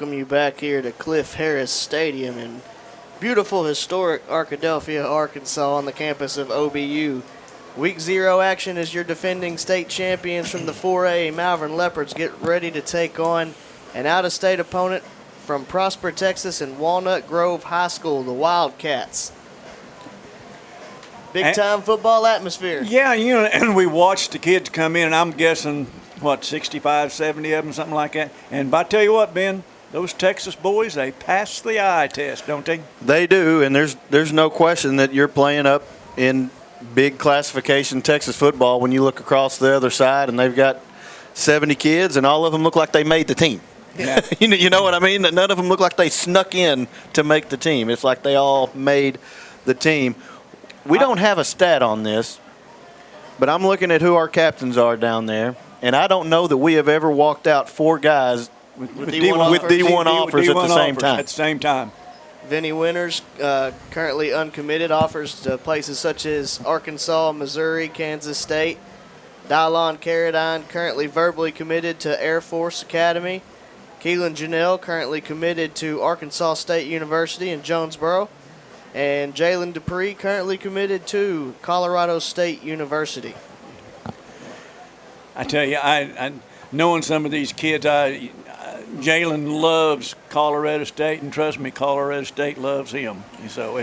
welcome you back here to Cliff Harris Stadium in beautiful, historic Arkadelphia, Arkansas, on the campus of OBU. Week 0 action as your defending state champions from the 4A Malvern Leopards get ready to take on an out-of-state opponent from Prosper, Texas, and Walnut Grove High School, the Wildcats. Big-time football atmosphere. Yeah, and we watched the kids come in, and I'm guessing, 65, 70 of them, something like that. And I tell you what, Ben, those Texas boys, they pass the eye test, don't they? They do, and there's no question that you're playing up in big classification Texas football when you look across the other side, and they've got 70 kids, and all of them look like they made the team. Yeah. You know what I mean? None of them look like they snuck in to make the team. It's like they all made the team. We don't have a stat on this, but I'm looking at who our captains are down there, and I don't know that we have ever walked out 4 guys with D1 offers at the same time. Vinny Winters, currently uncommitted, offers to places such as Arkansas, Missouri, Kansas State. Dylon Carradine, currently verbally committed to Air Force Academy. Keelan Janelle, currently committed to Arkansas State University in Jonesboro. And Jalen Dupree, currently committed to Colorado State University. I tell you, I knowing some of these kids, Jalen loves Colorado State, and trust me, Colorado State loves him. So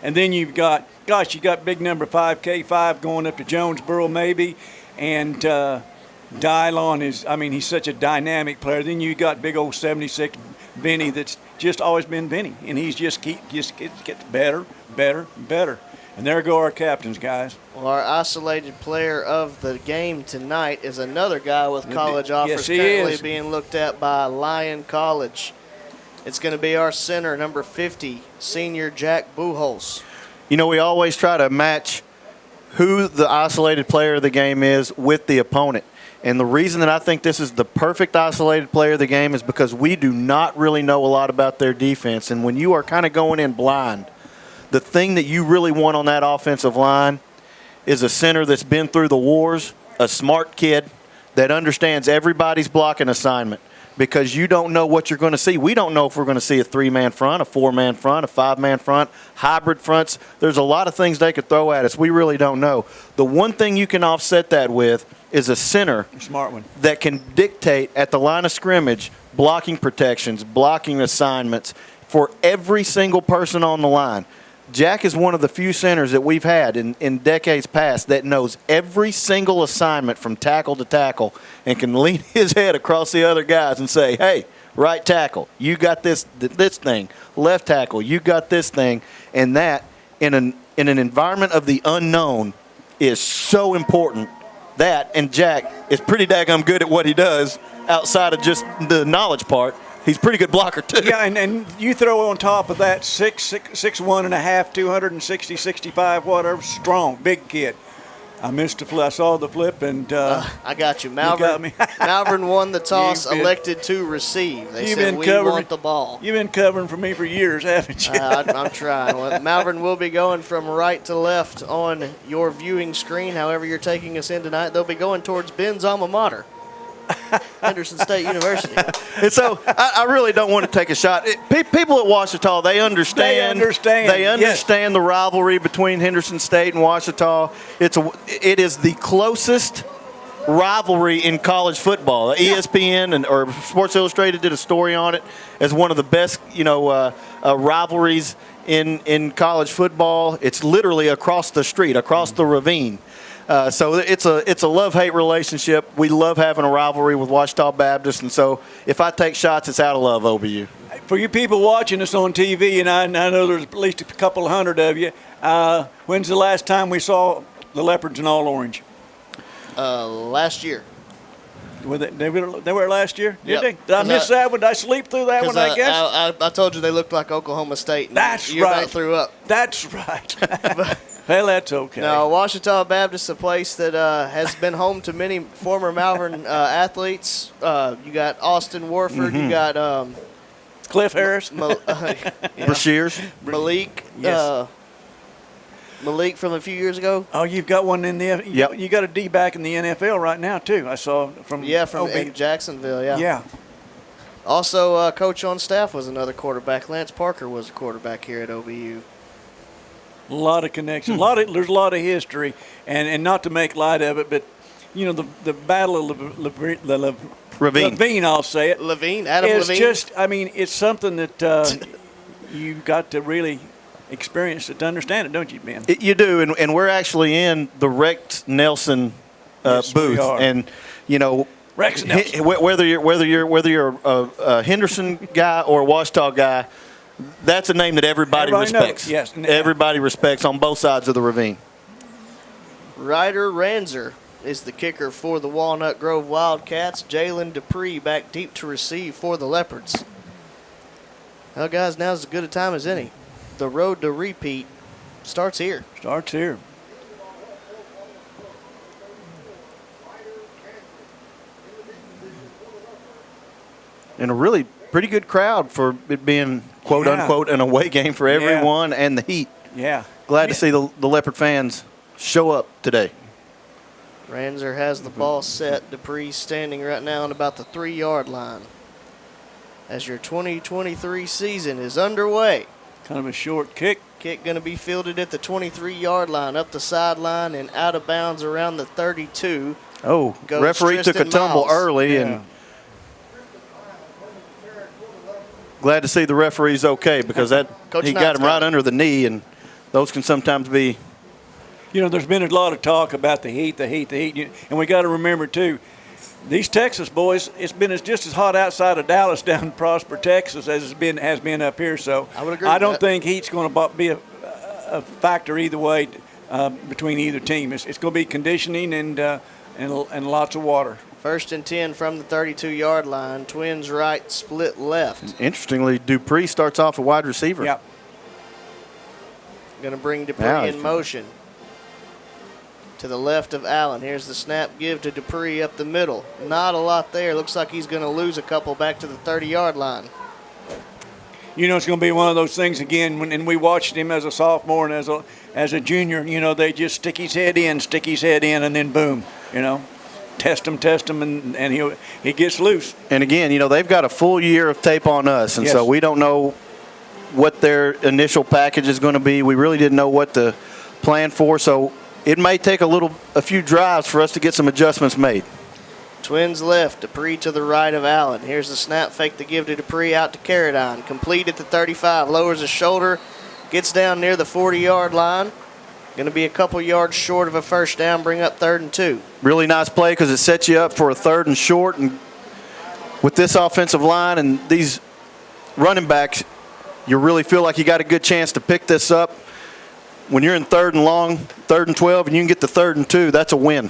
and then you got big number 5K5 going up to Jonesboro maybe, and Dylon he's such a dynamic player. Then you got big old 76 Vinny that's just always been Vinny, and he's just gets better. And there go our captains, guys. Well, our isolated player of the game tonight is another guy with college offers currently being looked at by Lyon College. It's going to be our center, number 50, senior Jack Bulhoes. We always try to match who the isolated player of the game is with the opponent. And the reason that I think this is the perfect isolated player of the game is because we do not really know a lot about their defense. And when you are kind of going in blind, the thing that you really want on that offensive line is a center that's been through the wars, a smart kid that understands everybody's blocking assignment, because you don't know what you're going to see. We don't know if we're going to see a 3-man front, a 4-man front, a 5-man front, hybrid fronts. There's a lot of things they could throw at us. We really don't know. The one thing you can offset that with is a center, smart one, that can dictate at the line of scrimmage blocking protections, blocking assignments for every single person on the line. Jack is one of the few centers that we've had in decades past that knows every single assignment from tackle to tackle and can lean his head across the other guys and say, hey, right tackle, you got this thing. Left tackle, you got this thing. And that, in an environment of the unknown, is so important. That, and Jack is pretty daggum good at what he does outside of just the knowledge part. He's a pretty good blocker, too. Yeah, and you throw on top of that 6'1 and a half, 260, 65, whatever, strong, big kid. I missed the flip. I saw the flip, and I got you. Malvern, you got me. Malvern won the toss, elected to receive. They said, we want the ball. You've been covering for me for years, haven't you? I'm trying. Well, Malvern will be going from right to left on your viewing screen. However you're taking us in tonight, they'll be going towards Ben's alma mater, Henderson State University. And so I really don't want to take a shot. People at Ouachita, they understand the rivalry between Henderson State and Ouachita. It is the closest rivalry in college football. ESPN or Sports Illustrated did a story on it as one of the best, rivalries in college football. It's literally across the street, across the ravine. So it's a love-hate relationship. We love having a rivalry with Ouachita Baptist, and so if I take shots, it's out of love, OBU. For you people watching us on TV, and I know there's at least a couple hundred of you, when's the last time we saw the Leopards in all orange? Last year. They were last year? Yep. Did they? Did I miss that one? Did I sleep through that one, I guess? I told you they looked like Oklahoma State. And That's you right. about threw up. That's right. Well, that's okay. No, Ouachita Baptist, a place that has been home to many former Malvern athletes. You got Austin Warford. You got Cliff Harris. Brashears. Malik. Yes. Malik from a few years ago. Oh, you've got one in the. Yep. You got a D back in the NFL right now too. I saw from. In Jacksonville. Yeah. Yeah. Also, coach on staff was another quarterback. Lance Parker was a quarterback here at OBU. A lot of connections. There's a lot of history, and not to make light of it, but the Battle of Levine, I'll say it. Adam It's Levine. just, it's something that you got to really experience it to understand it, don't you, Ben? You do, and we're actually in the Rex Nelson Yes, we booth, are. and Rex Nelson. whether you're a Henderson guy or a Washita guy, that's a name that everybody respects. knows, yes. Everybody respects on both sides of the ravine. Ryder Ranzer is the kicker for the Walnut Grove Wildcats. Jalen Dupree back deep to receive for the Leopards. Well, guys, now's as good a time as any. The road to repeat starts here. Starts here. And a really pretty good crowd for it being, quote unquote, an away game for everyone and the heat. Yeah. Glad to see the Leopard fans show up today. Ranzer has the ball set. Dupree standing right now on about the 3-yard line. As your 2023 season is underway. Kind of a short kick. Kick going to be fielded at the 23-yard line, up the sideline and out of bounds around the 32. Oh, Goes referee took a Tristan tumble Miles. early, and glad to see the referee's okay because Coach he got Knight's him right got it. under the knee, and those can sometimes be. There's been a lot of talk about the heat, and we got to remember too. These Texas boys, it's been just as hot outside of Dallas down in Prosper, Texas, as has been up here. So I would agree. I don't think heat's going to be a factor either way between either team. It's going to be conditioning and lots of water. 1st and 10 from the 32-yard line. Twins right, split left. Interestingly, Dupree starts off a wide receiver. Yeah. Going to bring Dupree Now in motion. To the left of Allen. Here's the snap give to Dupree up the middle. Not a lot there. Looks like he's going to lose a couple back to the 30-yard line. It's going to be one of those things again. And we watched him as a sophomore and as a junior. They just stick his head in, and then boom. Test him, and he gets loose. And again, they've got a full year of tape on us, and Yes. so we don't know what their initial package is going to be. We really didn't know what to plan for, so it may take a few drives for us to get some adjustments made. Twins left, Dupree to the right of Allen. Here's the snap, fake the give to Dupree out to Carradine. Complete at the 35, lowers his shoulder, gets down near the 40-yard line. Going to be a couple yards short of a first down, bring up 3rd and 2. Really nice play because it sets you up for a 3rd and short. And with this offensive line and these running backs, you really feel like you got a good chance to pick this up. When you're in 3rd and long, 3rd and 12, and you can get to 3rd and 2, that's a win.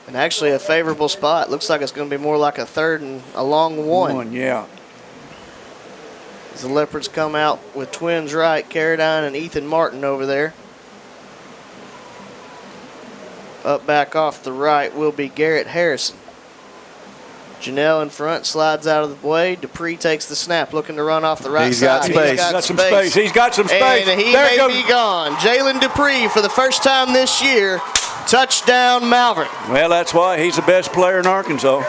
And actually a favorable spot. Looks like it's going to be more like a 3rd and a long 1. Yeah. As the Leopards come out with twins right, Carradine and Ethan Martin over there. Up back off the right will be Garrett Harrison. Janelle in front, slides out of the way. Dupree takes the snap, looking to run off the right He's side. got space. He's got some space. He's got some space. And he There may goes. be gone. Jalen Dupree for the first time this year. Touchdown, Malvern. Well, that's why he's the best player in Arkansas.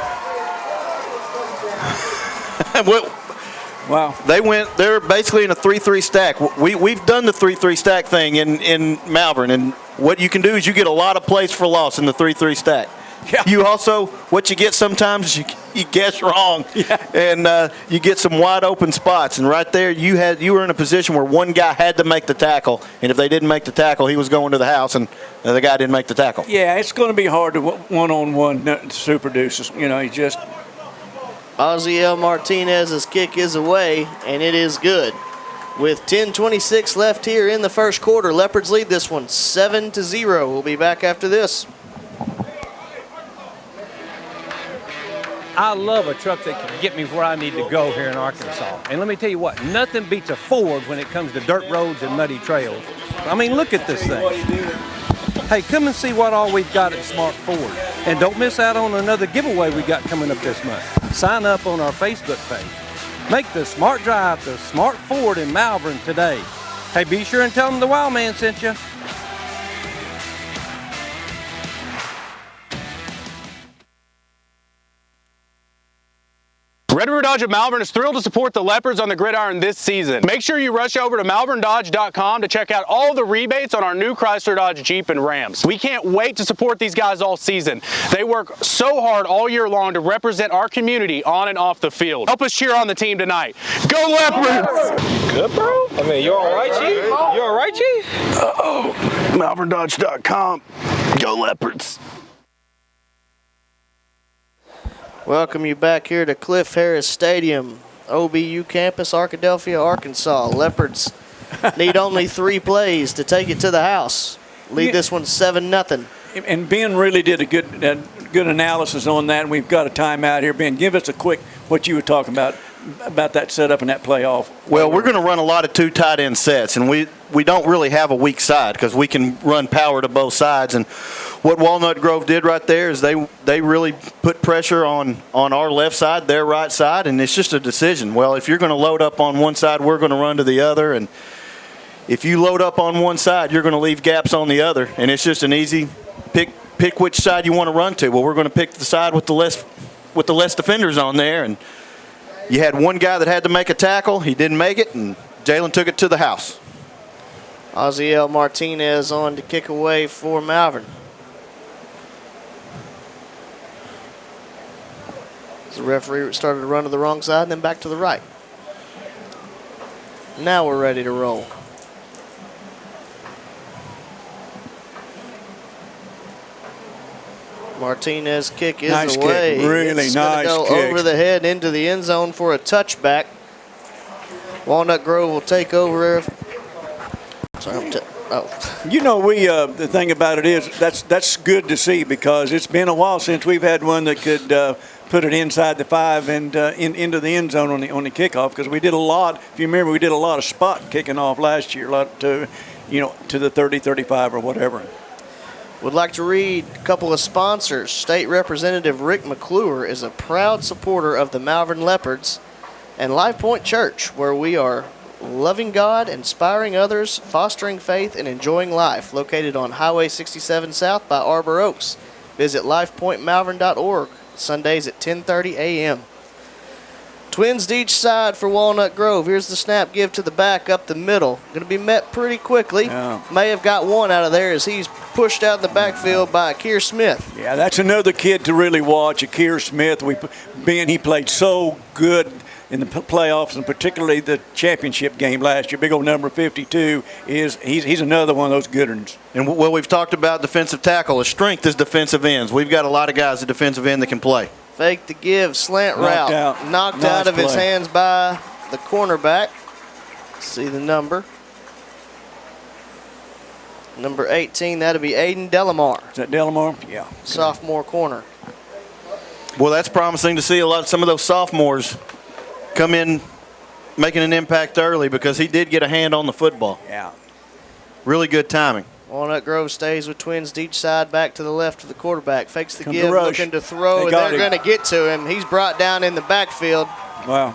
Wow. They're basically in a 3-3 stack. We've done the 3-3 stack thing in Malvern, and what you can do is you get a lot of plays for loss in the 3-3 stack. Yeah. You also, what you get sometimes is you guess wrong, and you get some wide open spots. And right there, you were in a position where one guy had to make the tackle, and if they didn't make the tackle, he was going to the house, and the guy didn't make the tackle. Yeah, it's going to be hard to one-on-one super deuces. He just. Oziel Martinez's kick is away, and it is good. With 10:26 left here in the first quarter, Leopards lead this one 7-0. We'll be back after this. I love a truck that can get me where I need to go here in Arkansas. And let me tell you what, nothing beats a Ford when it comes to dirt roads and muddy trails. I mean, look at this thing. Hey, come and see what all we've got at Smart Ford. And don't miss out on another giveaway we got coming up this month. Sign up on our Facebook page. Make the smart drive to Smart Ford in Malvern today. Hey, be sure and tell them the Wild Man sent you. Red River Dodge of Malvern is thrilled to support the Leopards on the gridiron this season. Make sure you rush over to malverndodge.com to check out all the rebates on our new Chrysler, Dodge, Jeep, and Rams. We can't wait to support these guys all season. They work so hard all year long to represent our community on and off the field. Help us cheer on the team tonight. Go Leopards! Good, bro? I mean, you all right, Chief? You all right, Chief? malverndodge.com. Go Leopards. Welcome you back here to Cliff Harris Stadium, OBU campus, Arkadelphia, Arkansas. Leopards need only 3 plays to take it to the house. Lead this one 7-0. And Ben really did a good analysis on that, and we've got a timeout here. Ben, give us a quick what you were talking about that setup and that playoff. Well, we're going to run a lot of 2 tight end sets, and we don't really have a weak side because we can run power to both sides. And what Walnut Grove did right there is they really put pressure on our left side, their right side, and it's just a decision. Well, if you're going to load up on one side, we're going to run to the other, and if you load up on one side, you're going to leave gaps on the other, and it's just an easy pick which side you want to run to. Well, we're going to pick the side with the less defenders on there, and you had one guy that had to make a tackle. He didn't make it, and Jalen took it to the house. Oziel Martinez on to kick away for Malvern. The referee started to run to the wrong side and then back to the right. Now we're ready to roll. Martinez kick is nice away. Kick. Really it's nice go kick. Over the head into the end zone for a touchback. Walnut Grove will take over. Sorry, You know, the thing about it is that's good to see because it's been a while since we've had one that could put it inside the 5 and into the end zone on the kickoff because we did a lot. If you remember, we did a lot of spot kicking off last year, a lot to the 30, 35 or whatever. Would like to read a couple of sponsors. State Representative Rick McClure is a proud supporter of the Malvern Leopards and Life Point Church, where we are loving God, inspiring others, fostering faith, and enjoying life. Located on Highway 67 South by Arbor Oaks. Visit lifepointmalvern.org. Sundays at 10:30 a.m. Twins to each side for Walnut Grove. Here's the snap give to the back up the middle. Going to be met pretty quickly. Yeah. May have got one out of there as he's pushed out in the backfield by Keir Smith. Yeah, that's another kid to really watch, Keir Smith. He played so good in the playoffs and particularly the championship game last year. Big old number 52 he's another one of those good ones. And well, we've talked about defensive tackle. His strength is defensive ends. We've got a lot of guys at defensive end that can play. Fake the give, slant route. Knocked out of his hands by the cornerback. See the number. Number 18, that'll be Aiden Delamar. Is that Delamar? Yeah. Sophomore corner. Well, that's promising to see some of those sophomores come in making an impact early because he did get a hand on the football. Yeah. Really good timing. Walnut Grove stays with twins to each side, back to the left of the quarterback. Fakes the Come give, to looking to throw, and they're going to get to him. He's brought down in the backfield. Wow.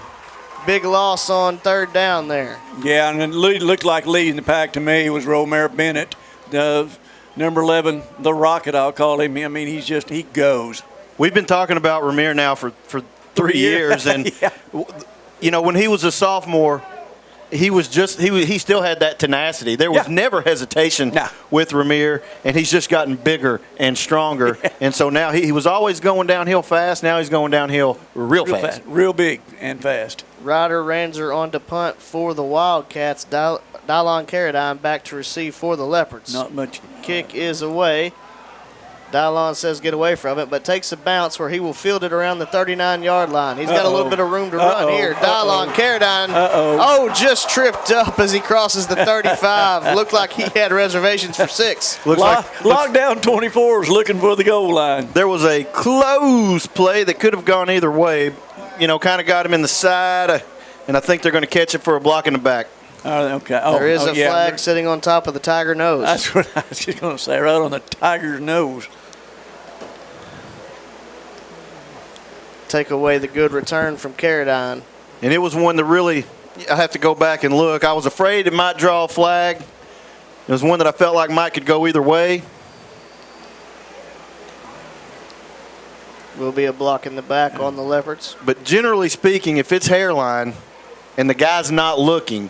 Big loss on 3rd down there. Yeah, and it looked like leading the pack to me was Romare Bennett, number 11, the Rocket, I'll call him. I mean, he goes. We've been talking about Romare now for 3 years, and yeah. When he was a sophomore, he still had that tenacity. There was never hesitation with Ramir, and he's just gotten bigger and stronger. And so now he was always going downhill fast. Now he's going downhill real fast. Real big and fast. Ryder Ranzer on to punt for the Wildcats. Dylon Carradine back to receive for the Leopards. Not much. Kick is away. Dylon says get away from it, but takes a bounce where he will field it around the 39-yard line. He's got a little bit of room to run here. Dylon Carradine, just tripped up as he crosses the 35. Looked like he had reservations for 6. Lockdown 24 is looking for the goal line. There was a close play that could have gone either way. Kind of got him in the side, and I think they're going to catch it for a block in the back. Okay. There is a flag sitting on top of the Tiger nose. That's what I was just going to say, right on the Tiger's nose. Take away the good return from Carradine. And it was one that really, I have to go back and look. I was afraid it might draw a flag. It was one that I felt like might could go either way. Will be a block in the back on the Leopards. But generally speaking, if it's hairline and the guy's not looking,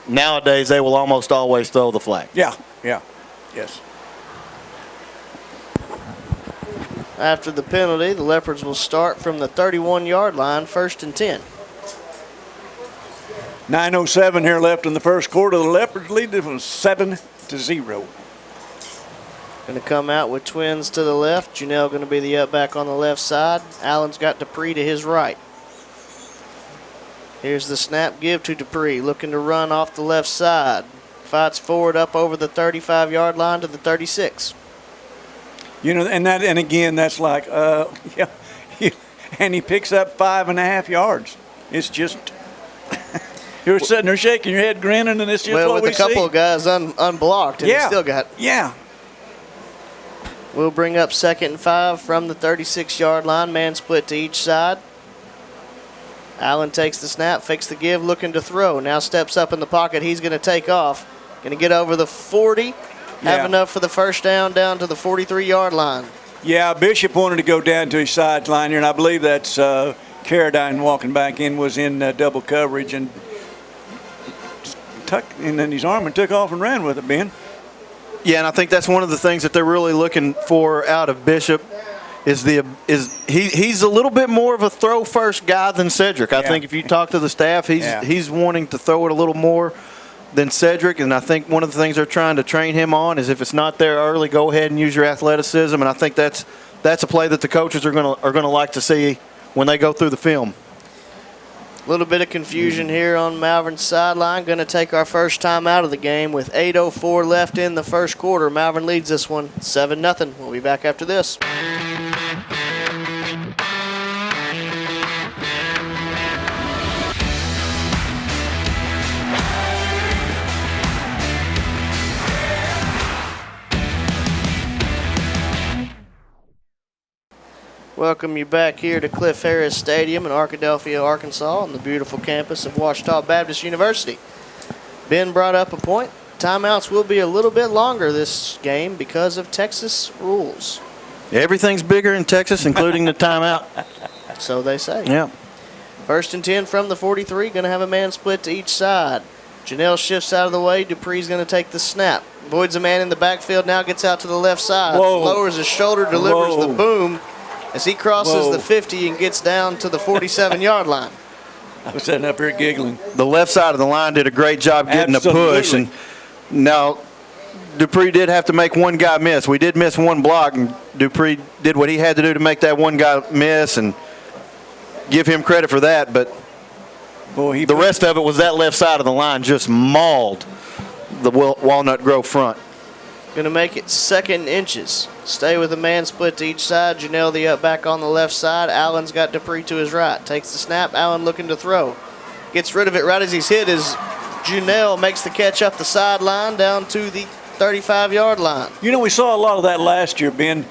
nowadays they will almost always throw the flag. Yeah, yes. After the penalty, the Leopards will start from the 31-yard line, 1st and 10. 9:07 here left in the first quarter. The Leopards lead it from 7-0. Going to come out with twins to the left. Janelle going to be the up back on the left side. Allen's got Dupree to his right. Here's the snap give to Dupree, looking to run off the left side. Fights forward up over the 35-yard line to the 36. You know, and again, that's like, and he picks up 5.5 yards. It's just, you're sitting there shaking your head, grinning, and it's just what we see. With a couple of guys unblocked, and he still got. Yeah. We'll bring up 2nd and 5 from the 36-yard line. Man split to each side. Allen takes the snap, fakes the give, looking to throw. Now steps up in the pocket. He's going to take off. Going to get over the 40. Have enough for the first down to the 43-yard line. Yeah, Bishop wanted to go down to his sideline here, and I believe that's Carradine walking back in was in double coverage and then his arm and took off and ran with it, Ben. Yeah, and I think that's one of the things that they're really looking for out of Bishop is he's a little bit more of a throw first guy than Cedric. I think if you talk to the staff, he's wanting to throw it a little more than Cedric, and I think one of the things they're trying to train him on is if it's not there early, go ahead and use your athleticism, and I think that's a play that the coaches are gonna like to see when they go through the film. A little bit of confusion here on Malvern's sideline. Going to take our first time out of the game with 8:04 left in the first quarter. Malvern leads this one 7-0. We'll be back after this. Welcome you back here to Cliff Harris Stadium in Arkadelphia, Arkansas, on the beautiful campus of Ouachita Baptist University. Ben brought up a point. Timeouts will be a little bit longer this game because of Texas rules. Everything's bigger in Texas, including the timeout. So they say. Yeah. 1st and 10 from the 43. Going to have a man split to each side. Janelle shifts out of the way. Dupree's going to take the snap. Voids a man in the backfield. Now gets out to the left side. Whoa. Lowers his shoulder, delivers the boom as he crosses the 50 and gets down to the 47-yard line. I was sitting up here giggling. The left side of the line did a great job getting a push. And now Dupree did have to make one guy miss. We did miss one block, and Dupree did what he had to do to make that one guy miss, and give him credit for that. But the rest of it was that left side of the line just mauled the Walnut Grove front. Going to make it 2nd inches. Stay with a man split to each side. Janelle the up back on the left side. Allen's got Dupree to his right. Takes the snap. Allen looking to throw. Gets rid of it right as he's hit as Janelle makes the catch up the sideline down to the 35-yard line. You know, we saw a lot of that last year, Ben.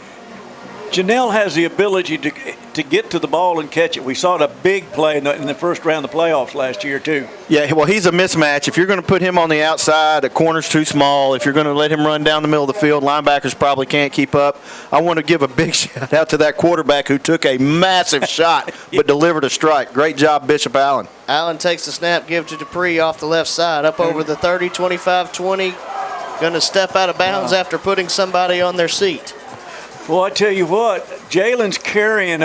Janelle has the ability to get to the ball and catch it. We saw a big play in the first round of the playoffs last year, too. Yeah, well, he's a mismatch. If you're going to put him on the outside, the corner's too small. If you're going to let him run down the middle of the field, linebackers probably can't keep up. I want to give a big shout out to that quarterback who took a massive shot but delivered a strike. Great job, Bishop Allen. Allen takes the snap, give to Dupree off the left side, up over the 30, 25, 20. Going to step out of bounds after putting somebody on their seat. Well, I tell you what, Jalen's carrying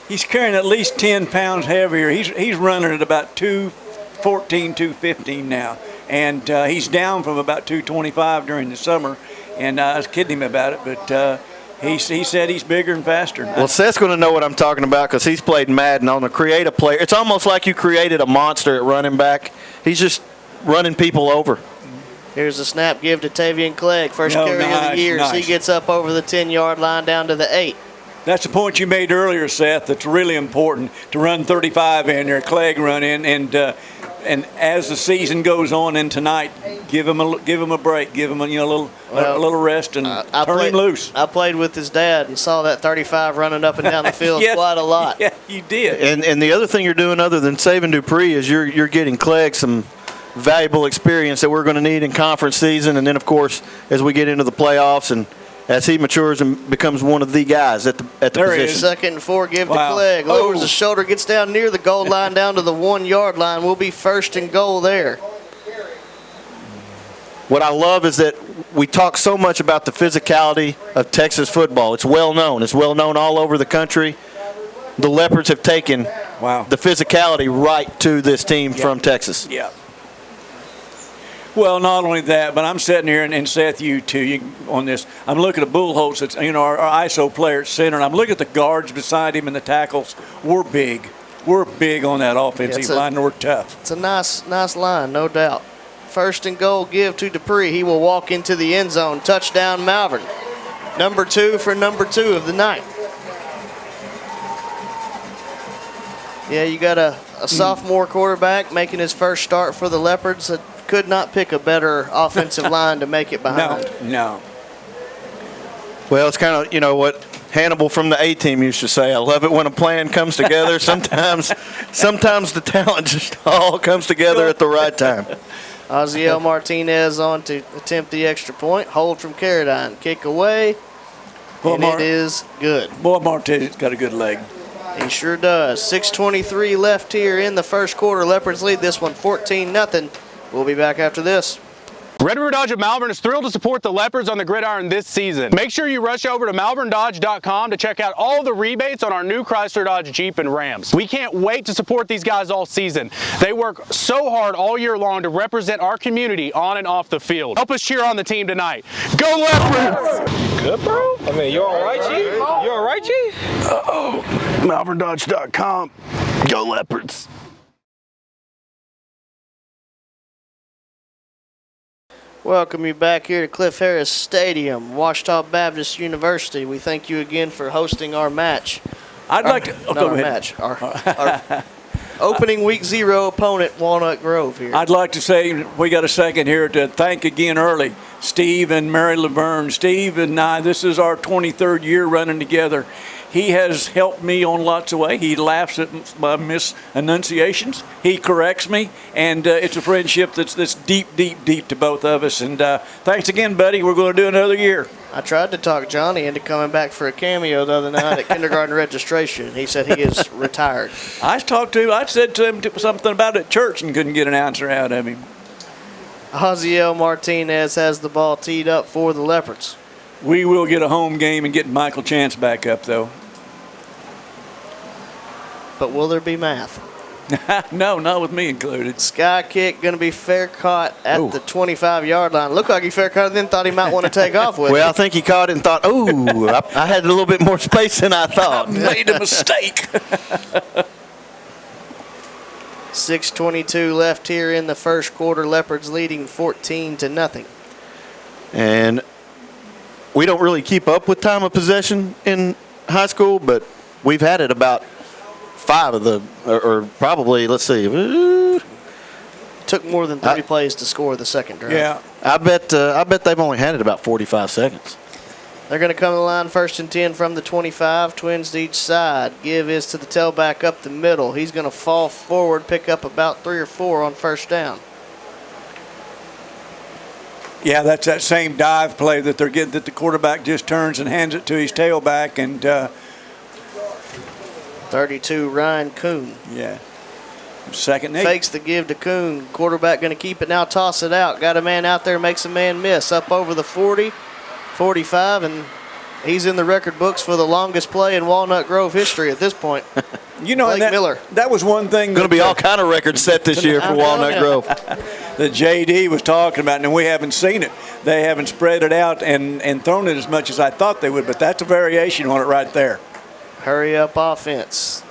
he's carrying at least 10 pounds heavier. He's running at about 214, 215 now. And he's down from about 225 during the summer. And I was kidding him about it, but he said he's bigger and faster. Well, Seth's going to know what I'm talking about because he's played Madden on a creative player. It's almost like you created a monster at running back. He's just running people over. Here's a snap give to Tavian Clegg. First carry of the year. He gets up over the 10-yard line down to the 8. That's the point you made earlier, Seth. That's really important to run 35 in there. Clegg run in, and as the season goes on in tonight, give him a break. Give him a little rest and turn him loose. I played with his dad and saw that 35 running up and down the field quite a lot. Yeah, you did. And the other thing you're doing other than saving Dupree is you're getting Clegg some valuable experience that we're going to need in conference season, and then of course as we get into the playoffs and as he matures and becomes one of the guys at the There he position. is. 2nd and 4, give Wow. to Clegg. Lowers Oh. the shoulder, gets down near the goal line, down to the 1-yard line. Will be 1st and goal there. What I love is that we talk so much about the physicality of Texas football. It's well known. It's well known all over the country. The Leopards have taken the physicality right to this team from Texas. Yeah. Well, not only that, but I'm sitting here, and Seth, you too, on this. I'm looking at Bulhoes, that's our ISO player at center, and I'm looking at the guards beside him and the tackles. We're big. We're big on that offensive line, and we're tough. It's a nice line, no doubt. 1st and goal, give to Dupree. He will walk into the end zone. Touchdown, Malvern. Number 2 for number 2 of the night. Yeah, you got a sophomore quarterback making his first start for the Leopards that could not pick a better offensive line to make it behind. No. Well, it's kind of, what Hannibal from the A-team used to say. I love it when a plan comes together. Sometimes the talent just all comes together at the right time. Osiel Martinez on to attempt the extra point. Hold from Carradine. Kick away. And it is good. Boy, Martinez got a good leg. He sure does. 6:23 left here in the first quarter. Leopards lead this one 14-0. We'll be back after this. Red River Dodge of Malvern is thrilled to support the Leopards on the gridiron this season. Make sure you rush over to malverndodge.com to check out all the rebates on our new Chrysler, Dodge, Jeep, and Rams. We can't wait to support these guys all season. They work so hard all year long to represent our community on and off the field. Help us cheer on the team tonight. Go Leopards! Good, bro? I mean, you all right, Chief? You all right, Chief? malverndodge.com. Go Leopards. Welcome you back here to Cliff Harris Stadium, Ouachita Baptist University. We thank you again for hosting our match. I'd like to. Not our match. Our opening week 0 opponent, Walnut Grove here. I'd like to say we got a second here to thank again early Steve and Mary Laverne. Steve and I, this is our 23rd year running together. He has helped me on lots of ways. He laughs at my misenunciations. He corrects me, and it's a friendship that's deep, deep, deep to both of us. And thanks again, buddy. We're going to do another year. I tried to talk Johnny into coming back for a cameo the other night at kindergarten registration. He said he is retired. I said to him something about it at church and couldn't get an answer out of him. Osiel Martinez has the ball teed up for the Leopards. We will get a home game and get Michael Chance back up, though. But will there be math? No, not with me included. Sky kick going to be fair caught at the 25-yard line. Looked like he fair caught it, then thought he might want to take off with it. Well, I think he caught it and thought, I had a little bit more space than I thought. I made a mistake. 6:22 left here in the first quarter. Leopards leading 14-0. And we don't really keep up with time of possession in high school, but we've had it about 5 of the, or probably, let's see. Took more than 30 plays to score the second drive. Yeah. I bet they've only had it about 45 seconds. They're going to come to the line 1st and 10 from the 25. Twins to each side. Give is to the tailback up the middle. He's going to fall forward, pick up about 3 or 4 on first down. Yeah, that's that same dive play that they're getting, that the quarterback just turns and hands it to his tailback. And 32, Ryan Kuhn. yeah, 2nd and 8. Fakes the give to Kuhn. Quarterback going to keep it now, toss it out. Got a man out there, makes a man miss. Up over the 40, 45, and he's in the record books for the longest play in Walnut Grove history at this point. You know, Blake Miller. That was one thing. Going to be all kind of records set this year for Walnut Grove. That JD was talking about, and we haven't seen it. They haven't spread it out and thrown it as much as I thought they would, but that's a variation on it right there. Hurry up offense.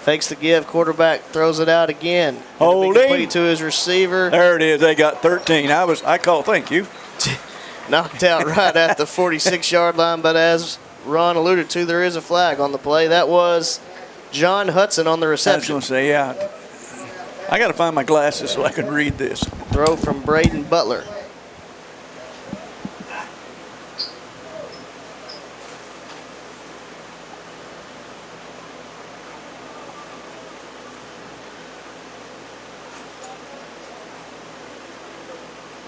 Fakes the give. Quarterback throws it out again. Holding. Complete to his receiver. There it is. They got 13. I call. Thank you. Knocked out right at the 46-yard line, but as Ron alluded to, there is a flag on the play. That was John Hudson on the I was reception. going to say, yeah. I got to find my glasses so I can read this. Throw from Braden Butler.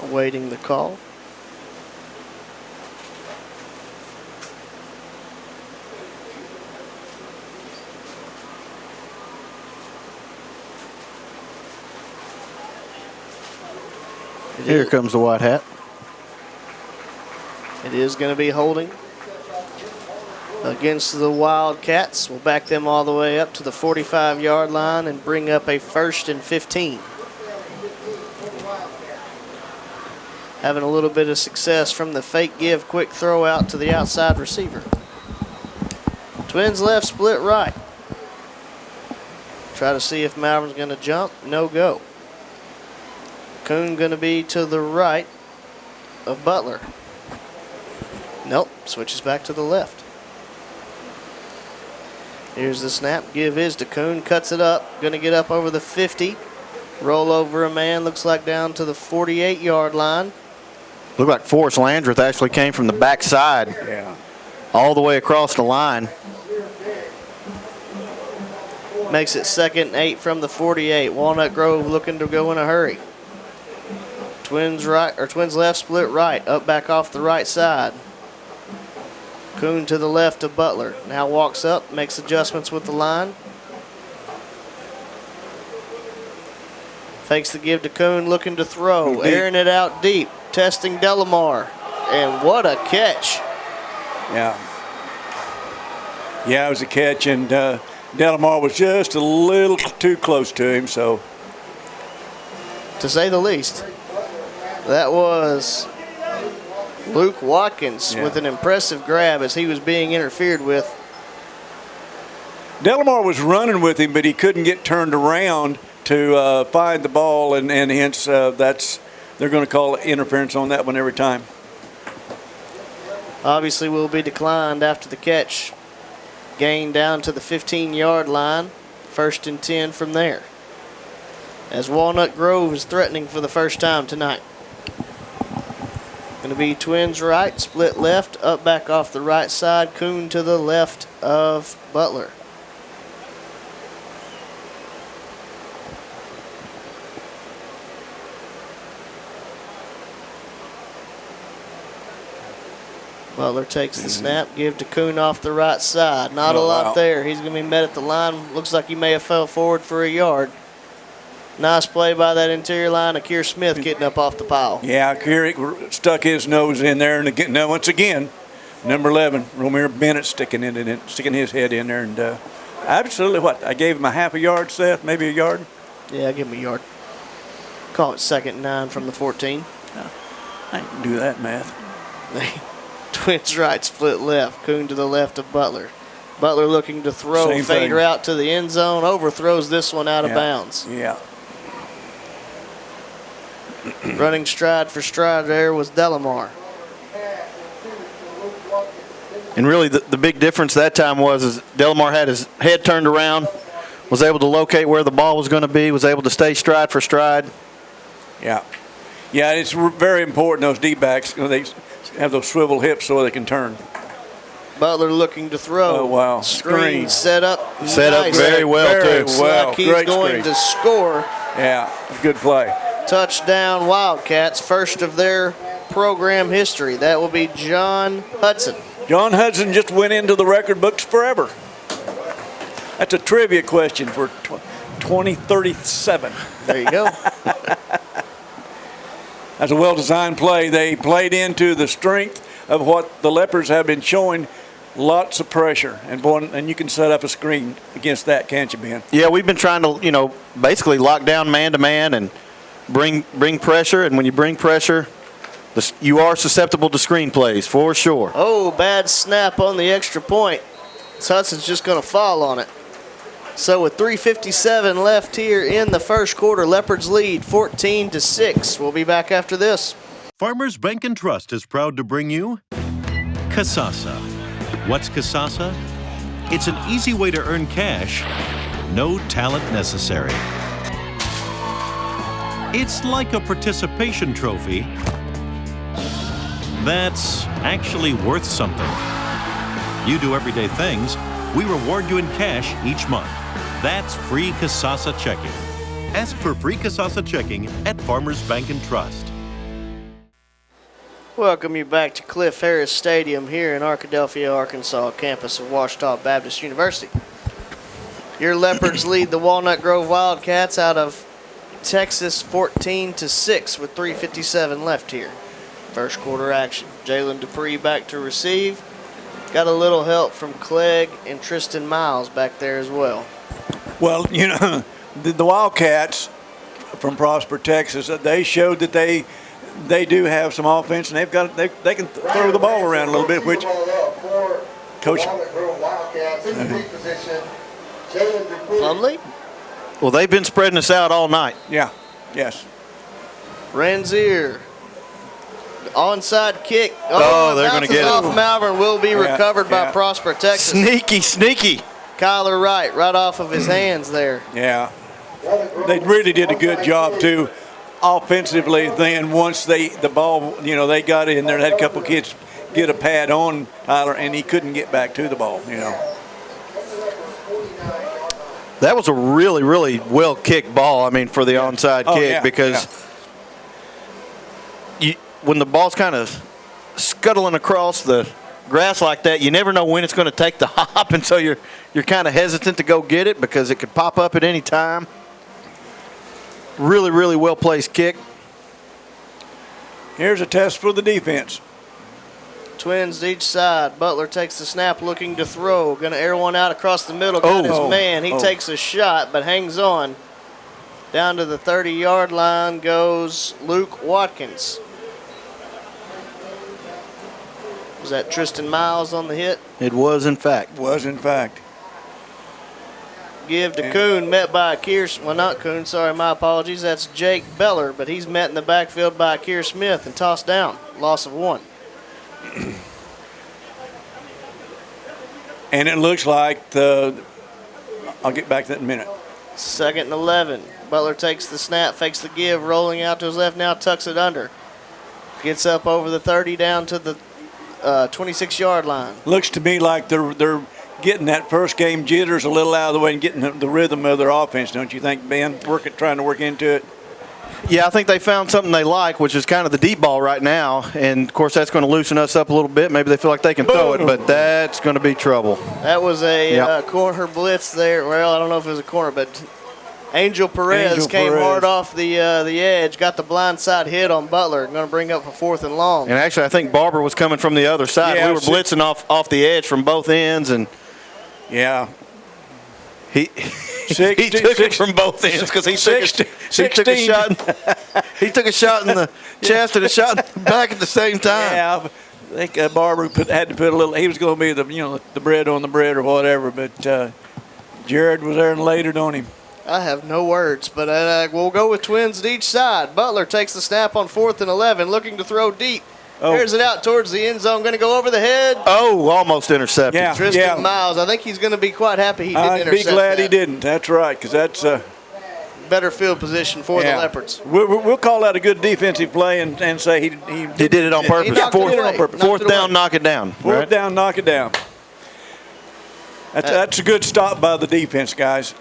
Awaiting the call. Here comes the white hat. It is going to be holding against the Wildcats. We'll back them all the way up to the 45-yard line and bring up a 1st and 15. Having a little bit of success from the fake give, quick throw out to the outside receiver. Twins left, split right. Try to see if Malvern's going to jump. No go. Coon going to be to the right of Butler. Nope, switches back to the left. Here's the snap. Give is to Coon. Cuts it up. Going to get up over the 50. Roll over a man. Looks like down to the 48-yard line. Looked like Forrest Landreth actually came from the backside. Yeah. All the way across the line. Makes it 2nd and 8 from the 48. Walnut Grove looking to go in a hurry. Twins left, split right. Up back off the right side. Coon to the left of Butler. Now walks up, makes adjustments with the line. Fakes the give to Coon, looking to throw. Airing it out deep. Testing Delamar. And what a catch. Yeah. Yeah, it was a catch, and Delamar was just a little too close to him, so. To say the least. That was Luke Watkins with an impressive grab as he was being interfered with. Delamar was running with him, but he couldn't get turned around to find the ball, and hence they're going to call interference on that one every time. Obviously will be declined after the catch. Gain down to the 15-yard line. 1st and 10 from there. As Walnut Grove is threatening for the first time tonight. Going to be Twins right, split left, up back off the right side. Coon to the left of Butler. Butler takes the snap, give to Coon off the right side. Not a lot there. He's going to be met at the line. Looks like he may have fell forward for a yard. Nice play by that interior line. Akir Smith getting up off the pile. Yeah, Akir stuck his nose in there, and again, now once again, number 11, Romeo Bennett sticking his head in there, and absolutely what? I gave him a half a yard, Seth, maybe a yard. Yeah, give him a yard. Call it 2nd and 9 from the 14. No, I can do that math. Twins right, split left. Coon to the left of Butler. Butler looking to throw. Same Fader thing. out to the end zone. Overthrows this one out of bounds. Yeah. Running stride for stride there was Delamar. And really the big difference that time was Delamar had his head turned around, was able to locate where the ball was going to be, was able to stay stride for stride. Yeah. Yeah, it's very important, those D-backs, they have those swivel hips so they can turn. Butler looking to throw. Oh, wow. Screen set up. Set up very well, very too. well. Like he's Great going screen. to score. Yeah, good play. Touchdown Wildcats, first of their program history. That will be John Hudson. John Hudson just went into the record books forever. That's a trivia question for 2037. There you go. That's a well-designed play. They played into the strength of what the Leopards have been showing. Lots of pressure, and you can set up a screen against that, can't you, Ben? Yeah, we've been trying to, basically lock down man-to-man and bring pressure. And when you bring pressure, you are susceptible to screen plays, for sure. Oh, bad snap on the extra point. Hudson's just going to fall on it. So with 3:57 left here in the first quarter, Leopards lead 14-6. We'll be back after this. Farmers Bank and Trust is proud to bring you Kasasa. What's Kasasa? It's an easy way to earn cash, no talent necessary. It's like a participation trophy that's actually worth something. You do everyday things, we reward you in cash each month. That's free Kasasa checking. Ask for free Kasasa checking at Farmers Bank and Trust. Welcome you back to Cliff Harris Stadium here in Arkadelphia, Arkansas, campus of Ouachita Baptist University. Your Leopards lead the Walnut Grove Wildcats out of Texas 14-6 with 3:57 left here. First quarter action. Jalen Dupree back to receive. Got a little help from Clegg and Tristan Miles back there as well. Well, you know, the Wildcats from Prosper, Texas, they showed that they do have some offense, and they can throw the ball around a little bit, which Coach Plumlee? Well, they've been spreading us out all night. Yeah, yes. Ranzier. Onside kick. Oh, they're going to get it. Off Malvern will be recovered by Prosper, Texas. Sneaky. Kyler Wright right off of his hands there. Yeah. They really did a good job, too, offensively. Then once the ball, you know, they got in there, had a couple kids get a pad on Tyler, and he couldn't get back to the ball, you know. That was a really, really well-kicked ball, I mean, for the onside kick, because when the ball's kind of scuttling across the grass like that, you never know when it's going to take the hop, and so you're kind of hesitant to go get it because it could pop up at any time. Really, really well-placed kick. Here's a test for the defense. Twins each side. Butler takes the snap, looking to throw. Going to air one out across the middle. Got his man. He takes a shot, but hangs on. Down to the 30-yard line goes Luke Watkins. Was that Tristan Miles on the hit? It was, in fact. Give to Kuhn, met by Keir. Well, not Kuhn, sorry, my apologies. That's Jake Beller, but he's met in the backfield by Keir Smith and tossed down. Loss of 1. And it looks like I'll get back to that in a minute. 2nd and 11. Butler takes the snap, fakes the give, rolling out to his left now, tucks it under. Gets up over the 30 down to the 26-yard line. Looks to me like they're getting that first game jitters a little out of the way and getting the rhythm of their offense, don't you think, Ben? Trying to work into it. Yeah, I think they found something they like, which is kind of the deep ball right now. And, of course, that's going to loosen us up a little bit. Maybe they feel like they can throw it, but that's going to be trouble. That was a corner blitz there. Well, I don't know if it was a corner, but Angel Perez came hard off the edge, got the blind side hit on Butler. Going to bring up a 4th and long. And, actually, I think Barber was coming from the other side. Yeah, we were blitzing off the edge from both ends. And He took it from both ends because he took a shot in the chest and a shot in the back at the same time. Yeah, I think Barber had to put a little. He was going to be the bread on the bread or whatever, but Jared was there and laid it on him. I have no words, but we'll go with Twins at each side. Butler takes the snap on 4th and 11, looking to throw deep. Airs it out towards the end zone, going to go over the head. Oh, almost intercepted. Yeah, Tristan Miles, I think he's going to be quite happy he didn't intercept. I'd be glad he didn't. That's right, because that's better field position for the Leopards. We'll call that a good defensive play and say he did it on purpose. Fourth down, knock it down. Fourth down, knock it down. That's a good stop by the defense, guys.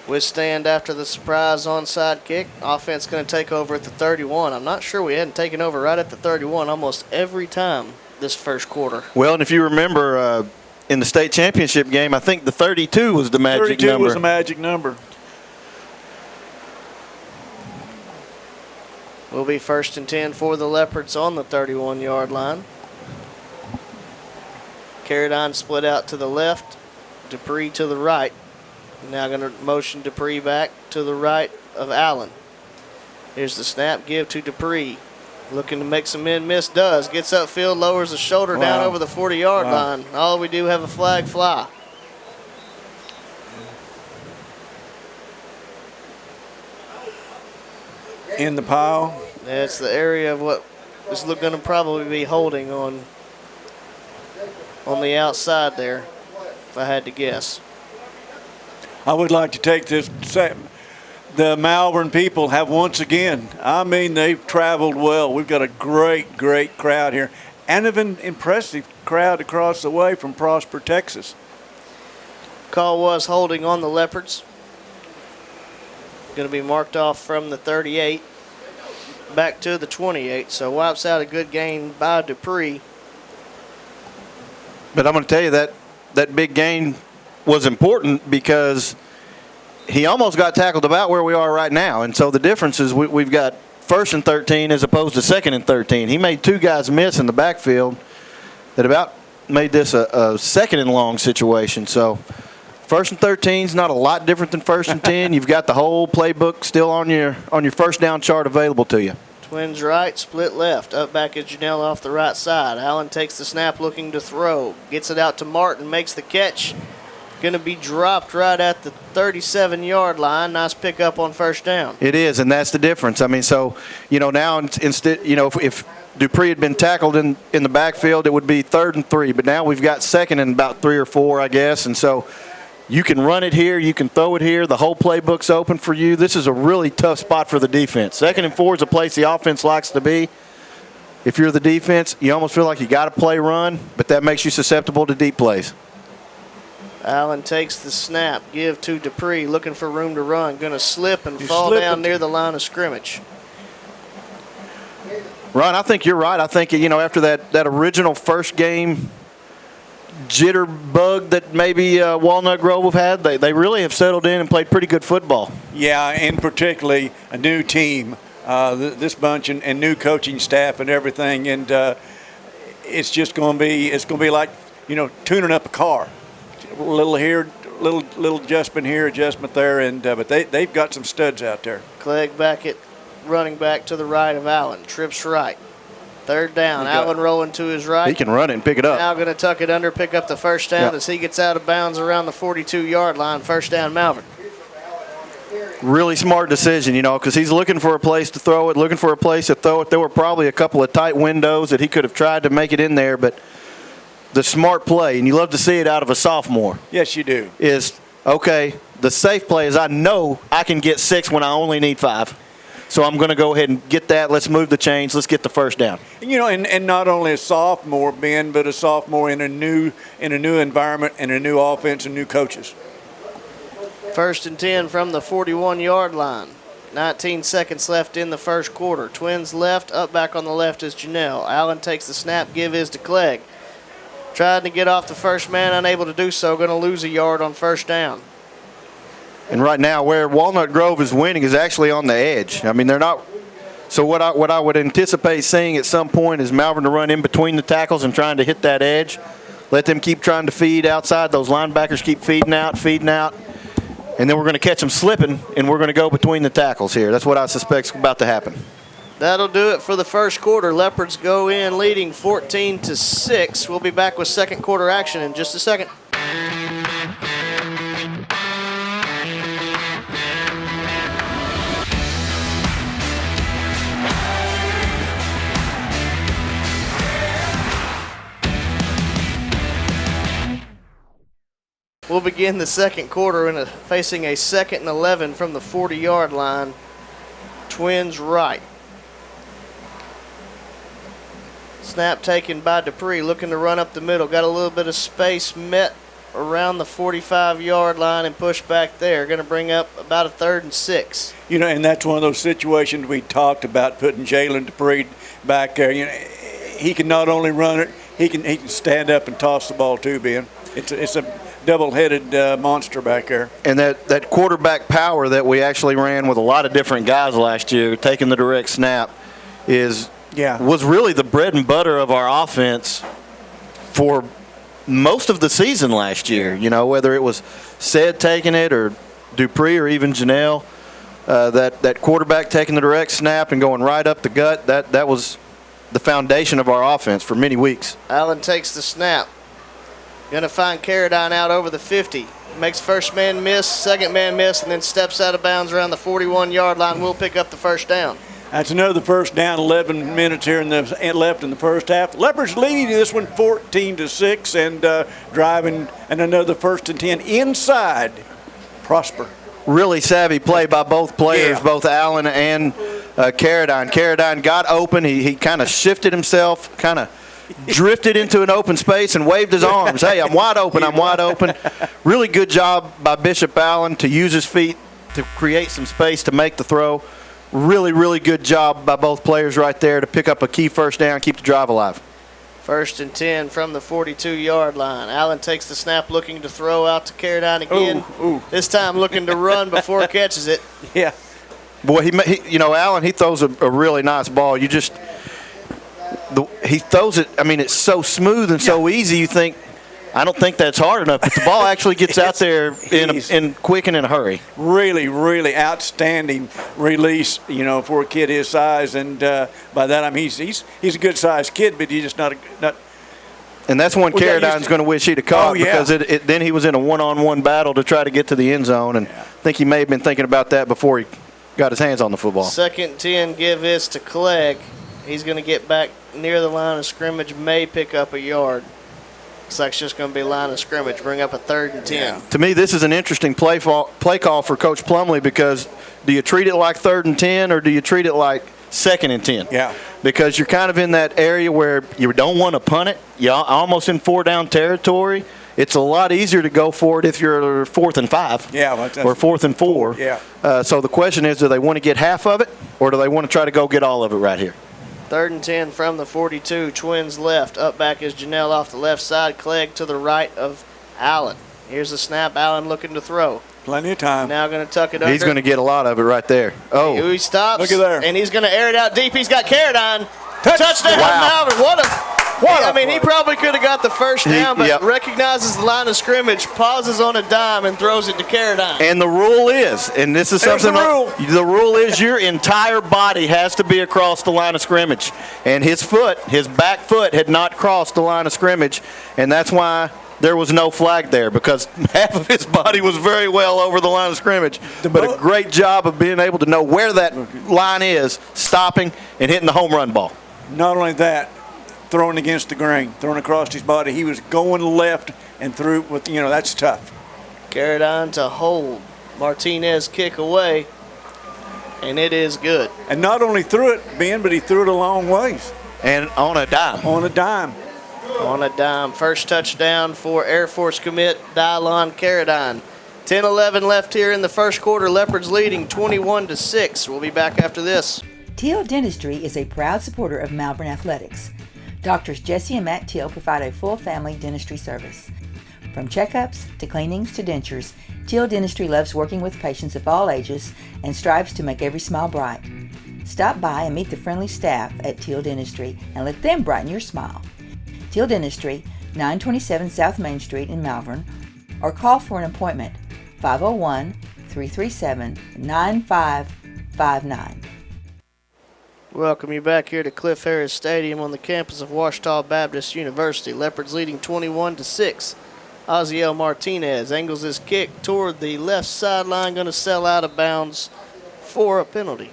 Withstand after the surprise onside kick. Offense going to take over at the 31. I'm not sure we hadn't taken over right at the 31 almost every time this first quarter. Well, and if you remember in the state championship game, I think the 32 was the magic number. 32 was the magic number. Will be 1st and 10 for the Leopards on the 31-yard line. Carradine split out to the left. Dupree to the right. Now going to motion Dupree back to the right of Allen. Here's the snap, give to Dupree. Looking to make some men miss, does. Gets upfield, lowers the shoulder down over the 40-yard line. All we do have a flag fly. In the pile. That's the area of what is going to probably be holding on the outside there, if I had to guess. I would like to take this. The Malvern people have once again, I mean, they've traveled well. We've got a great, great crowd here. And an impressive crowd across the way from Prosper, Texas. Call was holding on the Leopards. Going to be marked off from the 38 back to the 28. So wipes out a good gain by Dupree. But I'm going to tell you that big gain was important because he almost got tackled about where we are right now. And so the difference is we've got 1st and 13 as opposed to 2nd and 13. He made 2 guys miss in the backfield that about made this a 2nd and long situation. So 1st and 13 is not a lot different than 1st and 10. You've got the whole playbook still on your first down chart available to you. Twins right, split left. Up back is Janelle off the right side. Allen takes the snap looking to throw. Gets it out to Martin, makes the catch. Going to be dropped right at the 37-yard line. Nice pickup on first down. It is, and that's the difference. I mean, so, now instead, if Dupree had been tackled in the backfield, it would be 3rd and 3. But now we've got 2nd and about 3 or 4, I guess. And so you can run it here. You can throw it here. The whole playbook's open for you. This is a really tough spot for the defense. 2nd and 4 is a place the offense likes to be. If you're the defense, you almost feel like you got to play run, but that makes you susceptible to deep plays. Allen takes the snap, give to Dupree, looking for room to run. Going to slip and fall down near the line of scrimmage. Ron, I think you're right. I think, after that original first game jitter bug that maybe Walnut Grove have had, they really have settled in and played pretty good football. Yeah, and particularly a new team, this bunch, and new coaching staff and everything. And it's just going to be like, tuning up a car. A little here, little adjustment here, adjustment there, and but they've got some studs out there. Clegg back at running back to the right of Allen. Trips right. 3rd down. Allen rolling to his right. He can run it and pick it up. Now going to tuck it under, pick up the first down as he gets out of bounds around the 42-yard line. First down, Malvern. Really smart decision, because he's looking for a place to throw it, looking for a place to throw it. There were probably a couple of tight windows that he could have tried to make it in there, but the smart play, and you love to see it out of a sophomore. Yes, you do. Is, okay, the safe play is I know I can get 6 when I only need 5. So I'm going to go ahead and get that. Let's move the chains. Let's get the first down. And not only a sophomore, Ben, but a sophomore in a new environment and a new offense and new coaches. 1st and 10 from the 41-yard line. 19 seconds left in the first quarter. Twins left, up back on the left is Janelle. Allen takes the snap, give is to Clegg. Tried to get off the first man, unable to do so. Going to lose a yard on first down. And right now, where Walnut Grove is winning is actually on the edge. I mean, they're not. So what I would anticipate seeing at some point is Malvern to run in between the tackles and trying to hit that edge. Let them keep trying to feed outside. Those linebackers keep feeding out. And then we're going to catch them slipping, and we're going to go between the tackles here. That's what I suspect is about to happen. That'll do it for the first quarter. Leopards go in leading 14-6. We'll be back with second quarter action in just a second. We'll begin the second quarter facing a 2nd and 11 from the 40-yard line. Twins right. Snap taken by Dupree, looking to run up the middle. Got a little bit of space met around the 45-yard line and push back there. Going to bring up about a 3rd and 6. And that's one of those situations we talked about, putting Jalen Dupree back there. He can not only run it, he can stand up and toss the ball too, Ben. It's a double-headed monster back there. And that quarterback power that we actually ran with a lot of different guys last year, taking the direct snap, was really the bread and butter of our offense for most of the season last year. Whether it was Said taking it or Dupree or even Janelle, that quarterback taking the direct snap and going right up the gut, that was the foundation of our offense for many weeks. Allen takes the snap. Going to find Carradine out over the 50. Makes first man miss, second man miss, and then steps out of bounds around the 41-yard line. We'll pick up the first down. That's another first down, 11 minutes here left in the first half. Leopards leading this one 14-6 and driving, and another 1st and 10 inside Prosper. Really savvy play by both players, both Allen and Carradine. Carradine got open. He kind of shifted himself, kind of drifted into an open space and waved his arms. Hey, I'm wide open, I'm wide open. Really good job by Bishop Allen to use his feet to create some space to make the throw. Really, really good job by both players right there to pick up a key first down, keep the drive alive. First and 10 from the 42-yard line. Allen takes the snap, looking to throw out to Carradine again. Ooh. This time looking to run before catches it. Yeah. Boy, Allen, he throws a really nice ball. He throws it. I mean, it's so smooth and so easy. You think, I don't think that's hard enough. But the ball actually gets out there in quick and in a hurry. Really, really outstanding release, for a kid his size. And by that I mean he's a good-sized kid, but he's just not. And that's one Carradine's going to wish he'd have caught because then he was in a one-on-one battle to try to get to the end zone. And I think he may have been thinking about that before he got his hands on the football. Second 10, give this to Clegg. He's going to get back near the line of scrimmage, may pick up a yard. Looks like it's just going to be line of scrimmage, bring up a 3rd and 10. Yeah. To me, this is an interesting play call for Coach Plumlee because do you treat it like 3rd and 10 or do you treat it like 2nd and 10? Yeah. Because you're kind of in that area where you don't want to punt it. You're almost in 4-down territory. It's a lot easier to go for it if you're 4th and 5 or 4th and 4. Yeah. So the question is, do they want to get half of it or do they want to try to go get all of it right here? 3rd and 10 from the 42. Twins left. Up back is Janelle off the left side. Clegg to the right of Allen. Here's the snap. Allen looking to throw. Plenty of time. Now going to tuck it under. He's going to get a lot of it right there. Oh. He stops. Look at there. And he's going to air it out deep. He's got Carradine. Touchdown, Wow. Malvern. He probably could have got the first down, but recognizes the line of scrimmage, pauses on a dime, and throws it to Carradine. And the rule is, and this is something, the rule is your entire body has to be across the line of scrimmage. And his back foot had not crossed the line of scrimmage, and that's why there was no flag there, because half of his body was very well over the line of scrimmage. But a great job of being able to know where that line is, stopping and hitting the home run ball. Not only that, throwing against the grain, throwing across his body. He was going left and through with, that's tough. Carradine to hold. Martinez kick away, and it is good. And not only threw it, Ben, but he threw it a long ways. And on a dime. On a dime. On a dime. First touchdown for Air Force commit Dylon Carradine. 10-11 left here in the first quarter. Leopards leading 21-6. We'll be back after this. Teal Dentistry is a proud supporter of Malvern Athletics. Doctors Jesse and Matt Teal provide a full family dentistry service. From checkups to cleanings to dentures, Teal Dentistry loves working with patients of all ages and strives to make every smile bright. Stop by and meet the friendly staff at Teal Dentistry and let them brighten your smile. Teal Dentistry, 927 South Main Street in Malvern, or call for an appointment, 501-337-9559. Welcome you back here to Cliff Harris Stadium on the campus of Ouachita Baptist University. Leopards leading 21-6. Oziel Martinez angles his kick toward the left sideline, going to sell out of bounds for a penalty.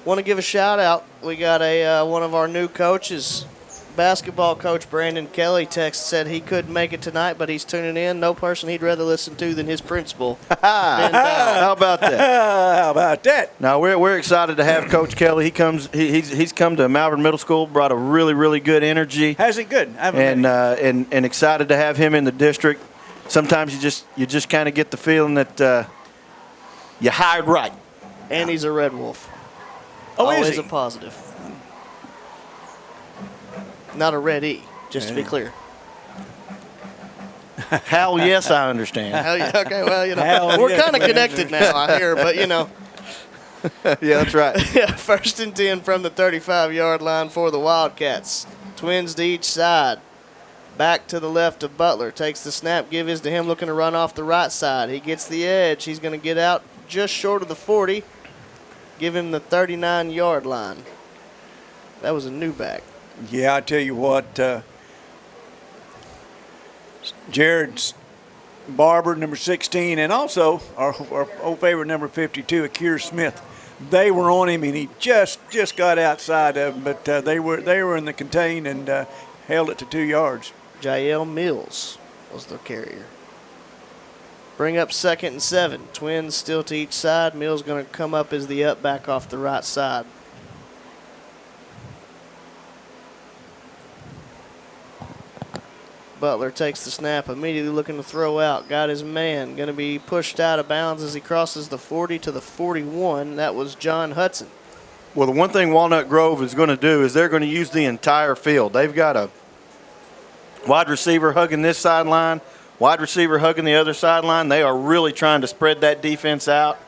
Want to give a shout out. We got one of our new coaches, basketball coach Brandon Kelly, said he couldn't make it tonight, but he's tuning in. No person he'd rather listen to than his principal. How about that? How about that? Now we're excited to have Coach Kelly. He's come to Malvern Middle School, brought a really, really good energy. Has it good? And excited to have him in the district. Sometimes you just kind of get the feeling that you hired right. And he's a Red Wolf. Oh, always is he? a positive. Not a red E, just to be clear. Hell yes, I understand. Hell yeah, okay, well, we're kind of connected now, I hear, but Yeah, that's right. Yeah, 1st and 10 from the 35-yard line for the Wildcats. Twins to each side. Back to the left of Butler. Takes the snap, give is to him, looking to run off the right side. He gets the edge. He's going to get out just short of the 40. Give him the 39-yard line. That was a new back. Yeah, I tell you what, Jared Barber, number 16, and also our old favorite number 52, Akir Smith. They were on him, and he just got outside of him, but they were in the contain and held it to 2 yards. Jael Mills was the carrier. Bring up 2nd and 7. Twins still to each side. Mills going to come up as the up back off the right side. Butler takes the snap, immediately looking to throw out. Got his man. Going to be pushed out of bounds as he crosses the 40 to the 41. That was John Hudson. Well, the one thing Walnut Grove is going to do is they're going to use the entire field. They've got a wide receiver hugging this sideline, wide receiver hugging the other sideline. They are really trying to spread that defense out,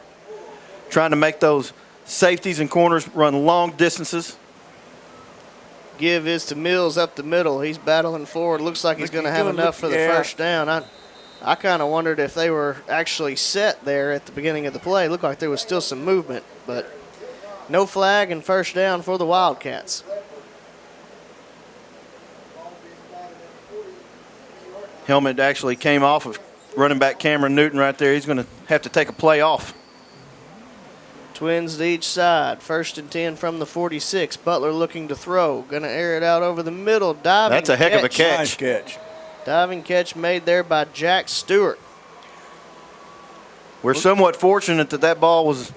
trying to make those safeties and corners run long distances. Give is to Mills up the middle. He's battling forward. Looks like he's going to have enough for the first down. I kind of wondered if they were actually set there at the beginning of the play. Looked like there was still some movement, but no flag and first down for the Wildcats. Helmet actually came off of running back Cameron Newton right there. He's going to have to take a play off. Twins to each side. 1st and 10 from the 46. Butler looking to throw. Going to air it out over the middle. Diving That's a heck of a catch. Nice catch. Diving catch made there by Jack Stewart. We're somewhat fortunate that ball was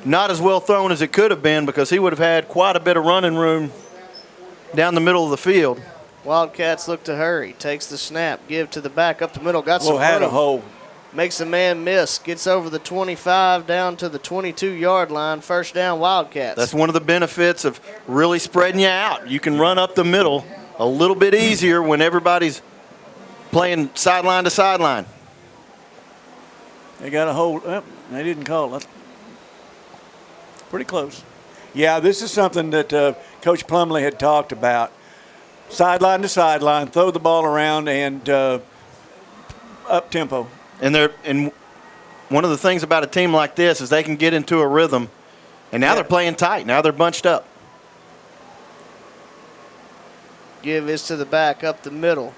not as well thrown as it could have been, because he would have had quite a bit of running room down the middle of the field. Wildcats look to hurry. Takes the snap. Give to the back up the middle. Got some had a room. hole. Makes a man miss. Gets over the 25 down to the 22-yard line. First down, Wildcats. That's one of the benefits of really spreading you out. You can run up the middle a little bit easier when everybody's playing sideline to sideline. They got a hold. Oh, they didn't call it. Pretty close. Yeah, this is something that Coach Plumlee had talked about. Sideline to sideline, throw the ball around, and up tempo. And one of the things about a team like this is they can get into a rhythm, and now they're playing tight. Now they're bunched up. Give is to the back up the middle.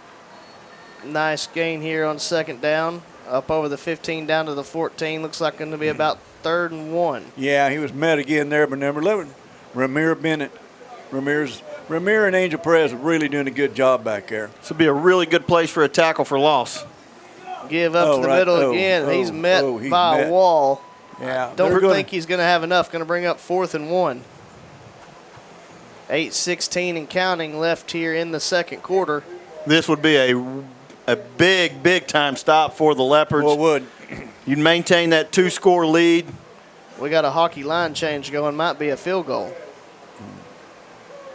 Nice gain here on second down. Up over the 15 down to the 14. Looks like going to be about 3rd and 1. Yeah, he was met again there, but number 11, Ramir Bennett. Ramir and Angel Perez are really doing a good job back there. This would be a really good place for a tackle for loss. Give up to the middle again. He's met by a wall. Yeah, Don't think he's going to have enough. Going to bring up 4th and 1. 8:16 and counting left here in the second quarter. This would be a big time stop for the Leopards. Well, it would. You'd maintain that 2-score lead. We got a hockey line change going. Might be a field goal.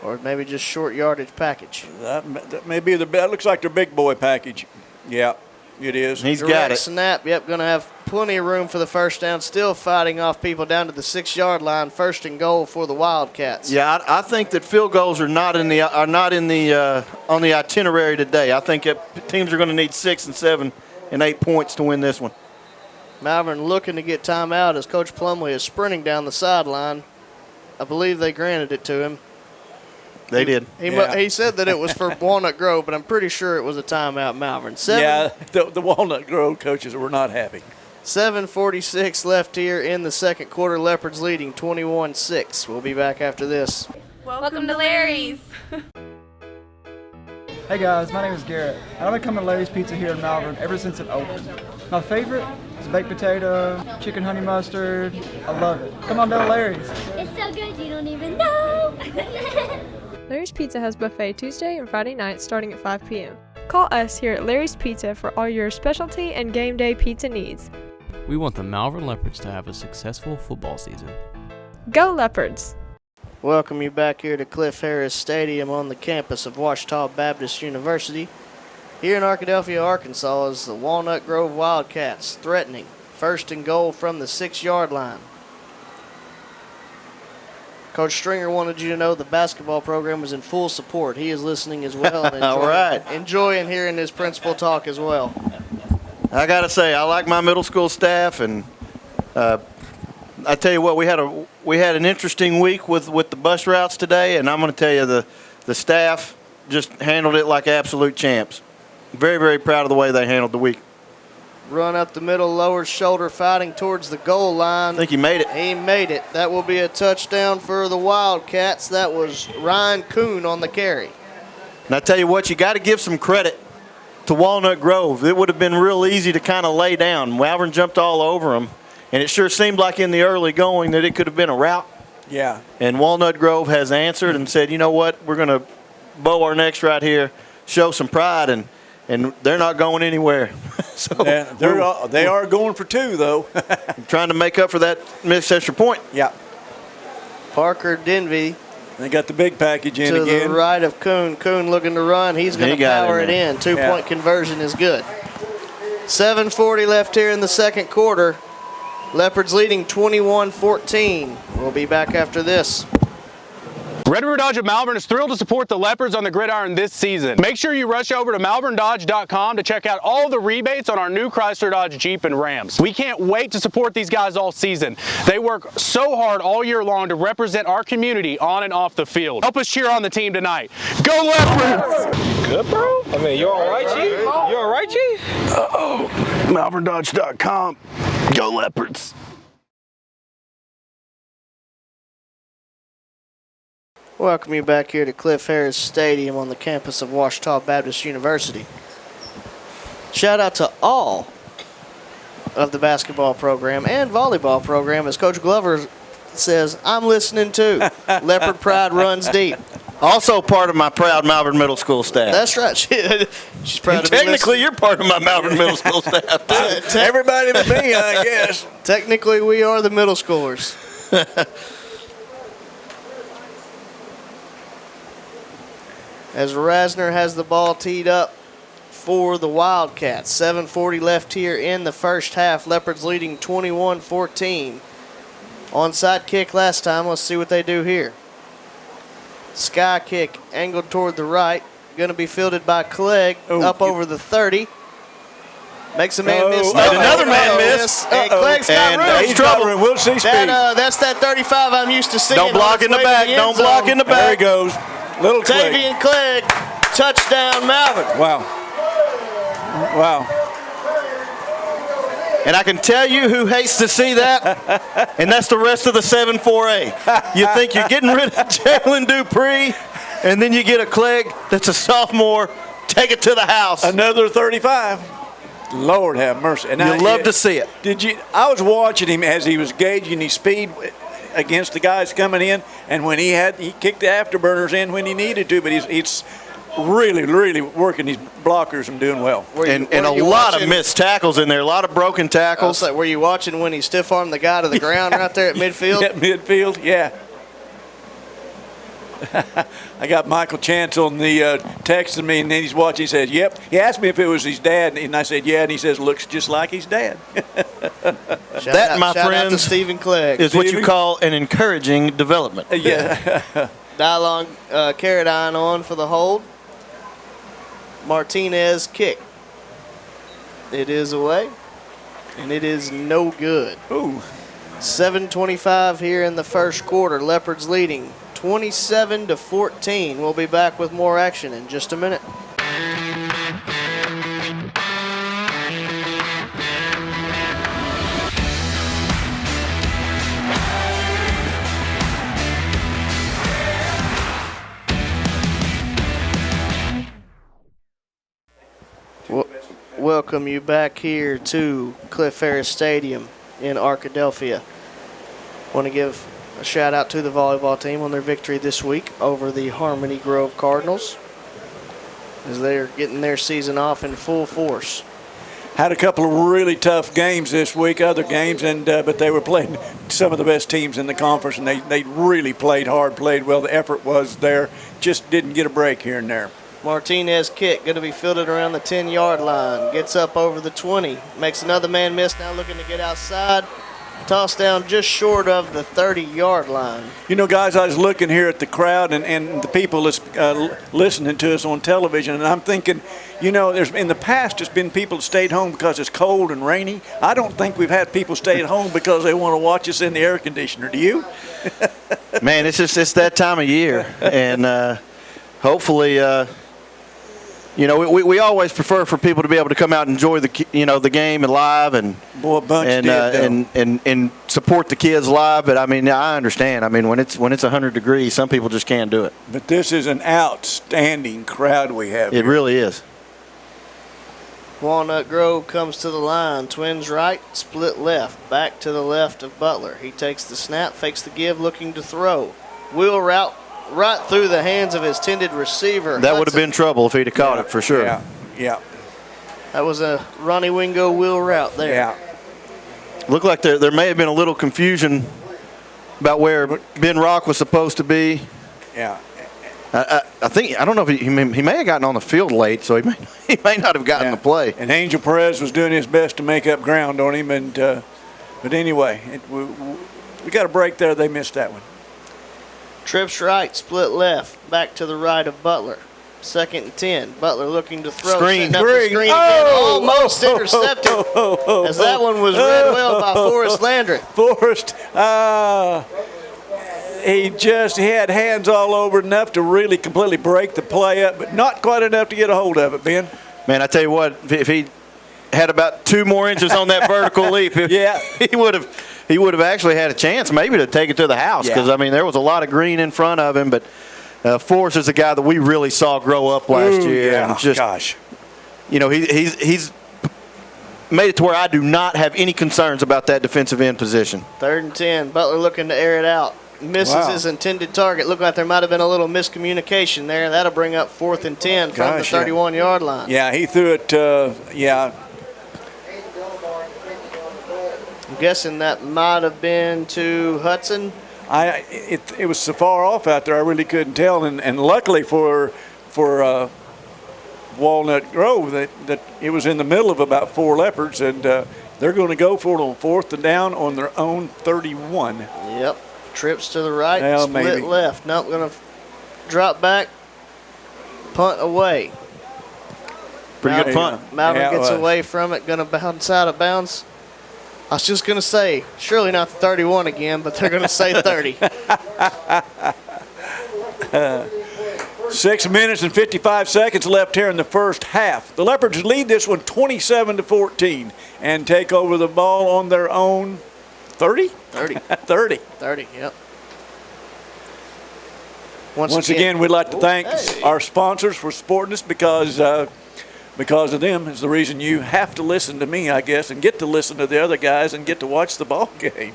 Or maybe just short yardage package. That may be that looks like their big boy package. Yeah, it is. He's got it. Snap. Yep, going to have plenty of room for the first down. Still fighting off people down to the 6-yard line. 1st and goal for the Wildcats. Yeah, I think that field goals are not on the itinerary today. I think teams are going to need 6 and 7 and 8 points to win this one. Malvern looking to get timeout as Coach Plumlee is sprinting down the sideline. I believe they granted it to him. They did. He said that it was for Walnut Grove, but I'm pretty sure it was a timeout, Malvern. The Walnut Grove coaches were not happy. 7:46 left here in the second quarter. Leopards leading 21-6. We'll be back after this. Welcome to Larry's. Hey guys, my name is Garrett. I've been coming to Larry's Pizza here in Malvern ever since it opened. My favorite is baked potato, chicken honey mustard. I love it. Come on down to Larry's. It's so good you don't even know. Larry's Pizza has buffet Tuesday and Friday nights starting at 5 p.m. Call us here at Larry's Pizza for all your specialty and game day pizza needs. We want the Malvern Leopards to have a successful football season. Go Leopards! Welcome you back here to Cliff Harris Stadium on the campus of Ouachita Baptist University. Here in Arkadelphia, Arkansas is the Walnut Grove Wildcats threatening 1st and goal from the 6-yard line. Coach Stringer wanted you to know the basketball program was in full support. He is listening as well. And All right. Enjoying hearing his principal talk as well. I got to say, I like my middle school staff, and I tell you what, we had an interesting week with the bus routes today, and I'm going to tell you the staff just handled it like absolute champs. Very, very proud of the way they handled the week. Run up the middle, lower shoulder, fighting towards the goal line. I think he made it. He made it. That will be a touchdown for the Wildcats. That was Ryan Kuhn on the carry. And I tell you what, you got to give some credit to Walnut Grove. It would have been real easy to kind of lay down. Malvern jumped all over him, and it sure seemed like in the early going that it could have been a rout. Yeah. And Walnut Grove has answered and said, you know what, we're going to bow our necks right here, show some pride, and they're not going anywhere. So they are going for 2, though. trying to make up for that missed extra point. Yeah. Parker Denby They got the big package in to again. the right of Kuhn. Kuhn looking to run. He's going to power it in. 2-point conversion is good. 7:40 left here in the second quarter. Leopards leading 21-14. We'll be back after this. Red River Dodge of Malvern is thrilled to support the Leopards on the gridiron this season. Make sure you rush over to malverndodge.com to check out all the rebates on our new Chrysler, Dodge, Jeep, and Rams. We can't wait to support these guys all season. They work so hard all year long to represent our community on and off the field. Help us cheer on the team tonight. Go Leopards! Good, bro? I mean, you all right, Chief? You all right, Chief? Uh-oh. malverndodge.com. Go Leopards. Welcome you back here to Cliff Harris Stadium on the campus of Ouachita Baptist University. Shout out to all of the basketball program and volleyball program, as Coach Glover says, I'm listening too. Leopard pride runs deep. Also part of my proud Malvern Middle School staff. That's right. She's proud to be technically, you're part of my Malvern Middle School staff. Everybody but me, I guess. Technically, we are the middle schoolers. As Rasner has the ball teed up for the Wildcats. 7:40 left here in the first half. Leopards leading 21-14. Onside kick last time. Let's see what they do here. Sky kick angled toward the right. Going to be fielded by Clegg up over the 30. Makes a man miss. Another man miss. And Clegg's got room. He's trouble. We'll see speed. That's that 35 I'm used to seeing. Don't block in the back. Don't block in the back. There he goes. Little Clegg. Tavian Clegg, touchdown Malvern. Wow. Wow. And I can tell you who hates to see that, and that's the rest of the 7-4A. You think you're getting rid of Jalen Dupree, and then you get a Clegg that's a sophomore. Take it to the house. Another 35. Lord have mercy. And you love to see it. I was watching him as he was gauging his speed against the guys coming in, and when he kicked the afterburners in when he needed to, but he's really working these blockers and doing well. And a lot of missed tackles in there, a lot of broken tackles. Were you watching when he stiff-armed the guy to the ground right there at midfield? At midfield, yeah. I got Michael Chance on the texting me, and then he's watching. He says, yep. He asked me if it was his dad, and I said, yeah. And he says, looks just like his dad. My friends, to Stephen Clegg. is what you call an encouraging development. Yeah. Dylon Carradine on for the hold. Martinez kick. It is away, and it is no good. Ooh. 7:25 here in the first quarter. Leopards leading 27-14. We'll be back with more action in just a minute. Welcome you back here to Cliff Harris Stadium in Arkadelphia. Want to give a shout out to the volleyball team on their victory this week over the Harmony Grove Cardinals, as they're getting their season off in full force. Had a couple of really tough games this week, other games, and but they were playing some of the best teams in the conference, and they really played hard, played well. The effort was there, just didn't get a break here and there. Martinez kick, going to be fielded around the 10-yard line. Gets up over the 20. Makes another man miss, now looking to get outside. Tossed down just short of the 30-yard line. You know, guys, I was looking here at the crowd and the people that's listening to us on television, and I'm thinking, you know, in the past there's been people that stayed home because it's cold and rainy. I don't think we've had people stay at home because they want to watch us in the air conditioner. Do you? Man, it's that time of year, and hopefully you know, we always prefer for people to be able to come out and enjoy the game and live and and support the kids live. But I mean, I understand. I mean, when it's 100 degrees, some people just can't do it. But this is an outstanding crowd we have. It really is. Walnut Grove comes to the line. Twins right, split left. Back to the left of Butler. He takes the snap, fakes the give, looking to throw. Wheel route right through the hands of his tended receiver. That would have been trouble if he'd have caught it for sure. Yeah. That was a Ronnie Wingo wheel route there. Yeah. Looked like there may have been a little confusion about where Ben Rock was supposed to be. Yeah. I think, I don't know if he may have gotten on the field late, so he may not have gotten the play. And Angel Perez was doing his best to make up ground on him. And but anyway, we got a break there. They missed that one. Trips right, split left, back to the right of Butler. 2nd and 10. Butler looking to throw. Screen. Up the screen again, almost intercepted. As that one was read well by Forrest Landry. Forrest, he had hands all over enough to really completely break the play up, but not quite enough to get a hold of it, Ben. Man, I tell you what, if he had about 2 more inches on that vertical leap, he would have actually had a chance maybe to take it to the house, because, I mean, there was a lot of green in front of him, but Forrest is a guy that we really saw grow up last year. Yeah, and just, gosh. You know, he's made it to where I do not have any concerns about that defensive end position. 3rd and 10. Butler looking to air it out. Misses his intended target. Looked like there might have been a little miscommunication there. That'll bring up 4th and 10 from the 31-yard line. Yeah, he threw it, I'm guessing that might have been to Hudson. It was so far off out there, I really couldn't tell. And luckily for Walnut Grove, that it was in the middle of about 4 Leopards, and they're going to go for it on 4th and down on their own 31. Yep. Trips to the right, well, split maybe. left. Nope, going to drop back, punt away. Pretty good punt. Malvern gets away from it, going to bounce out of bounds. I was just going to say, surely not the 31 again, but they're going to say 30. 6 minutes and 55 seconds left here in the first half. The Leopards lead this one 27-14 and take over the ball on their own 30? 30. 30. 30, yep. Once again, we'd like to thank our sponsors for supporting us, because of them is the reason you have to listen to me, I guess, and get to listen to the other guys and get to watch the ball game.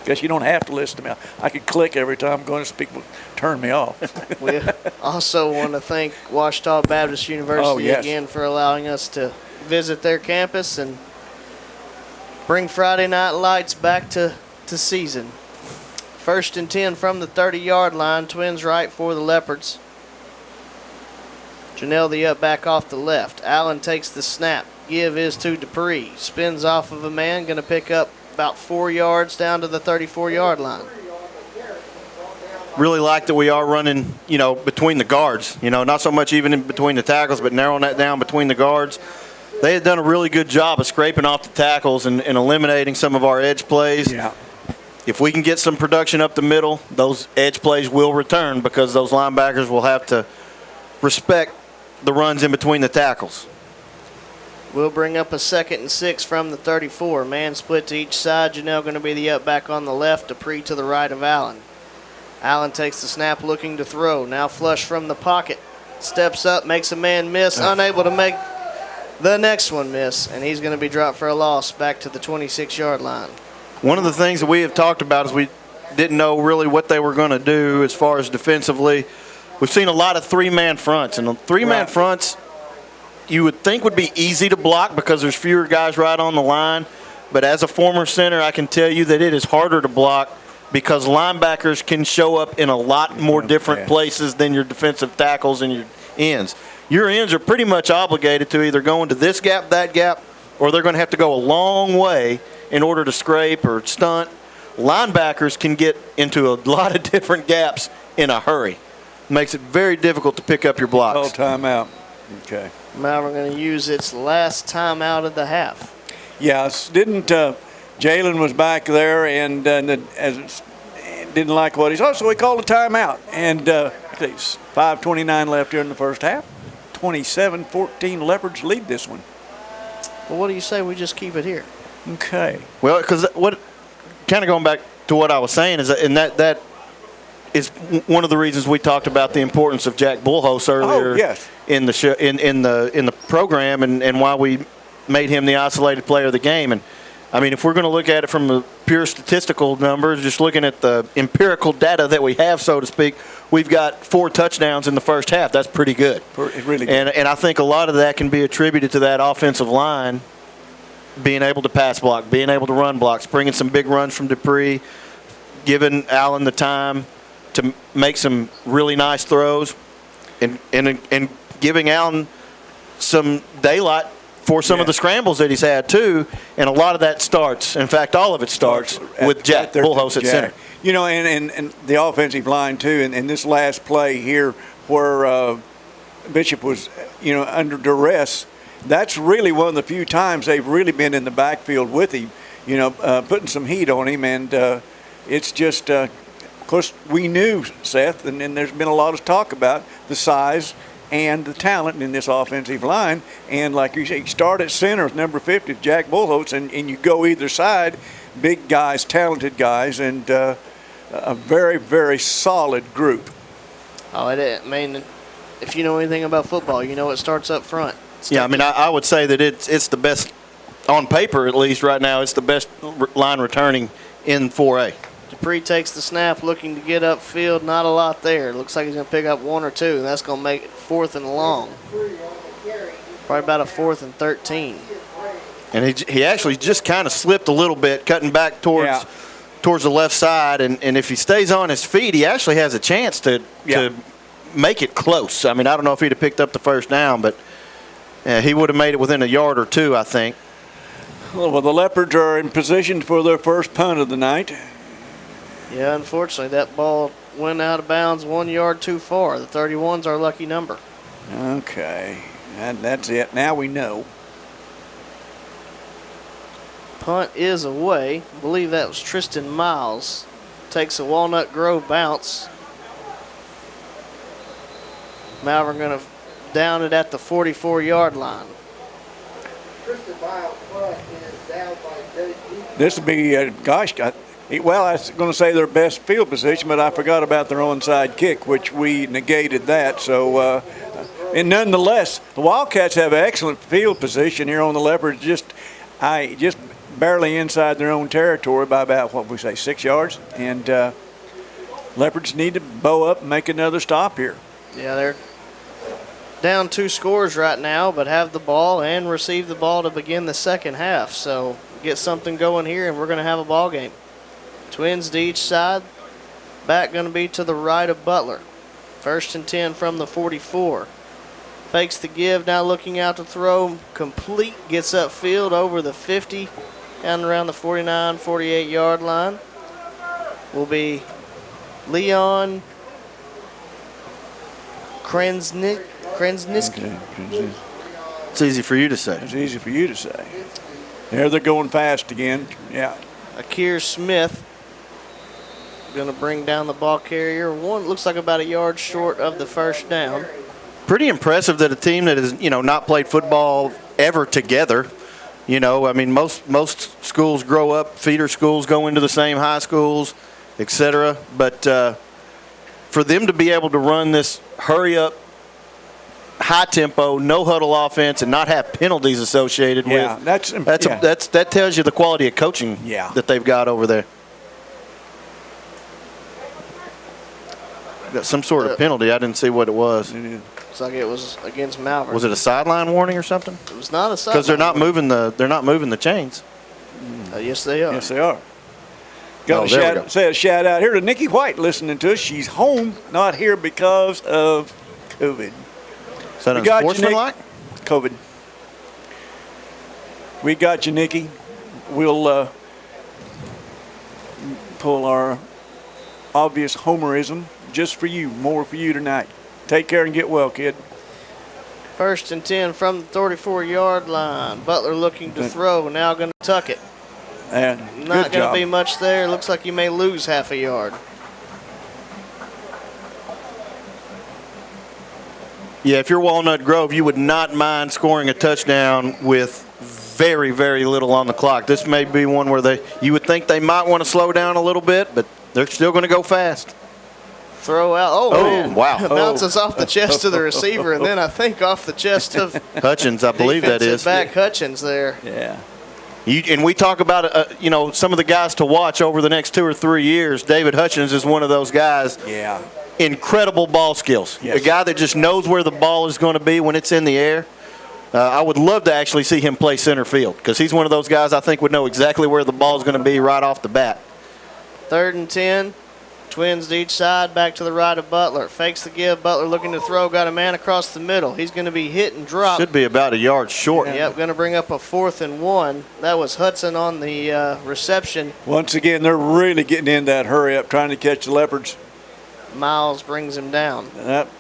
Guess you don't have to listen to me. I could click every time I'm going to speak, turn me off. We also want to thank Ouachita Baptist University again for allowing us to visit their campus and bring Friday Night Lights back to season. 1st and 10 from the 30-yard line. Twins right for the Leopards. Janelle the up back off the left. Allen takes the snap. Give is to Dupree. Spins off of a man. Going to pick up about 4 yards down to the 34-yard line. Really like that we are running, between the guards. Not so much even in between the tackles, but narrowing that down between the guards. They had done a really good job of scraping off the tackles and eliminating some of our edge plays. Yeah. If we can get some production up the middle, those edge plays will return, because those linebackers will have to respect the runs in between the tackles. We'll bring up a 2nd and 6 from the 34. Man split to each side. Janelle going to be the up back on the left. Dupree to the right of Allen. Allen takes the snap, looking to throw. Now flush from the pocket. Steps up, makes a man miss. Unable to make the next one miss. And he's going to be dropped for a loss back to the 26-yard line. One of the things that we have talked about is we didn't know really what they were going to do as far as defensively. We've seen a lot of 3-man fronts. And the 3-man fronts, you would think would be easy to block because there's fewer guys right on the line. But as a former center, I can tell you that it is harder to block because linebackers can show up in a lot more different places than your defensive tackles and your ends. Your ends are pretty much obligated to either go into this gap, that gap, or they're going to have to go a long way in order to scrape or stunt. Linebackers can get into a lot of different gaps in a hurry. Makes it very difficult to pick up your blocks. Oh, timeout. Okay. Malvern going to use its last timeout of the half. Yes, Jalen was back there and didn't like what he saw, so he called a timeout. And 5:29 left here in the first half. 27-14 Leopards lead this one. Well, what do you say we just keep it here? Okay. Well, because what kind of going back to what I was saying is that is one of the reasons we talked about the importance of Jack Bulhoes earlier in the show, in the program, and why we made him the isolated player of the game. And I mean, if we're going to look at it from the pure statistical numbers, just looking at the empirical data that we have, so to speak, we've got 4 touchdowns in the first half. That's pretty good. Really good. And I think a lot of that can be attributed to that offensive line being able to pass block, being able to run blocks, bringing some big runs from Dupree, giving Allen the time to make some really nice throws and giving Allen some daylight for some of the scrambles that he's had too, and a lot of that starts. In fact, all of it starts with Jack Bulhoes at center. You know, and the offensive line too. And this last play here, where Bishop was, you know, under duress. That's really one of the few times they've really been in the backfield with him, you know, putting some heat on him. And it's just, of course, we knew Seth, and there's been a lot of talk about the size and the talent in this offensive line. And like you say, you start at center with number 50, Jack Bulhoes, and you go either side, big guys, talented guys, and a very, very solid group. Oh, I mean, if you know anything about football, you know it starts up front. Yeah, I mean, I would say that it's the best, on paper at least right now, it's the best line returning in 4A. Dupree takes the snap, looking to get upfield. Not a lot there. Looks like he's going to pick up 1 or 2, and that's going to make it 4th and long. Probably about a 4th and 13. And he actually just kind of slipped a little bit, cutting back towards the left side. And if he stays on his feet, he actually has a chance to make it close. I mean, I don't know if he'd have picked up the first down, but he would have made it within a yard or 2, I think. Well, the Leopards are in position for their first punt of the night. Yeah, unfortunately, that ball went out of bounds 1 yard too far. The 31's our lucky number. Okay, and that's it. Now we know. Punt is away. I believe that was Tristan Miles. Takes a Walnut Grove bounce. Malvern going to down it at the 44-yard line. Tristan Miles' punt is down by This would be, well, I was going to say their best field position, but I forgot about their onside kick, which we negated that. So, and nonetheless, the Wildcats have excellent field position here on the Leopards, just barely inside their own territory by about, 6 yards. And Leopards need to bow up and make another stop here. Yeah, they're down 2 scores right now, but have the ball and receive the ball to begin the second half. So get something going here, and we're going to have a ball game. Twins to each side. Back going to be to the right of Butler. 1st and 10 from the 44. Fakes the give, now looking out to throw. Complete, gets upfield over the 50, down around the 49, 48-yard line. Will be Leon Krensniski. It's easy for you to say. It's easy for you to say. There they're going fast again. Yeah. Akir Smith going to bring down the ball carrier. One looks like about a yard short of the first down. Pretty impressive that a team that has, not played football ever together. I mean, most schools grow up, feeder schools go into the same high schools, etc. But for them to be able to run this hurry-up, high-tempo, no-huddle offense and not have penalties associated with that tells you the quality of coaching that they've got over there. Got some sort of penalty. I didn't see what it was. Looks like it was against Malvern. Was it a sideline warning or something? It was not a sideline. Because they're not moving the chains. Yes, they are. Yes, they are. Got to say a shout out here to Nikki White listening to us. She's home, not here because of COVID. Is that unsportsmanlike? COVID. We got you, Nikki. We'll pull our obvious homerism just for you, more for you tonight. Take care and get well, kid. 1st and 10 from the 34-yard line. Butler looking to throw, now going to tuck it. Not going to be much there. Looks like you may lose half a yard. Yeah, if you're Walnut Grove, you would not mind scoring a touchdown with very, very little on the clock. This may be one where you would think they might want to slow down a little bit, but they're still going to go fast. Throw out. Oh, man. Wow. Bounces off the chest of the receiver, and then I think off the chest of Hutchins, I believe that is. Back Hutchins there. Yeah. And we talk about, some of the guys to watch over the next 2 or 3 years. David Hutchins is one of those guys. Yeah. Incredible ball skills. Yes. A guy that just knows where the ball is going to be when it's in the air. I would love to actually see him play center field because he's one of those guys I think would know exactly where the ball is going to be right off the bat. 3rd and 10. Twins to each side, back to the right of Butler. Fakes the give. Butler looking to throw. Got a man across the middle. He's going to be hit and dropped. Should be about a yard short. Yep, going to bring up a 4th and 1. That was Hudson on the reception. Once again, they're really getting in that hurry up, trying to catch the Leopards. Miles brings him down. Yep.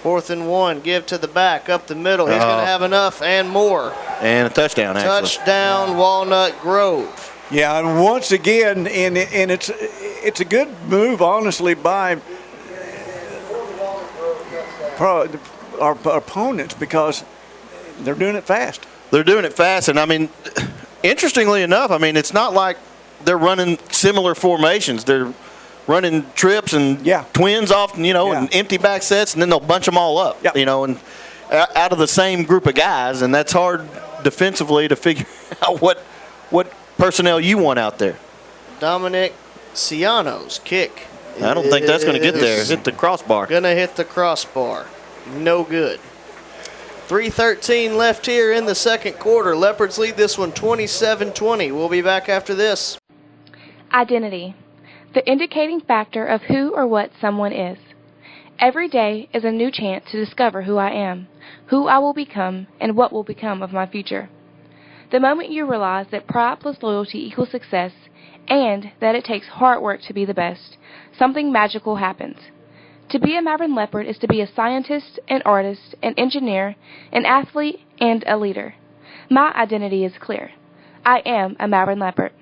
4th and 1. Give to the back, up the middle. He's going to have enough and more. And a touchdown, actually. Touchdown, Walnut Grove. Yeah, and once again, and it's a good move, honestly, by our opponents because they're doing it fast. They're doing it fast, and I mean, interestingly enough, I mean, it's not like they're running similar formations. They're running trips and twins off, and empty back sets, and then they'll bunch them all up, and out of the same group of guys, and that's hard defensively to figure out what personnel you want out there. Dominic Ciano's kick. I don't think that's going to get there. Hit the crossbar. Going to hit the crossbar. No good. 3:13 left here in the second quarter. Leopards lead this one 27-20. We'll be back after this. Identity, the indicating factor of who or what someone is. Every day is a new chance to discover who I am, who I will become, and what will become of my future. The moment you realize that pride plus loyalty equals success, and that it takes hard work to be the best, something magical happens. To be a Malvern Leopard is to be a scientist, an artist, an engineer, an athlete, and a leader. My identity is clear. I am a Malvern Leopard.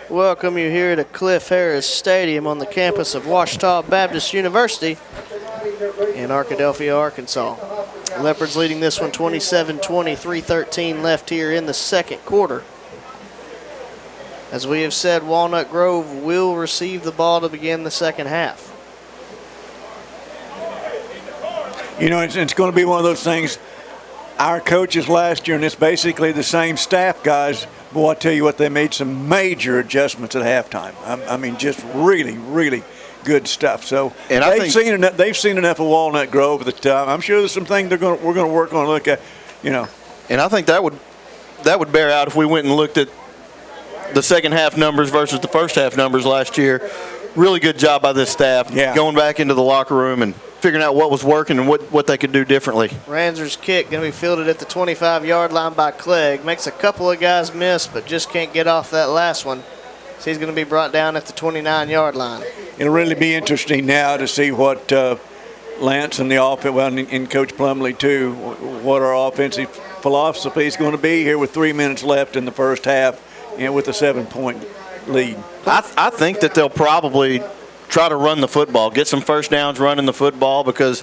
Welcome you here to Cliff Harris Stadium on the campus of Ouachita Baptist University in Arkadelphia, Arkansas. Leopards leading this one 27-20, 3:13 left here in the second quarter. As we have said, Walnut Grove will receive the ball to begin the second half. It's going to be one of those things. Our coaches last year, and it's basically the same staff guys, boy, I tell you what, they made some major adjustments at halftime. I mean, just really, really good stuff. So and they've seen enough of Walnut Grove at the time. I'm sure there's some things we're going to work on and look at, And I think that would bear out if we went and looked at the second half numbers versus the first half numbers last year. Really good job by this staff going back into the locker room and figuring out what was working and what they could do differently. Ranzer's kick going to be fielded at the 25-yard line by Clegg. Makes a couple of guys miss, but just can't get off that last one. So he's going to be brought down at the 29-yard line. It'll really be interesting now to see what Lance and the offense, and Coach Plumlee too, what our offensive philosophy is going to be here with 3 minutes left in the first half and with a 7-point lead. I think that they'll probably try to run the football, get some first downs running the football, because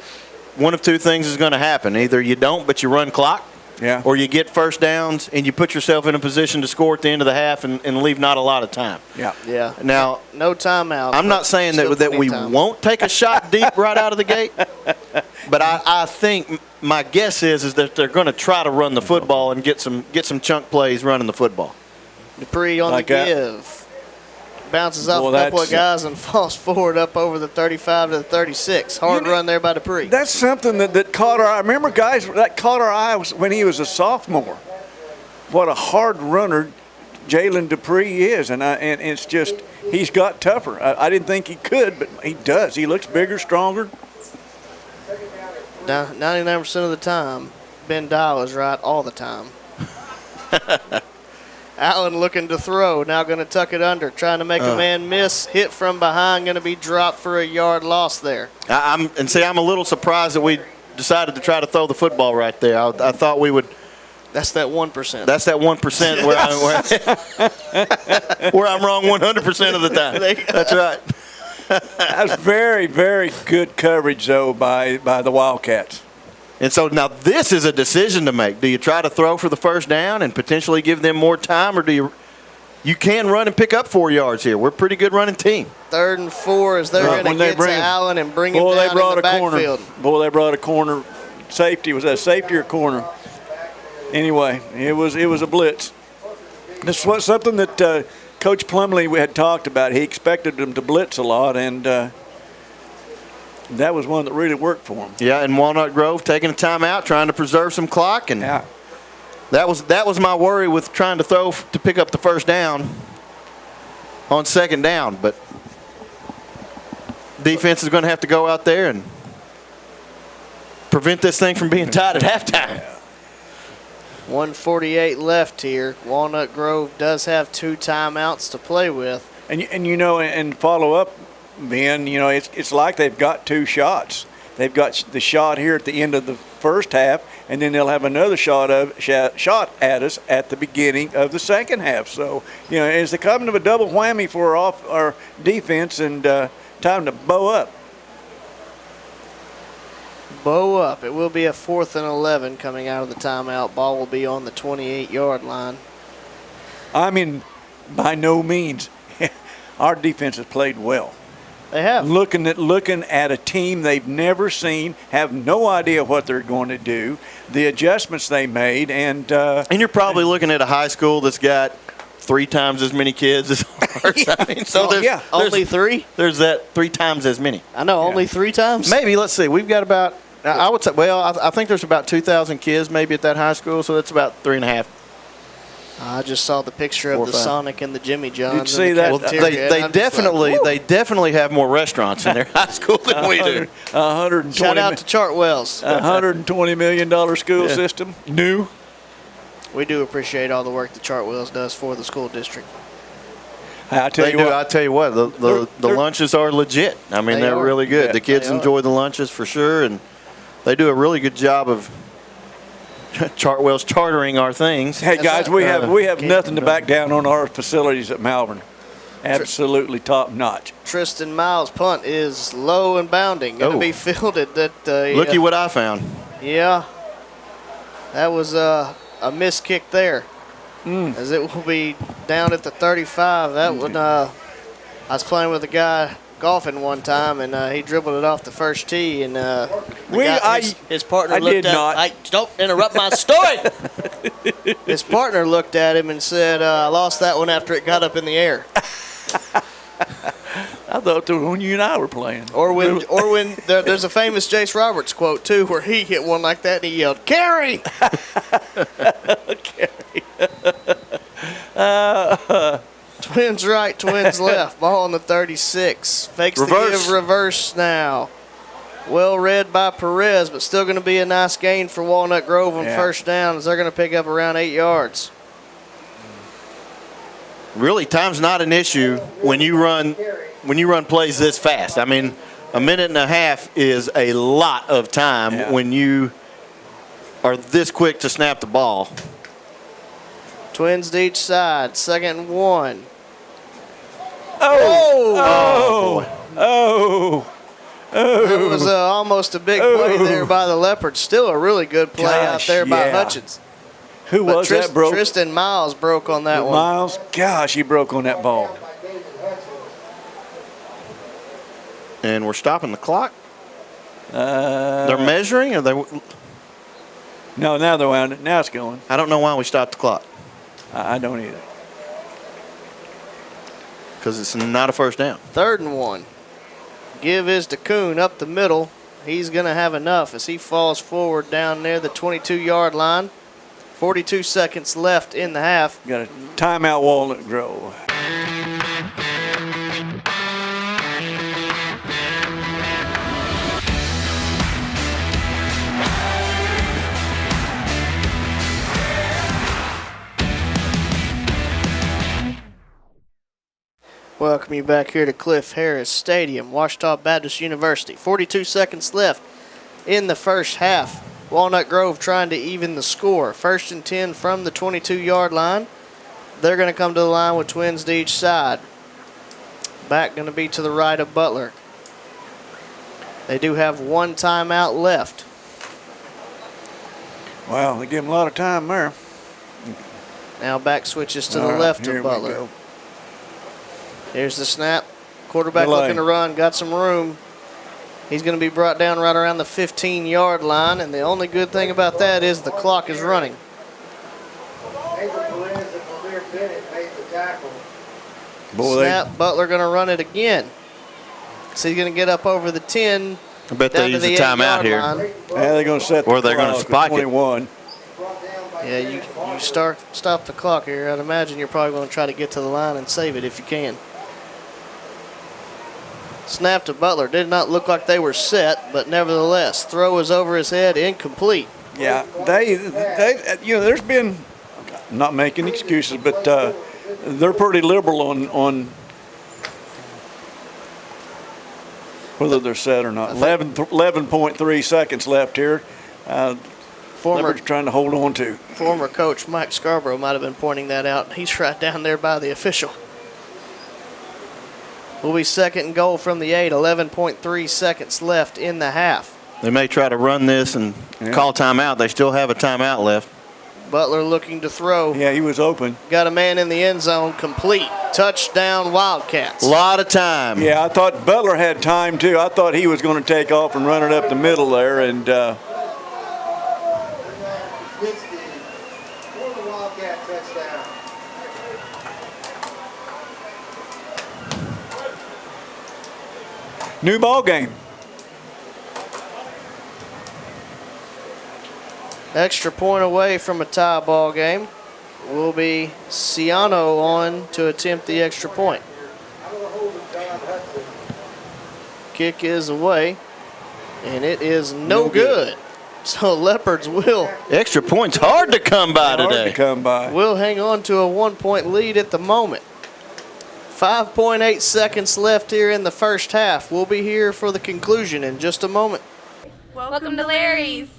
one of two things is going to happen. Either you don't, but you run clock, or you get first downs and you put yourself in a position to score at the end of the half and leave not a lot of time. Yeah. Now, no timeout. I'm not saying that we won't take a shot deep right out of the gate, but I think my guess is that they're going to try to run the football and get some chunk plays running the football. Dupree on the give. Bounces off a couple of guys and falls forward up over the 35 to the 36. Hard run there by Dupree. That's something that caught our eye. Remember, guys, that caught our eye when he was a sophomore. What a hard runner Jalen Dupree is, and it's just he's got tougher. I didn't think he could, but he does. He looks bigger, stronger. 99% of the time, Ben Dial is right all the time. Allen looking to throw, now going to tuck it under, trying to make a man miss, hit from behind, going to be dropped for a yard loss there. I'm a little surprised that we decided to try to throw the football right there. I thought we would. That's that 1%. That's that 1% where I'm wrong 100% of the time. That's right. That's very, very good coverage, though, by the Wildcats. And so now this is a decision to make. Do you try to throw for the first down and potentially give them more time, or do you can run and pick up 4 yards here? We're a pretty good running team. 3rd and 4 as they're going to get to Allen and bring him down in the backfield. They brought a corner safety. Was that a safety or corner? Anyway, it was a blitz. This was something that Coach Plumlee had talked about. He expected them to blitz a lot, and that was one that really worked for him. Yeah, and Walnut Grove taking a timeout, trying to preserve some clock, and that was my worry with trying to throw to pick up the first down. on second down, but defense is going to have to go out there and prevent this thing from being tied at halftime. 1:48 left here. Walnut Grove does have 2 timeouts to play with. And you know, and follow up, Ben, you know, it's like they've got 2 shots. They've got the shot here at the end of the first half, and then they'll have another shot at us at the beginning of the second half. So, you know, it's the coming of a double whammy for our defense, and time to bow up. Bow up. It will be a 4th and 11 coming out of the timeout. Ball will be on the 28-yard line. I mean, by no means, our defense has played well. They have. Looking at a team they've never seen, have no idea what they're going to do, the adjustments they made, and you're probably looking at a high school that's got 3 times as many kids as ours. Yeah. I mean, so there's only 3. There's that 3 times as many. I know, only 3 times. Maybe. Let's see. We've got about. I would say. Well, I think there's about 2,000 kids maybe at that high school, so that's about 3.5. I just saw the picture of 4 or the 5. Sonic and the Jimmy John's. Did you see that? Well, they definitely have more restaurants in their high school than we do. 120. Shout out to Chartwells. $120 million school system. New. We do appreciate all the work that Chartwells does for the school district. I tell you what, the lunches are legit. I mean, they're really good. Yeah, the kids enjoy the lunches for sure, and they do a really good job of Chartwell's chartering our things. Hey guys, we have nothing to back down on our facilities at Malvern. Absolutely top notch. Tristan Miles' punt is low and bounding. Going to be fielded. Looky what I found. Yeah, that was a missed kick there. As it will be down at the 35. That would. I was playing with a guy golfing one time, and he dribbled it off the first tee, and his partner looked at him. Don't interrupt my story. His partner looked at him and said, "I lost that one after it got up in the air." I thought that when you and I were playing. Or when there's a famous Jace Roberts quote too, where he hit one like that and he yelled, "Carry!" Carry. Twins right, twins left. Ball on the 36. Fakes the give, reverse now. Well read by Perez, but still going to be a nice gain for Walnut Grove on first down, as they're going to pick up around 8 yards. Really, time's not an issue when you run plays this fast. I mean, a minute and a half is a lot of time when you are this quick to snap the ball. Twins to each side. 2nd and 1. That was almost a big play there by the Leopards. Still a really good play out there by Hutchins. Who was that broke? Tristan Miles broke on that one. Miles? Gosh, he broke on that ball. And we're stopping the clock? They're measuring? Or they? No, now they're wound it. Now it's going. I don't know why we stopped the clock. I don't either. Because it's not a first down. 3rd and 1. Give is to Kuhn up the middle. He's going to have enough as he falls forward down near the 22-yard line. 42 seconds left in the half. Got a timeout, Walnut Grove. Welcome you back here to Cliff Harris Stadium, Ouachita Baptist University. 42 seconds left in the first half. Walnut Grove trying to even the score. 1st and 10 from the 22-yard line. They're going to come to the line with twins to each side. Back going to be to the right of Butler. They do have 1 timeout left. Wow, they give him a lot of time there. Now back switches to the left of Butler. Here's the snap. Quarterback looking to run. Got some room. He's going to be brought down right around the 15-yard line, and the only good thing about that is the clock is running. Snap, Butler going to run it again. So he's going to get up over the 10. I bet they use a timeout here. Yeah, they're going to set or they're going to spike 21. it. Yeah, you stop the clock here. I'd imagine you're probably going to try to get to the line and save it if you can. Snap to Butler. Did not look like they were set, but nevertheless, throw is over his head, incomplete. Yeah, they there's been, not making excuses, but they're pretty liberal on whether they're set or not. 11.3 seconds left here. Leopard's trying to hold on to. Former coach Mike Scarborough might have been pointing that out. He's right down there by the official. Will be second and goal from the 8. 11.3 seconds left in the half. They may try to run this and call timeout. They still have a timeout left. Butler looking to throw. Yeah, he was open. Got a man in the end zone, complete. Touchdown, Wildcats. A lot of time. Yeah, I thought Butler had time, too. I thought he was going to take off and run it up the middle there. And new ball game. Extra point away from a tie ball game will be Ciano on to attempt the extra point. Kick is away, and it is no good. So Leopards will. Extra point's hard to come by today. Hard to come by. Will hang on to a 1-point lead at the moment. 5.8 seconds left here in the first half. We'll be here for the conclusion in just a moment. Welcome to Larry's.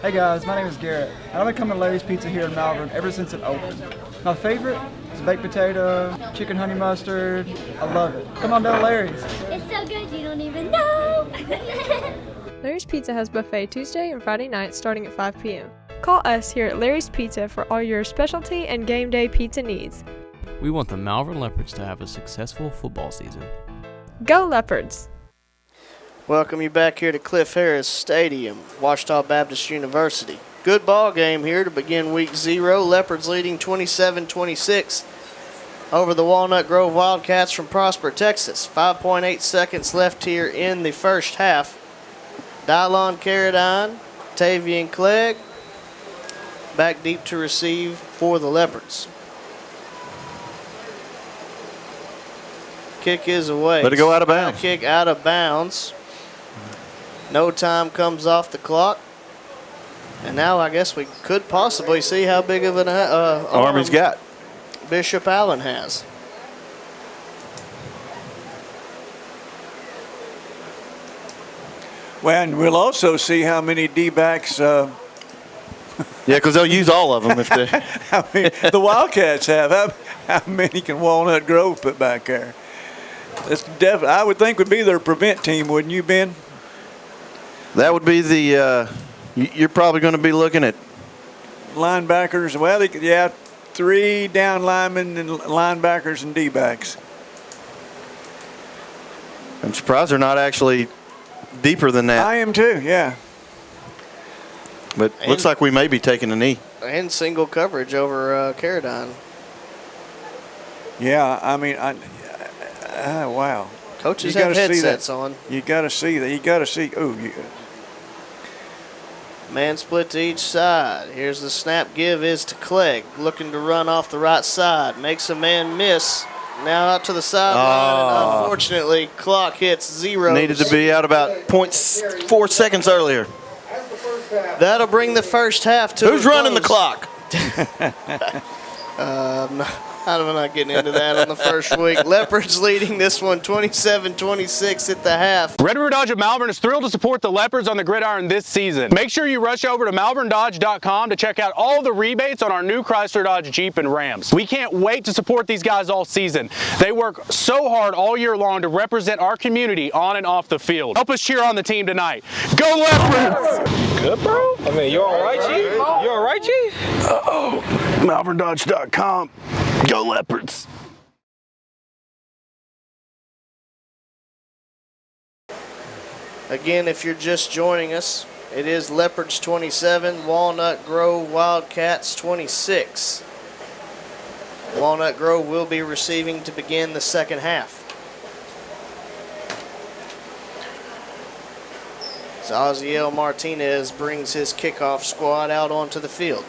Hey guys, my name is Garrett. I've been coming to Larry's Pizza here in Malvern ever since it opened. My favorite is baked potato, chicken honey mustard. I love it. Come on down to Larry's. It's so good you don't even know. Larry's Pizza has buffet Tuesday and Friday nights starting at 5 p.m. Call us here at Larry's Pizza for all your specialty and game day pizza needs. We want the Malvern Leopards to have a successful football season. Go Leopards! Welcome you back here to Cliff Harris Stadium, Ouachita Baptist University. Good ball game here to begin week 0. Leopards leading 27-26 over the Walnut Grove Wildcats from Prosper, Texas. 5.8 seconds left here in the first half. Dylon Carradine, Tavian Clegg back deep to receive for the Leopards. Kick is away. Let it go out of bounds. Kick out of bounds. No time comes off the clock. And now I guess we could possibly see how big of an arm he's got. Bishop Allen has. Well, and we'll also see how many D-backs. Yeah, because they'll use all of them if they. I mean, the Wildcats have. How many can Walnut Grove put back there? That's definitely. I would think would be their prevent team, wouldn't you, Ben? That would be the. You're probably going to be looking at linebackers. Well, 3 down linemen and linebackers and D-backs. I'm surprised they're not actually deeper than that. I am too. Yeah. But looks like we may be taking a knee. And single coverage over Carradine. Yeah, I mean, wow. Coaches have headsets on. You got to see that. You got to see. Man split to each side. Here's the snap give is to Clegg. Looking to run off the right side. Makes a man miss. Now out to the sideline. And unfortunately, clock hits 0. Needed to be out about 0.4 seconds earlier. That'll bring the first half to Who's running the clock? I'm not getting into that on the first week. Leopards leading this one 27-26 at the half. Red River Dodge of Malvern is thrilled to support the Leopards on the gridiron this season. Make sure you rush over to malverndodge.com to check out all the rebates on our new Chrysler, Dodge, Jeep, and Rams. We can't wait to support these guys all season. They work so hard all year long to represent our community on and off the field. Help us cheer on the team tonight. Go Leopards! Good, bro? I mean, you all right, Chief? You all right, Chief? Uh-oh. malverndodge.com. Go Leopards! Again, if you're just joining us, it is Leopards 27, Walnut Grove Wildcats 26. Walnut Grove will be receiving to begin the second half. So Oziel Martinez brings his kickoff squad out onto the field.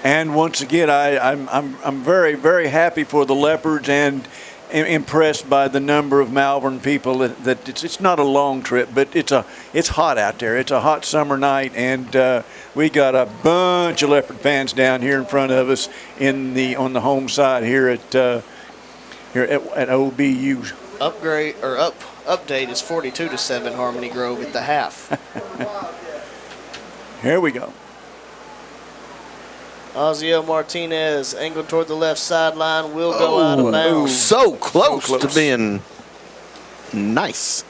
And once again, I'm very, very happy for the Leopards, and impressed by the number of Malvern people that it's not a long trip, but it's hot out there. It's a hot summer night, and we got a bunch of Leopard fans down here in front of us on the home side here at OBU. Update is 42-7 Harmony Grove at the half. Here we go. Ozio Martinez angled toward the left sideline, will go out of bounds. So close to being nice.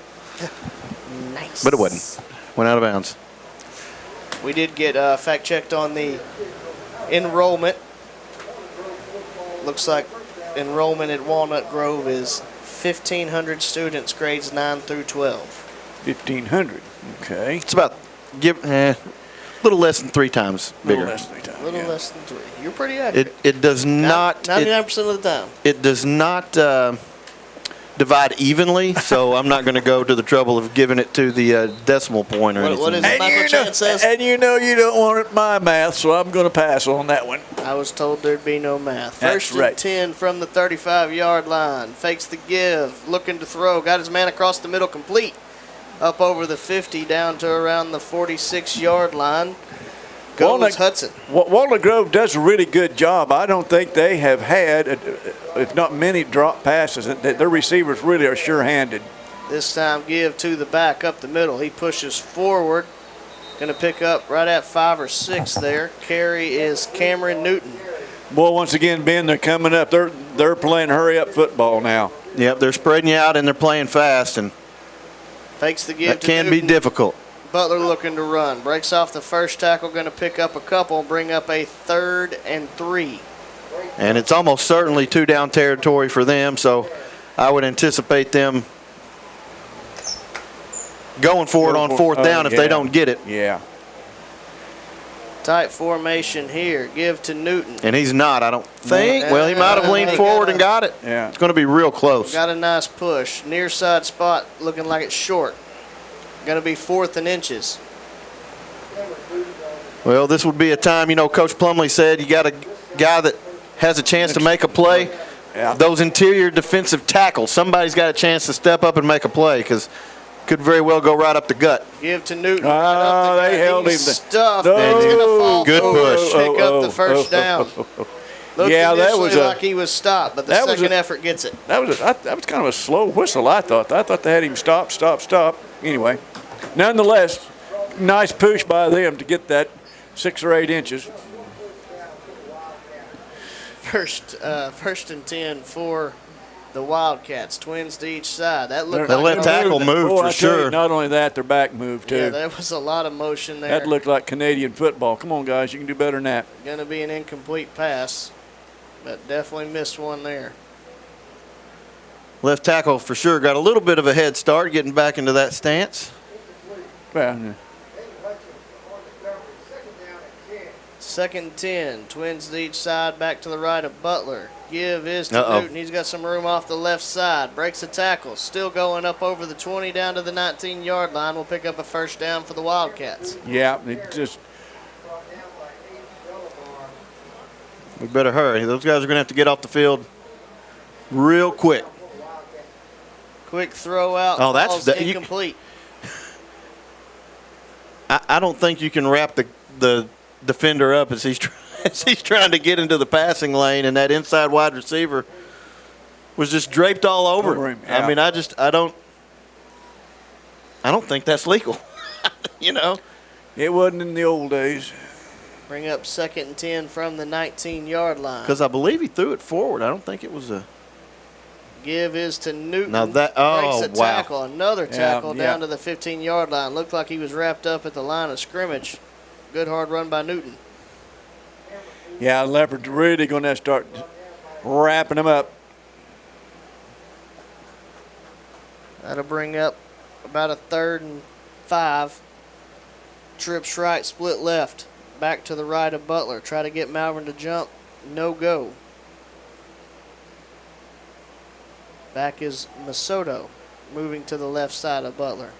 Nice. But it wasn't. Went out of bounds. We did get fact checked on the enrollment. Looks like enrollment at Walnut Grove is 1,500 students, grades 9 through 12. 1,500. Okay. It's about a little less than 3 times bigger. Less than 3. You're pretty accurate. It does not. 99% of the time. It does not divide evenly, so I'm not going to go to the trouble of giving it to the decimal point or anything. What is it Michael Chan says? And you know you don't want my math, so I'm going to pass on that one. I was told there'd be no math. That's First right. and 10 from the 35-yard line. Fakes the give, looking to throw. Got his man across the middle, complete. Up over the 50, down to around the 46-yard line. Goes Hudson. Walnut Grove does a really good job. I don't think they have had, if not many, drop passes. Their receivers really are sure-handed. This time give to the back up the middle. He pushes forward. Going to pick up right at 5 or 6 there. Carry is Cameron Newton. Boy, once again, Ben, they're coming up. They're playing hurry-up football now. Yep, they're spreading you out and they're playing fast, and fakes the give that can be difficult. Butler looking to run. Breaks off the first tackle, going to pick up a couple, bring up a 3rd and 3. And it's almost certainly 2-down territory for them, so I would anticipate them going for it on 4th down if they don't get it. Yeah. Tight formation here. Give to Newton. And he's not, I don't think. Well, he might have leaned forward and got it. Yeah. It's going to be real close. Got a nice push. Near side spot looking like it's short. Going to be 4th and inches. Well, this would be a time, Coach Plumley said you got a guy that has a chance to make a play. Yeah. Those interior defensive tackles, somebody's got a chance to step up and make a play because could very well go right up the gut. Give to Newton. They held him. Stuffed. He's going to fall good forward, push. Pick up the first down. Looked that was like he was stopped, but the second effort gets it. That was kind of a slow whistle, I thought. I thought they had him stop. Anyway, nonetheless, nice push by them to get that 6 or 8 inches. First and 10 for the Wildcats. Twins to each side. That looked the like left tackle moved for sure. Not only that, their back moved too. Yeah, there was a lot of motion there. That looked like Canadian football. Come on, guys, you can do better than that. Going to be an incomplete pass, but definitely missed one there. Left tackle for sure got a little bit of a head start getting back into that stance. Well, 2nd and 10. Twins to each side. Back to the right of Butler. Give is to Newton. He's got some room off the left side. Breaks a tackle. Still going up over the 20 down to the 19-yard line. We'll pick up a first down for the Wildcats. Yeah, it just. We better hurry. Those guys are going to have to get off the field real quick. Quick throw out. Oh, that's incomplete. I don't think you can wrap the defender up as he's trying to get into the passing lane, and that inside wide receiver was just draped all over him. Yeah. I mean, I don't think that's legal. It wasn't in the old days. Bring up 2nd and 10 from the 19-yard line. Because I believe he threw it forward. I don't think it was a. Give is to Newton. Now that breaks a tackle. wow. Another tackle down to the 15-yard line. Looked like he was wrapped up at the line of scrimmage. Good hard run by Newton. Yeah, Leopard's really going to start wrapping them up. That'll bring up about a 3rd and 5. Trips right, split left. Back to the right of Butler. Try to get Malvern to jump. No go. Back is Masoto, moving to the left side of Butler.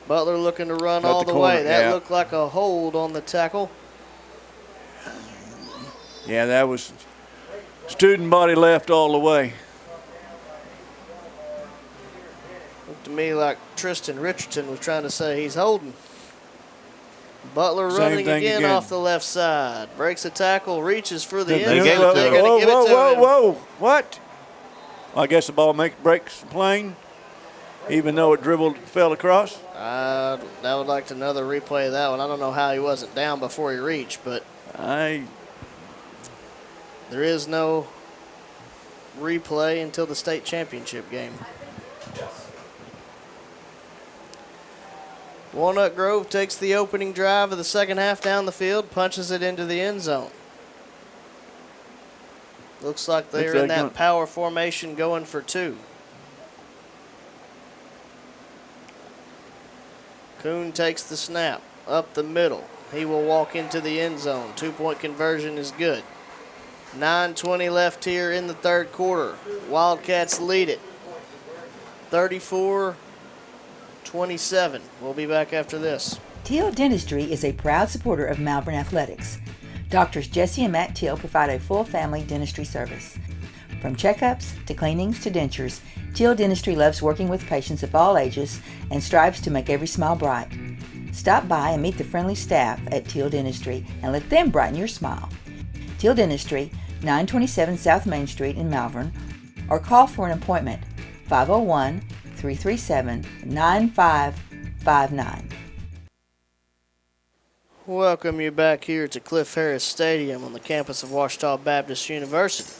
Butler looking to run all the way. That looked like a hold on the tackle. Yeah, that was Student body left all the way. Looked to me like Tristan Richardson was trying to say he's holding. Butler Same running thing again again. off the left side. Breaks a tackle, reaches for the end They gave zone. it to They're him. going to give it to him. Whoa. What? I guess the ball breaks the plane, even though it fell across. I would like to another replay of that one. I don't know how he wasn't down before he reached, but there is no replay until the state championship game. Walnut Grove takes the opening drive of the second half down the field, punches it into the end zone. Looks like they're in that power formation going for two. Kuhn takes the snap up the middle. He will walk into the end zone. 2-point conversion is good. 9:20 left here in the third quarter. Wildcats lead it. 34-27. We'll be back after this. Teal Dentistry is a proud supporter of Malvern Athletics. Doctors Jesse and Matt Teal provide a full family dentistry service. From checkups to cleanings to dentures, Teal Dentistry loves working with patients of all ages and strives to make every smile bright. Stop by and meet the friendly staff at Teal Dentistry and let them brighten your smile. Teal Dentistry, 927 South Main Street in Malvern, or call for an appointment, 501-337-9559. Welcome you back here to Cliff Harris Stadium on the campus of Ouachita Baptist University.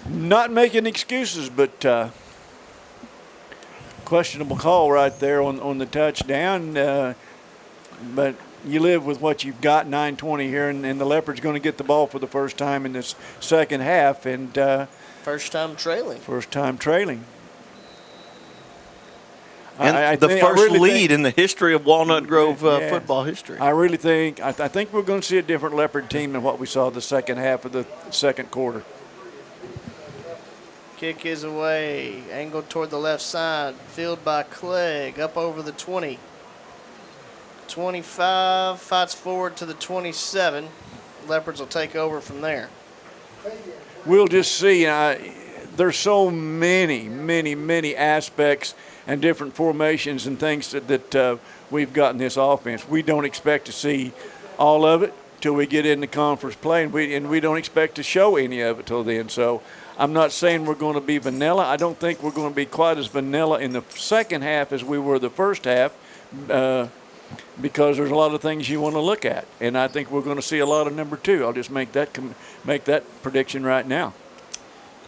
Not making excuses, but questionable call right there on the touchdown. But you live with what you've got, 9:20 here, and the Leopards going to get the ball for the first time in this second half. And first time trailing. And the first lead in the history of Walnut Grove football history. I really think I think we're going to see a different Leopard team than what we saw the second half of the second quarter. Kick is away, angled toward the left side, fielded by Clegg, up over the 20. 25, fights forward to the 27. Leopards will take over from there. We'll just see. There's so many aspects and different formations and things that we've got in this offense. We don't expect to see all of it till we get into conference play, and we don't expect to show any of it till then. So I'm not saying we're going to be vanilla. I don't think we're going to be quite as vanilla in the second half as we were the first half, because there's a lot of things you want to look at, and I think we're going to see a lot of number two. I'll just make that prediction right now.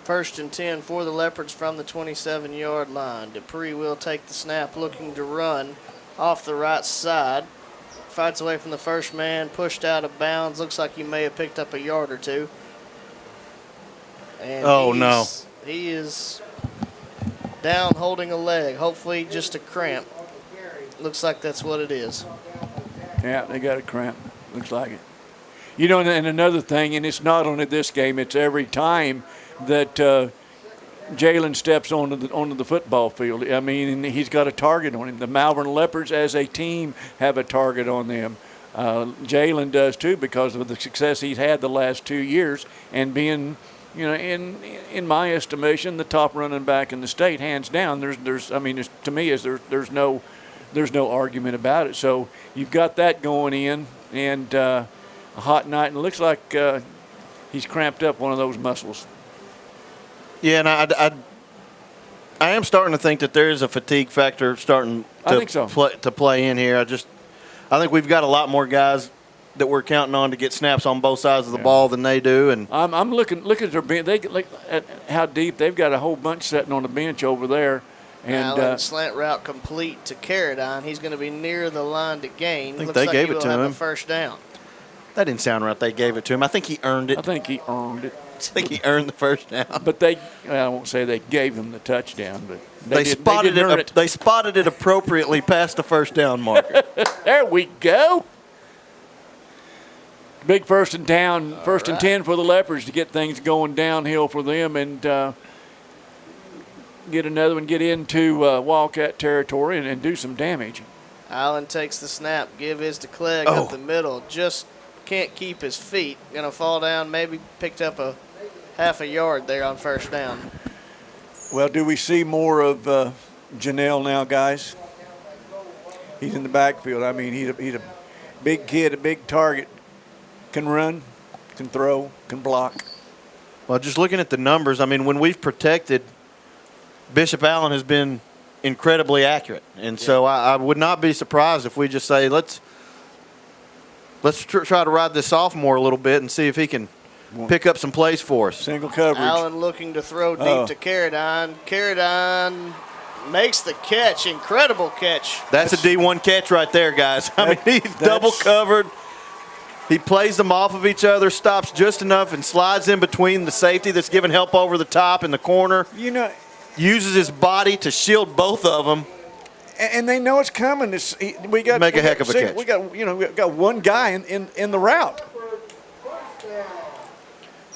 1st and 10 for the Leopards from the 27-yard line. Dupree will take the snap, looking to run off the right side. Fights away from the first man, pushed out of bounds. Looks like he may have picked up a yard or two. And he is down holding a leg. Hopefully just a cramp. Looks like that's what it is. Yeah, they got a cramp. Looks like it. You know, and another thing, and it's not only this game, it's every time that Jalen steps onto the football field. I mean, he's got a target on him. The Malvern Leopards as a team have a target on them. Jalen does too, because of the success he's had the last 2 years and being, you know, in my estimation, the top running back in the state, hands down. There's no argument about it. So you've got that going in, and a hot night, and it looks like he's cramped up one of those muscles. Yeah, and I am starting to think that there is a fatigue factor starting to play in here. I think we've got a lot more guys that we're counting on to get snaps on both sides of the ball than they do. And I'm looking at their bench. Look at how deep they've got a whole bunch sitting on the bench over there. And slant route complete to Carradine. He's going to be near the line to gain. I think they gave it to him. A first down. That didn't sound right. They gave it to him. I think he earned it. I think he earned the first down. But I won't say they gave him the touchdown, but they spotted it. They spotted it appropriately past the first down marker. There we go. Big first and 10 for the Leopards to get things going downhill for them and get another one, get into Wildcat territory and do some damage. Allen takes the snap. Give his to Clegg up the middle. Just can't keep his feet. Going to fall down. Maybe picked up a half a yard there on first down. Well, do we see more of Janelle now, guys? He's in the backfield. I mean, he's a big kid, a big target. Can run, can throw, can block. Well, just looking at the numbers, I mean, when we've protected, Bishop Allen has been incredibly accurate. And so I would not be surprised if we just say, let's try to ride this sophomore a little bit and see if he can pick up some plays for us. Single coverage. Allen looking to throw deep to Carradine. Carradine makes the catch. Incredible catch. That's a D1 catch right there, guys. I mean, he's double covered. He plays them off of each other, stops just enough, and slides in between the safety that's giving help over the top in the corner. You know, uses his body to shield both of them. And they know it's coming. We got make a heck of a catch. We got one guy in the route.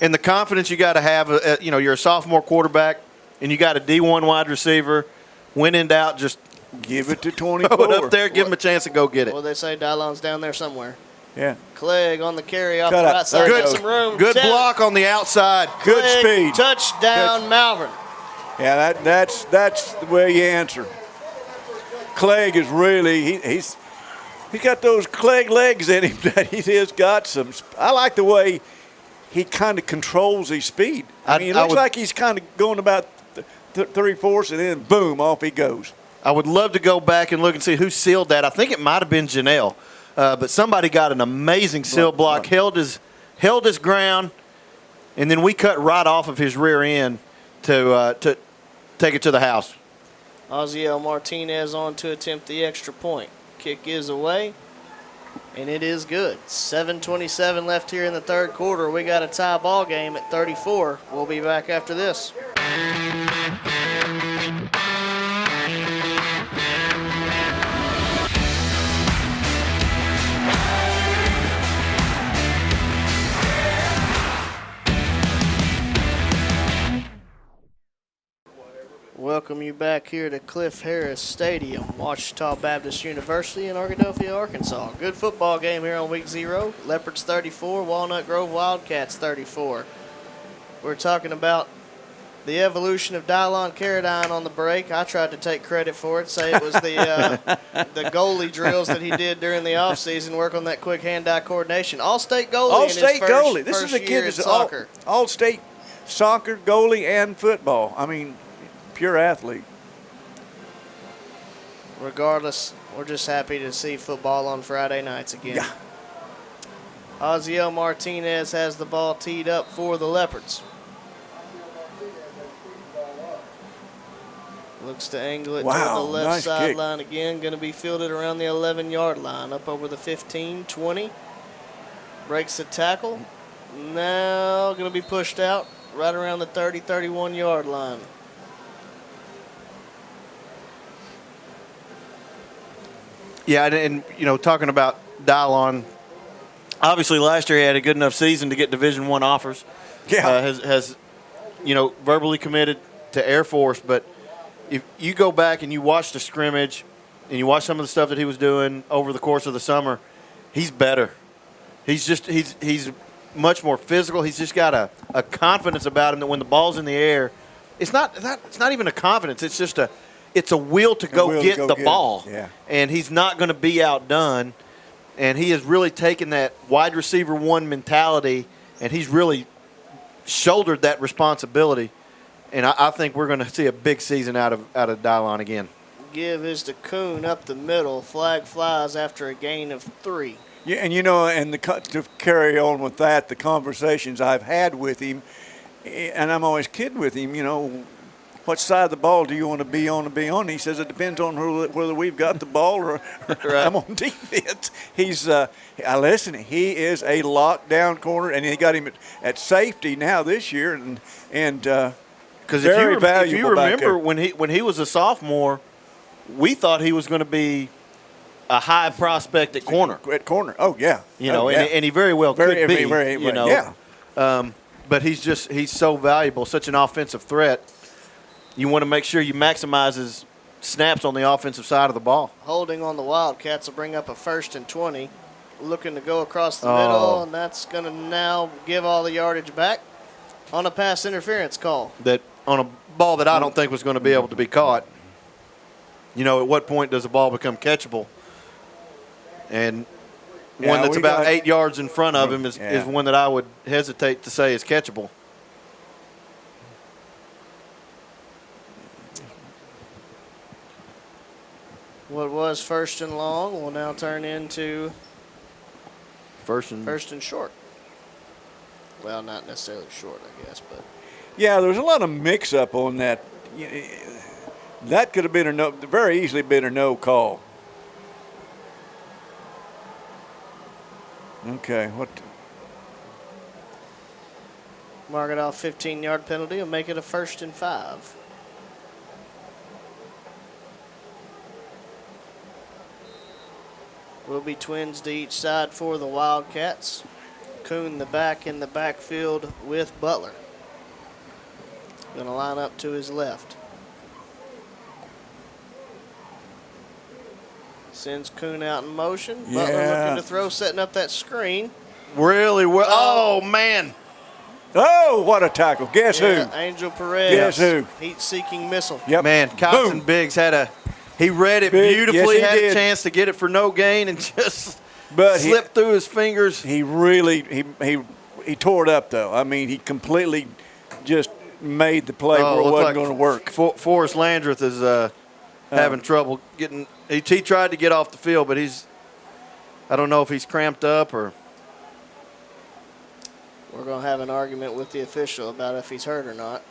And the confidence you got to have, you're a sophomore quarterback, and you got a D1 wide receiver. When in doubt, just give it to 24. Throw it up there, give him a chance to go get it. Well, they say Dylon's down there somewhere. Yeah. Clegg on the carry off the right side. Good, some room. good block on the outside. Good Clegg, speed. Touchdown, Malvern. Yeah, that's the way you answer. Clegg is really he's got those Clegg legs in him that he has got some. I like the way he kind of controls his speed. I mean, it looks like he's kind of going about 3/4, and then boom, off he goes. I would love to go back and look and see who sealed that. I think it might have been Janelle, but somebody got an amazing seal block, held his ground, and then we cut right off of his rear end to take it to the house. Osiel Martinez on to attempt the extra point. Kick is away, and it is good. 7:27 left here in the third quarter. We got a tie ball game at 34. We'll be back after this. Welcome you back here to Cliff Harris Stadium, Ouachita Baptist University in Arkadelphia, Arkansas. Good football game here on week 0. Leopards 34, Walnut Grove Wildcats 34. We're talking about the evolution of Dylon Carradine on the break. I tried to take credit for it, say it was the goalie drills that he did during the offseason, work on that quick hand-eye coordination. All-state goalie All-state goalie. This first is a kid year that's in soccer. All-state soccer, goalie, and football. I mean, pure athlete. Regardless, we're just happy to see football on Friday nights again. Yeah. Osiel Martinez has the ball teed up for the Leopards. Looks to angle it toward the left sideline again. Going to be fielded around the 11-yard line, up over the 15, 20. Breaks the tackle. Now going to be pushed out right around the 30, 31-yard line. Yeah, and talking about Dylon, obviously last year he had a good enough season to get Division I offers. Yeah, has verbally committed to Air Force. But if you go back and you watch the scrimmage and you watch some of the stuff that he was doing over the course of the summer, he's better. He's much more physical. He's just got a confidence about him that when the ball's in the air, it's not even a confidence. It's just it's a will to go get the ball. Yeah. And he's not going to be outdone. And he has really taken that wide receiver one mentality, and he's really shouldered that responsibility. And I think we're going to see a big season out of Dylon again. Give is to Kuhn up the middle. Flag flies after a gain of 3. Yeah, and to carry on with that, the conversations I've had with him, and I'm always kidding with him, what side of the ball do you want to be on? He says it depends on whether we've got the ball or I'm on defense. He's listen, he is a lockdown corner, and he got him at safety now this year, and because if you remember when he was a sophomore, we thought he was going to be a high prospect at corner. At corner, oh yeah, and he very well could be. Yeah. But he's so valuable, such an offensive threat. You want to make sure you maximize his snaps on the offensive side of the ball. Holding on the Wildcats will bring up a 1st and 20. Looking to go across the middle, and that's going to now give all the yardage back. On a pass interference call. That on a ball that I don't think was going to be able to be caught. You know, at what point does a ball become catchable? And one that's about 8 yards in front of him is one that I would hesitate to say is catchable. What was first and long will now turn into first and short. Well, not necessarily short, I guess, but yeah, there was a lot of mix-up on that. That could have been very easily been a no call. Okay, what? mark it off 15-yard penalty and make it a 1st and 5. Will be twins to each side for the Wildcats. Kuhn the back in the backfield with Butler. Going to line up to his left. Sends Kuhn out in motion. Butler looking to throw, setting up that screen. Really well. Oh, man. Oh, what a tackle. Guess who? Angel Perez. Guess who? Heat-seeking missile. Yep. Man, Kyson Biggs he read it beautifully, had a chance to get it for no gain and just slipped through his fingers. He really, he tore it up, though. I mean, he completely just made the play where it wasn't going to work. Forrest Landreth is having trouble getting – he tried to get off the field, but I don't know if he's cramped up or – we're going to have an argument with the official about if he's hurt or not.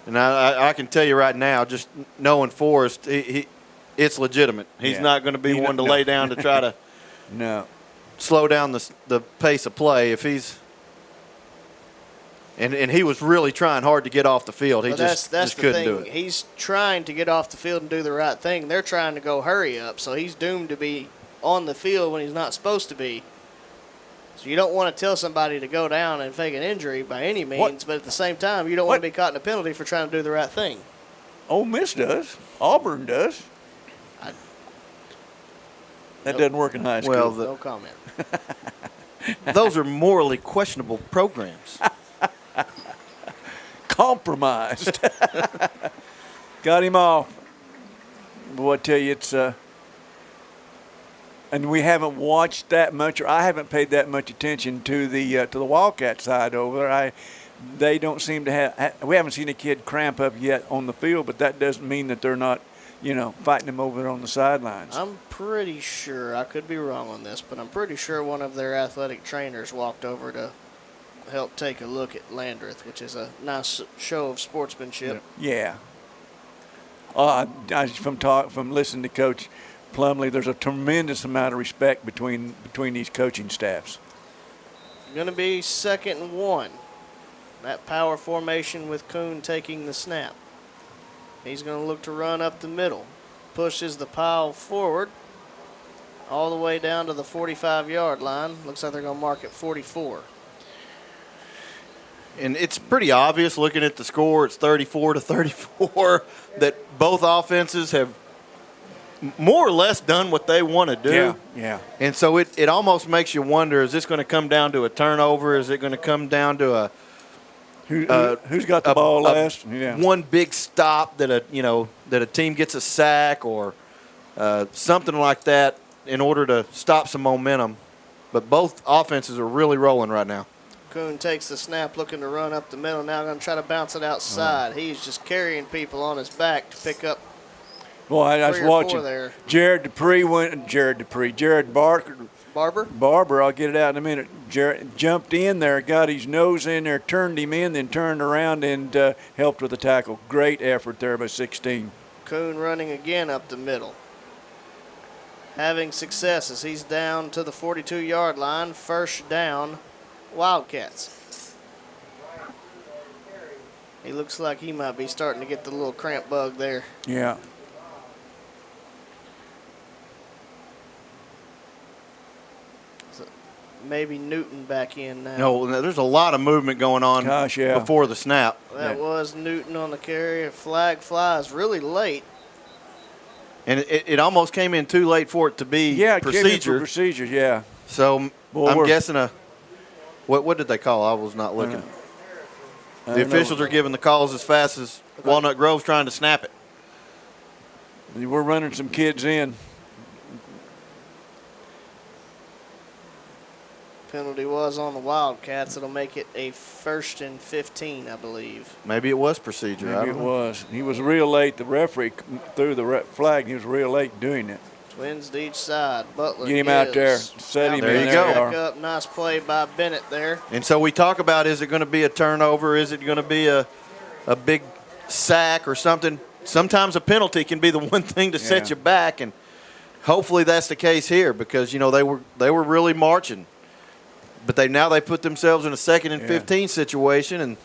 And I can tell you right now, just knowing Forrest, it's legitimate. He's not going to be one to lay down to try to slow down the pace of play. If he's and he was really trying hard to get off the field. He just couldn't do it. He's trying to get off the field and do the right thing. They're trying to go hurry up, so he's doomed to be on the field when he's not supposed to be. So you don't want to tell somebody to go down and fake an injury by any means, but at the same time, you don't want to be caught in a penalty for trying to do the right thing. Ole Miss does. Auburn does. That doesn't work in high school. Well, no comment. Those are morally questionable programs. Compromised. Got him off. Boy, I tell you, it's and we haven't watched that much, or I haven't paid that much attention to the Wildcat side over there. They don't seem to have. We haven't seen a kid cramp up yet on the field, but that doesn't mean that they're not, fighting them over there on the sidelines. I'm pretty sure, I could be wrong on this, but I'm pretty sure one of their athletic trainers walked over to help take a look at Landreth, which is a nice show of sportsmanship. Yeah. From listening to Coach Plumlee, there's a tremendous amount of respect between these coaching staffs. Going to be 2nd and 1. That power formation with Kuhn taking the snap. He's going to look to run up the middle. Pushes the pile forward all the way down to the 45-yard line. Looks like they're going to mark it 44. And it's pretty obvious looking at the score, it's 34-34, that both offenses have more or less done what they want to do. Yeah. And so it almost makes you wonder, is this going to come down to a turnover? Is it going to come down to a who's got the ball last? Yeah. One big stop that a team gets a sack or something like that in order to stop some momentum. But both offenses are really rolling right now. Kuhn takes the snap, looking to run up the middle. Now going to try to bounce it outside. He's just carrying people on his back to pick up. Boy, I was watching there. Jared Barber, I'll get it out in a minute. Jared jumped in there, got his nose in there, turned him in, then turned around and helped with the tackle. Great effort there by 16. Kuhn running again up the middle. Having success as he's down to the 42-yard line. 1st down, Wildcats. He looks like he might be starting to get the little cramp bug there. Yeah. Maybe Newton back in now. No, there's a lot of movement going on before the snap. That was Newton on the carry. Flag flies really late. And it almost came in too late for it to be procedure. Procedure, yeah. So Boy, I'm guessing what did they call? I was not looking. The officials are giving the calls as fast as Walnut Grove's trying to snap it. We're running some kids in. Penalty was on the Wildcats. It'll make it a 1st and 15, I believe. Maybe it was procedure. Maybe it was. He was real late. The referee threw the flag. He was real late doing it. Twins to each side. Butler Get him out there. Set him There in you there. go. Back up. Nice play by Bennett there. And so we talk about, is it going to be a turnover? Is it going to be a big sack or something? Sometimes a penalty can be the one thing to set you back, and hopefully that's the case here because they were really marching, but they put themselves in a 2nd and 15 situation, and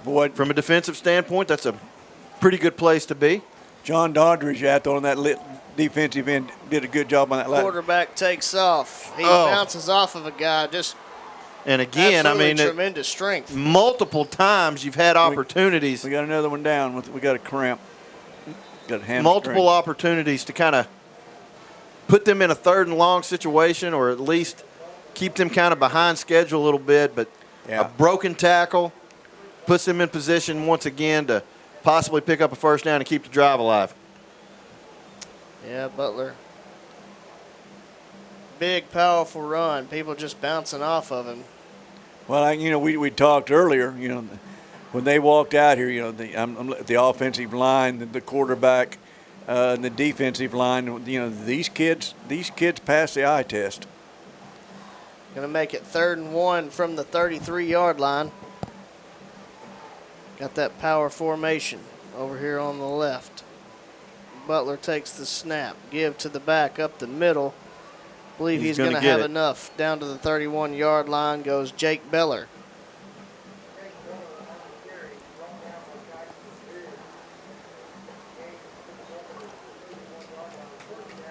boy, from a defensive standpoint, that's a pretty good place to be. John Doddridge out there on that defensive end did a good job on that last. Quarterback takes off. He bounces off of a guy. And again, tremendous strength. Multiple times you've had opportunities. We got another one down. We got a cramp. Got a hamstring. Multiple opportunities to kind of put them in a 3rd and long situation, or at least keep them kind of behind schedule a little bit. But a broken tackle puts them in position once again to possibly pick up a 1st down and keep the drive alive. Yeah, Butler. Big, powerful run. People just bouncing off of him. Well, we talked earlier, when they walked out here, the offensive line, the quarterback, and the defensive line, these kids pass the eye test. Going to make it 3rd and 1 from the 33-yard line. Got that power formation over here on the left. Butler takes the snap, give to the back up the middle. Believe he's going to have enough. Down to the 31-yard line goes Jake Beller.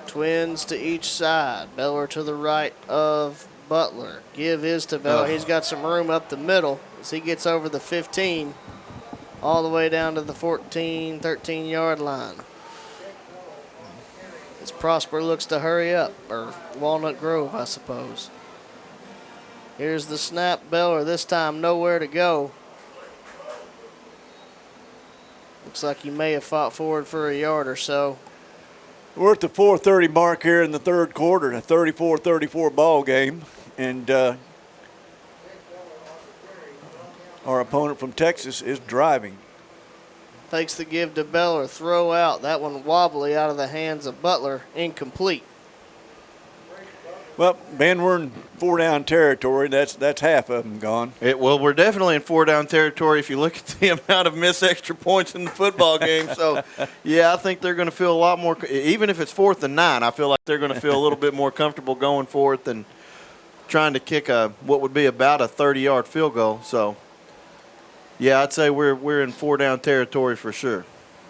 Twins to each side. Beller to the right of Butler. Give is to Beller. He's got some room up the middle as he gets over the 15 all the way down to the 14, 13-yard line. As Prosper looks to hurry up, or Walnut Grove, I suppose. Here's the snap. Beller this time nowhere to go. Looks like he may have fought forward for a yard or so. We're at the 4:30 mark here in the 3rd quarter, a 34-34 ball game, and our opponent from Texas is driving. Takes the give to Beller, throw out. That one wobbly out of the hands of Butler, incomplete. Well, Ben, we're in 4-down territory. That's half of them gone. Well, we're definitely in 4-down territory if you look at the amount of missed extra points in the football game. So, yeah, I think they're going to feel a lot more, even if it's 4th and 9, I feel like they're going to feel a little bit more comfortable going for it than trying to kick what would be about a 30-yard field goal. So, yeah, I'd say we're in 4-down territory for sure.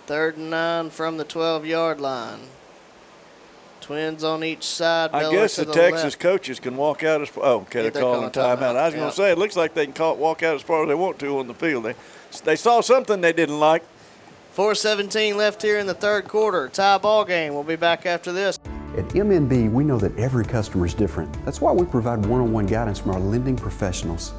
3rd and 9 from the 12-yard line. Twins on each side. I guess the Texas coaches can walk out as far. Oh, okay, they're calling a timeout. I was going to say, it looks like they can walk out as far as they want to on the field. They saw something they didn't like. 4:17 left here in the 3rd quarter. Tie ball game. We'll be back after this. At MNB, we know that every customer is different. That's why we provide one-on-one guidance from our lending professionals.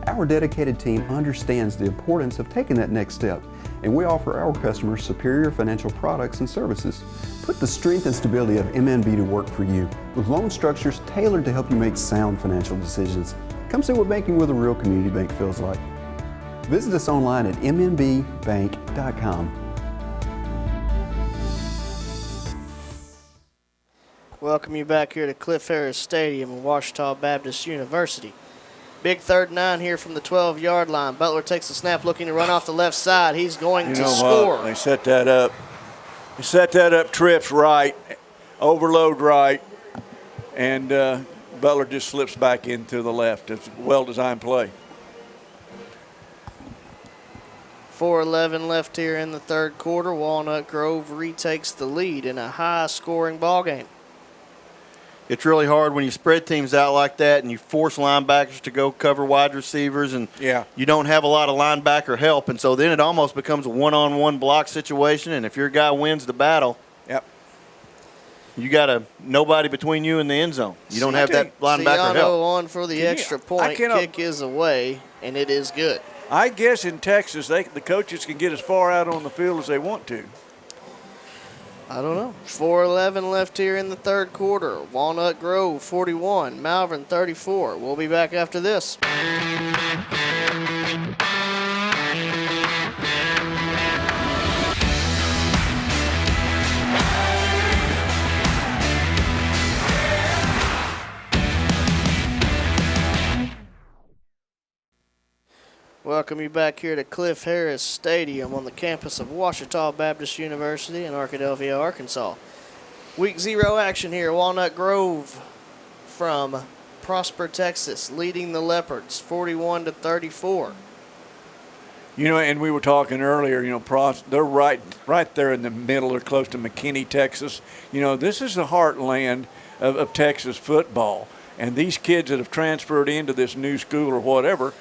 Our dedicated team understands the importance of taking that next step, and we offer our customers superior financial products and services. Put the strength and stability of MNB to work for you, with loan structures tailored to help you make sound financial decisions. Come see what banking with a real community bank feels like. Visit us online at mnbbank.com. Welcome you back here to Cliff Harris Stadium in Ouachita Baptist University. Big 3rd and 9 here from the 12-yard line. Butler takes the snap looking to run off the left side. He's going to score. What? They set that up. They set that up, trips right, overload right, and Butler just slips back into the left. It's a well-designed play. 4:11 left here in the 3rd quarter. Walnut Grove retakes the lead in a high-scoring ball game. It's really hard when you spread teams out like that and you force linebackers to go cover wide receivers, and you don't have a lot of linebacker help, and so then it almost becomes a one-on-one block situation, and if your guy wins the battle, you got nobody between you and the end zone. You don't have that linebacker help. on for the extra point. Kick is away, and it is good. I guess in Texas, the coaches can get as far out on the field as they want to. I don't know. 4:11 left here in the third quarter. Walnut Grove 41, Malvern 34. We'll be back after this. Welcome you back here to Cliff Harris Stadium on the campus of Ouachita Baptist University in Arkadelphia, Arkansas. Week 0 action here. Walnut Grove from Prosper, Texas, leading the Leopards 41-34. And we were talking earlier, they're right there in the middle. They're close to McKinney, Texas. This is the heartland of Texas football. And these kids that have transferred into this new school or whatever,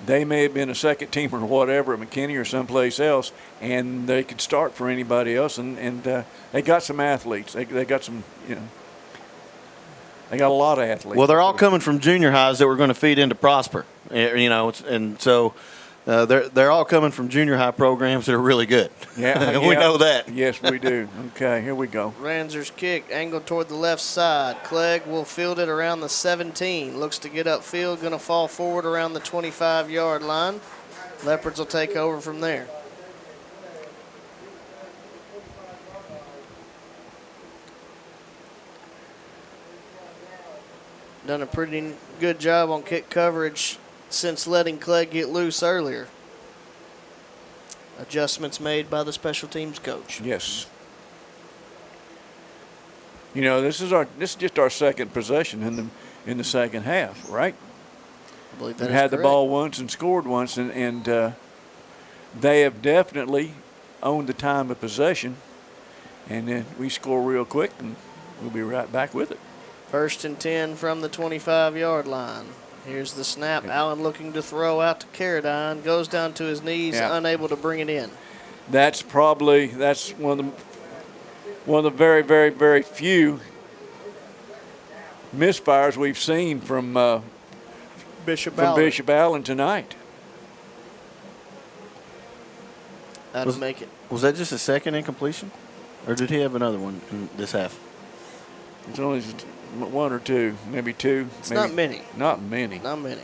they may have been a second team or whatever at McKinney or someplace else, and they could start for anybody else. And they got some athletes. They got some, they got a lot of athletes. Well, they're all coming from junior highs that we're going to feed into Prosper, and so they're all coming from junior high programs that are really good. Yeah, we know that. Yes, we do. Okay, here we go. Ranzer's kick angled toward the left side. Clegg will field it around the 17. Looks to get upfield, going to fall forward around the 25-yard line. Leopards will take over from there. Done a pretty good job on kick coverage since letting Clegg get loose earlier. Adjustments made by the special teams coach. Yes. This is just our second possession in the second half, right? I believe that we had the ball once and scored once, and they have definitely owned the time of possession. And then we score real quick, and we'll be right back with it. 1st and 10 from the 25-yard line. Here's the snap. Allen looking to throw out to Carradine. Goes down to his knees, unable to bring it in. That's one of the very, very, very few misfires we've seen from Bishop Allen tonight. That'll make it. Was that just a second incompletion, or did he have another one in this half? It's only just one or two, maybe two. It's not many. Not many. Not many.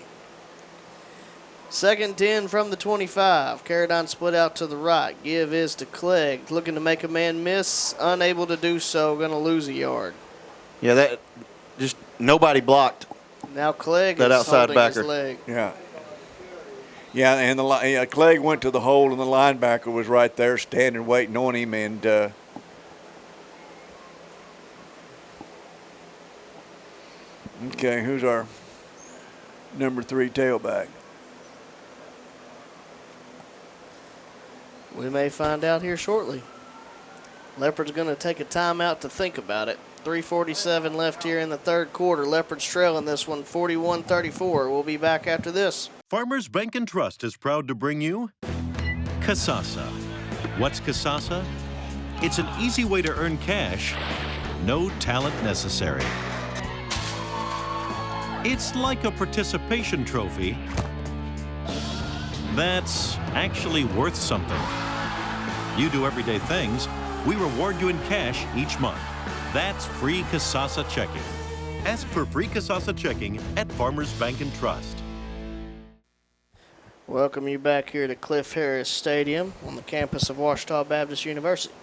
2nd 10 from the 25. Carradine split out to the right. Give is to Clegg. Looking to make a man miss. Unable to do so. Going to lose a yard. Yeah, that just nobody blocked. Now Clegg that is outside holding backer. His leg. Yeah. Yeah, and Clegg went to the hole, and the linebacker was right there standing waiting on him, and okay, who's our number 3 tailback? We may find out here shortly. Leopard's going to take a timeout to think about it. 3:47 left here in the third quarter. Leopards trailing this one 41-34. We'll be back after this. Farmers Bank and Trust is proud to bring you Kasasa. What's Kasasa? It's an easy way to earn cash, no talent necessary. It's like a participation trophy that's actually worth something. You do everyday things, we reward you in cash each month. That's free Kasasa checking. Ask for free Kasasa checking at Farmers Bank and Trust. Welcome you back here to Cliff Harris Stadium on the campus of Ouachita Baptist University.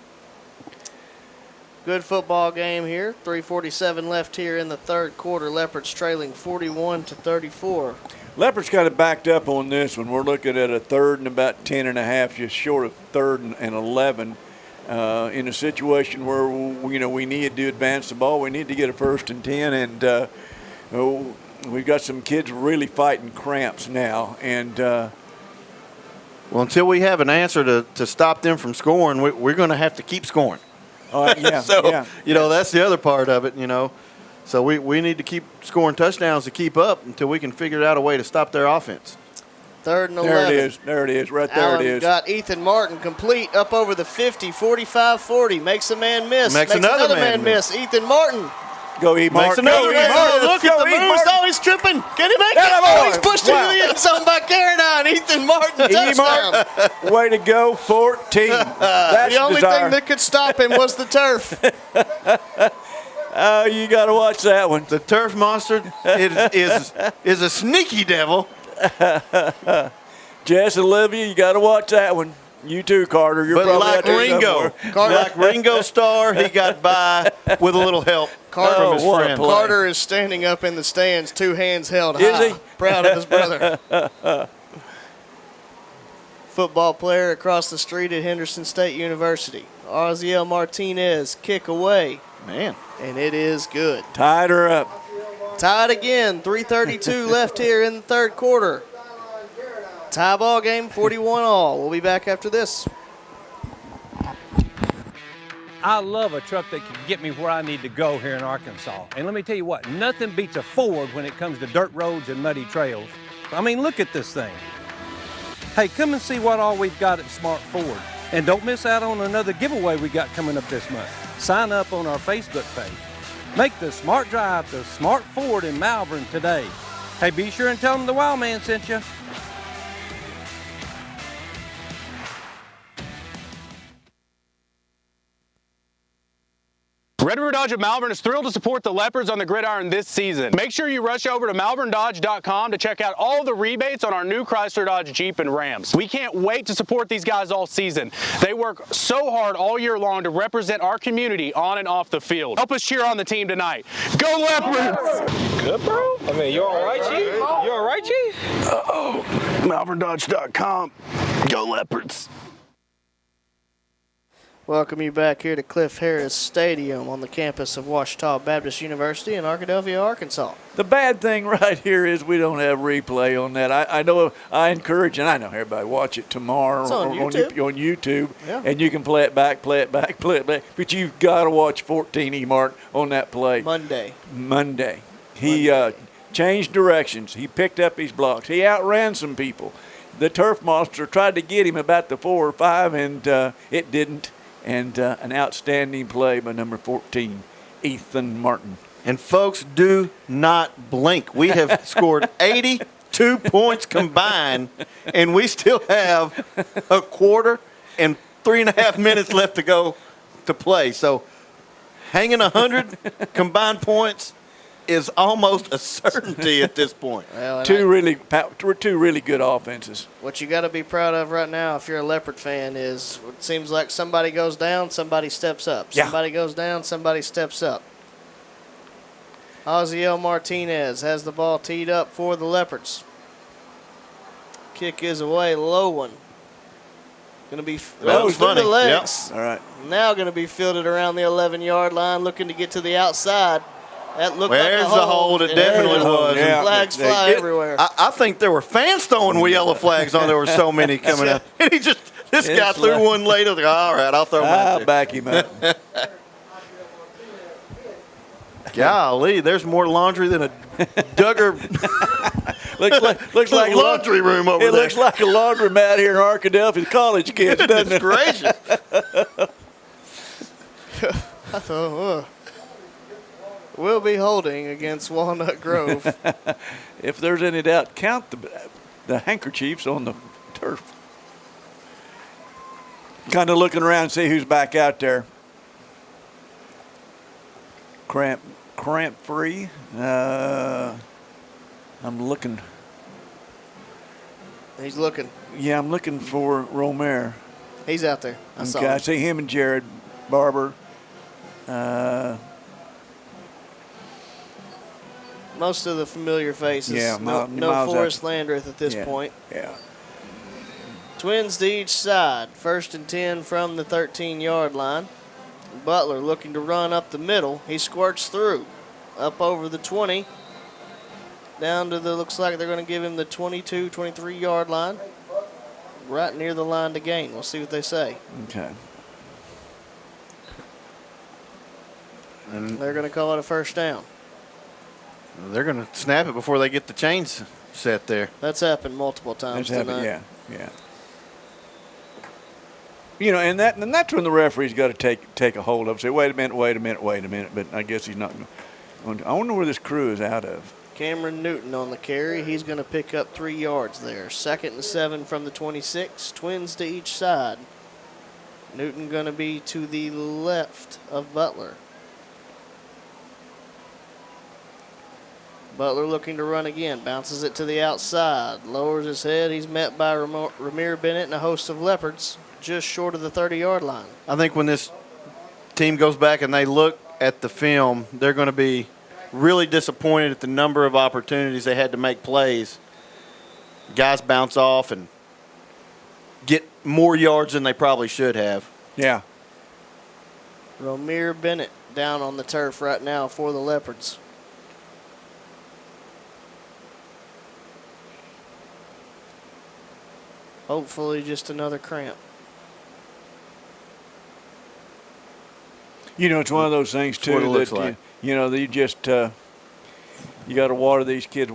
Good football game here. 3:47 left here in the third quarter. Leopards trailing 41-34. Leopards kind of backed up on this one. We're looking at a 3rd and about 10 and a half, just short of 3rd and 11. In a situation where we need to advance the ball, we need to get a 1st and 10, and we've got some kids really fighting cramps now. And well, until we have an answer to stop them from scoring, we're going to have to keep scoring. Yeah, so yeah. That's the other part of it. So we need to keep scoring touchdowns to keep up until we can figure out a way to stop their offense. 3rd and 11. There it is. There it is. Right there Allen it is. got Ethan Martin complete up over the 50, 45-40. Makes a man miss. Makes another man miss. Ethan Martin. Go E. Makes Martin. another Go E. man Martin. miss. Look at the Go E. moves. Martin. Oh, he's tripping. Can he make it? Atta Oh, boy. he's pushed into the end zone by Caradine. Ethan Martin, E. touchdown. Martin. Way to go, 14. That's The only desire. thing that could stop him was the turf. Oh, you got to watch that one. The turf monster is a sneaky devil. Jess and Olivia, you got to watch that one. You too, Carter. You're But probably like out there Ringo, somewhere. like Ringo Starr, he got by with a little help from his what a friend. play. Carter is standing up in the stands, 2 hands held Is high. he? Proud of his brother. Football player across the street at Henderson State University. Arziel Martinez, kick away. Man. And it is good. Tied her up. Tied again. 3:32 left here in the 3rd quarter. Tie ball game, 41 all. We'll be back after this. I love a truck that can get me where I need to go here in Arkansas. And let me tell you what, nothing beats a Ford when it comes to dirt roads and muddy trails. I mean, look at this thing. Hey, come and see what all we've got at Smart Ford. And don't miss out on another giveaway we got coming up this month. Sign up on our Facebook page. Make the smart drive to Smart Ford in Malvern today. Hey, be sure and tell them the Wild Man sent you. Red River Dodge of Malvern is thrilled to support the Leopards on the gridiron this season. Make sure you rush over to malverndodge.com to check out all the rebates on our new Chrysler, Dodge, Jeep, and Rams. We can't wait to support these guys all season. They work so hard all year long to represent our community on and off the field. Help us cheer on the team tonight. Go Leopards! Good, bro? I mean, you all right, Chief? You all right, Chief? Uh-oh. malverndodge.com. Go Leopards. Welcome you back here to Cliff Harris Stadium on the campus of Ouachita Baptist University in Arkadelphia, Arkansas. The bad thing right here is we don't have replay on that. I know I encourage, and I know everybody watch it tomorrow It's on YouTube. on YouTube, Yeah. and you can play it back. But you've got to watch 14 E-Mark on that play. Monday. He changed directions. He picked up his blocks. He outran some people. The turf monster tried to get him about the 4 or 5, and it didn't. And an outstanding play by number 14, Ethan Martin. And folks, do not blink. We have scored 82 points combined, and we still have a quarter and 3.5 minutes left to go to play. So hanging 100 combined points is almost a certainty at this point. Well, two really good offenses. What you got to be proud of right now, if you're a Leopard fan, is it seems like somebody goes down, somebody steps up. Yeah. Somebody goes down, somebody steps up. Oziel Martinez has the ball teed up for the Leopards. Kick is away, low one. Going to be That was through funny. the legs. All right. Now going to be fielded around the 11-yard line, looking to get to the outside. That looked Where's like the hold? It definitely was. Yeah. Flags fly everywhere. I think there were fans throwing yellow flags on. There were so many coming out. And this guy threw one later. Like, all right, I'll throw mine. I'll back him up. Golly, there's more laundry than a Duggar looks like laundry room over it there. looks like a laundromat here in Arkadelphia. College kids, doesn't it? Gracious. We'll be holding against Walnut Grove. If there's any doubt, count the handkerchiefs on the turf. Kind of looking around and see who's back out there. Cramp free. I'm looking. He's looking. Yeah, I'm looking for Romer. He's out there. I saw Okay, him. I see him and Jared Barber. Most of the familiar faces. Yeah, no Miles Forrest out. Landreth at this Yeah, point. Yeah. Twins to each side. 1st and 10 from the 13-yard line. Butler looking to run up the middle. He squirts through. Up over the 20. Down to the, looks like they're going to give him the 22, 23-yard line. Right near the line to gain. We'll see what they say. Okay. And they're going to call it a first down. They're going to snap it before they get the chains set there. That's happened multiple times tonight. Yeah. You know, and that's when the referee's got to take a hold of it. Say, wait a minute. But I guess he's not going to. I wonder where this crew is out of. Cameron Newton on the carry. He's going to pick up 3 yards there. 2nd and 7 from the 26. Twins to each side. Newton going to be to the left of Butler. Butler looking to run again. Bounces it to the outside. Lowers his head. He's met by Ramir Bennett and a host of Leopards just short of the 30-yard line. I think when this team goes back and they look at the film, they're going to be really disappointed at the number of opportunities they had to make plays. Guys bounce off and get more yards than they probably should have. Yeah. Ramir Bennett down on the turf right now for the Leopards. Hopefully just another cramp. You know, it's one of those things, too, what it looks like. You know, you just you got to water these kids,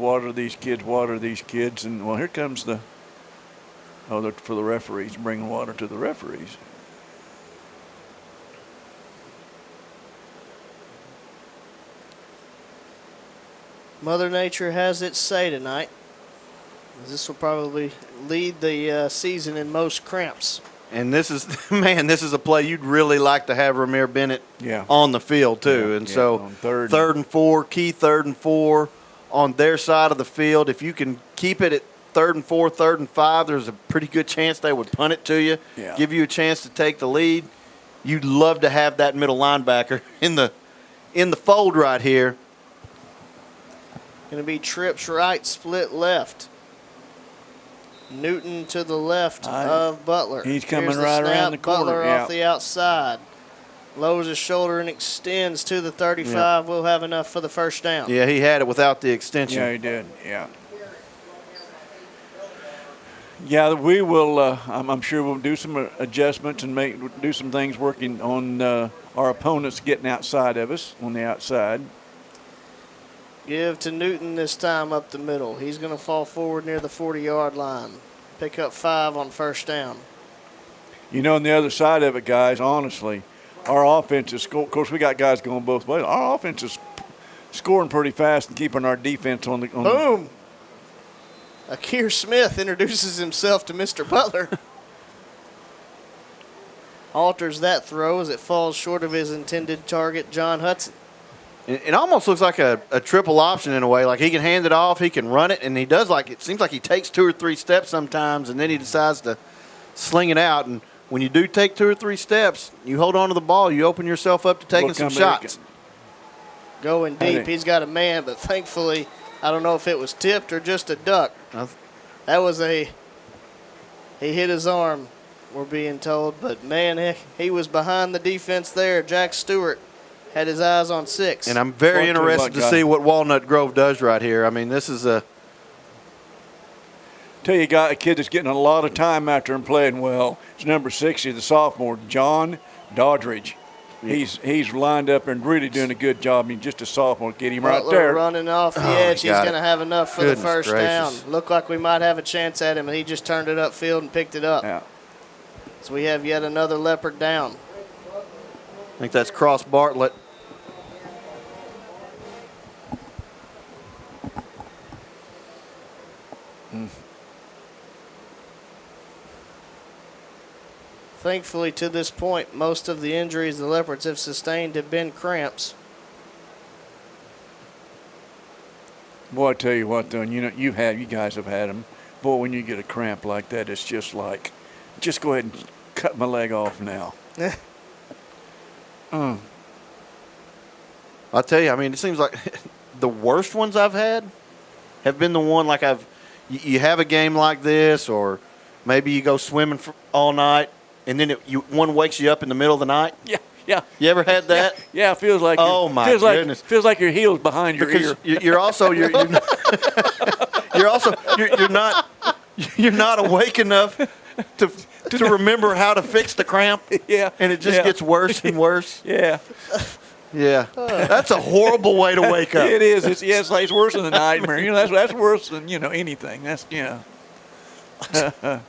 and, well, here comes for the referees, bringing water to the referees. Mother Nature has its say tonight. This will probably lead the season in most cramps. And this is a play you'd really like to have Ramir Bennett on the field, too. Yeah, and so on third and 4, key 3rd and 4 on their side of the field. If you can keep it at 3rd and 4, 3rd and 5, there's a pretty good chance they would punt it to you, give you a chance to take the lead. You'd love to have that middle linebacker in the fold right here. Going to be trips right, split left. Newton to the left of Butler. He's coming Here's right snap. around the corner. Butler off the outside. Lowers his shoulder and extends to the 35. We'll have enough for the first down. Yeah, he had it without the extension. Yeah, he did. Yeah. Yeah, we will. I'm sure we'll do some adjustments and do some things working on our opponents getting outside of us on the outside. Give to Newton this time up the middle. He's going to fall forward near the 40-yard line. Pick up 5 on first down. You know, on the other side of it, guys, honestly, our offense is – of course, we got guys going both ways. Our offense is scoring pretty fast and keeping our defense on the Boom! Akir Smith introduces himself to Mr. Butler. Alters that throw as it falls short of his intended target, John Hudson. It almost looks like a triple option in a way. Like he can hand it off, he can run it, and he does it seems like he takes 2 or 3 steps sometimes, and then he decides to sling it out. And when you do take 2 or 3 steps, you hold on to the ball, you open yourself up to taking some shots. Going deep, he's got a man, but thankfully, I don't know if it was tipped or just a duck. That was he hit his arm, we're being told, but man, he was behind the defense there. Jack Stewart had his eyes on 6. And I'm very interested to see what Walnut Grove does right here. I mean, this is Tell you, a kid that's getting a lot of time after him playing well. It's number 60, the sophomore, John Doddridge. He's lined up and really doing a good job. I mean, just a sophomore. Get him right there. Running off the edge. He's going to have enough for the first down. Looked like we might have a chance at him, and he just turned it upfield and picked it up. Yeah. So we have yet another Leopard down. I think that's Cross Bartlett. Thankfully, to this point, most of the injuries the Leopards have sustained have been cramps. Boy, I tell you what, though, you guys have had them. Boy, when you get a cramp like that, it's just like, just go ahead and cut my leg off now. I'll tell you, I mean, it seems like the worst ones I've had have been the one like you have a game like this, or maybe you go swimming all night, and then one wakes you up in the middle of the night. Yeah. You ever had that? Yeah, it feels like. Oh my goodness! Feels like your heel's behind your ear. You're not awake enough to remember how to fix the cramp. Yeah. And it just gets worse and worse. Yeah. Yeah, that's a horrible way to wake up. It is. It's like it's worse than a nightmare. That's worse than anything. That's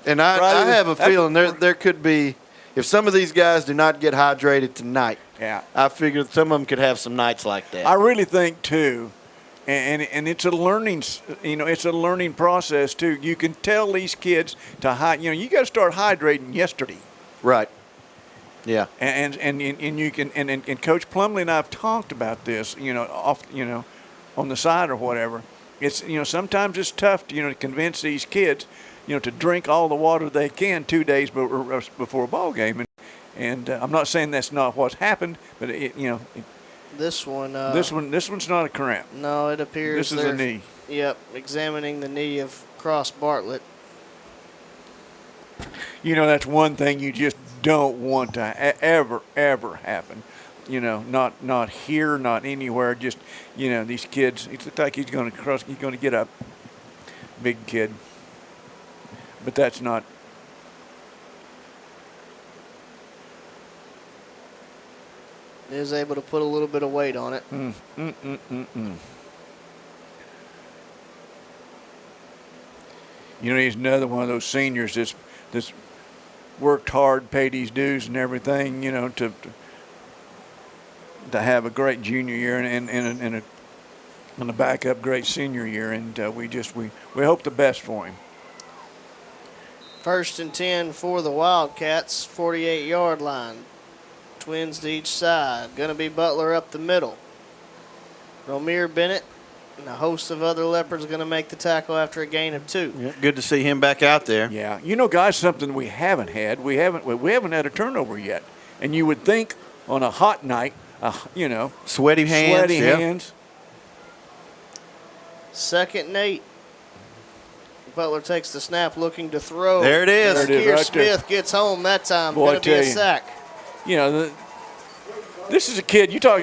And I have a feeling there could be, if some of these guys do not get hydrated tonight. Yeah. I figure some of them could have some nights like that. I really think too, and it's a learning. It's a learning process too. You can tell these kids to you got to start hydrating yesterday. Right. Yeah. And you can and Coach Plumley and I have talked about this. On the side or whatever. It's sometimes it's tough to convince these kids to drink all the water they can 2 days before a ball game. And I'm not saying that's not what's happened, but this one. This one's not a cramp. No, it appears this is a knee. Yep, examining the knee of Cross Bartlett. That's one thing you just don't want to ever happen. Not here, not anywhere. Just these kids. It looks like he's going to get up, big kid. But that's not. He was able to put a little bit of weight on it. He's another one of those seniors that's worked hard, paid his dues and everything, to have a great junior year and a backup great senior year, and we hope the best for him. 1st and 10 for the Wildcats, 48-yard line. Twins to each side. Going to be Butler up the middle. Romir Bennett and a host of other Leopards going to make the tackle after a gain of 2. Yeah, good to see him back out there. Yeah, guys, something we haven't had. We haven't had a turnover yet, and you would think on a hot night, sweaty hands. 2nd and 8. Butler takes the snap, looking to throw. There it is. Keir Smith gets home that time. Going to be a sack. This is a kid. You talk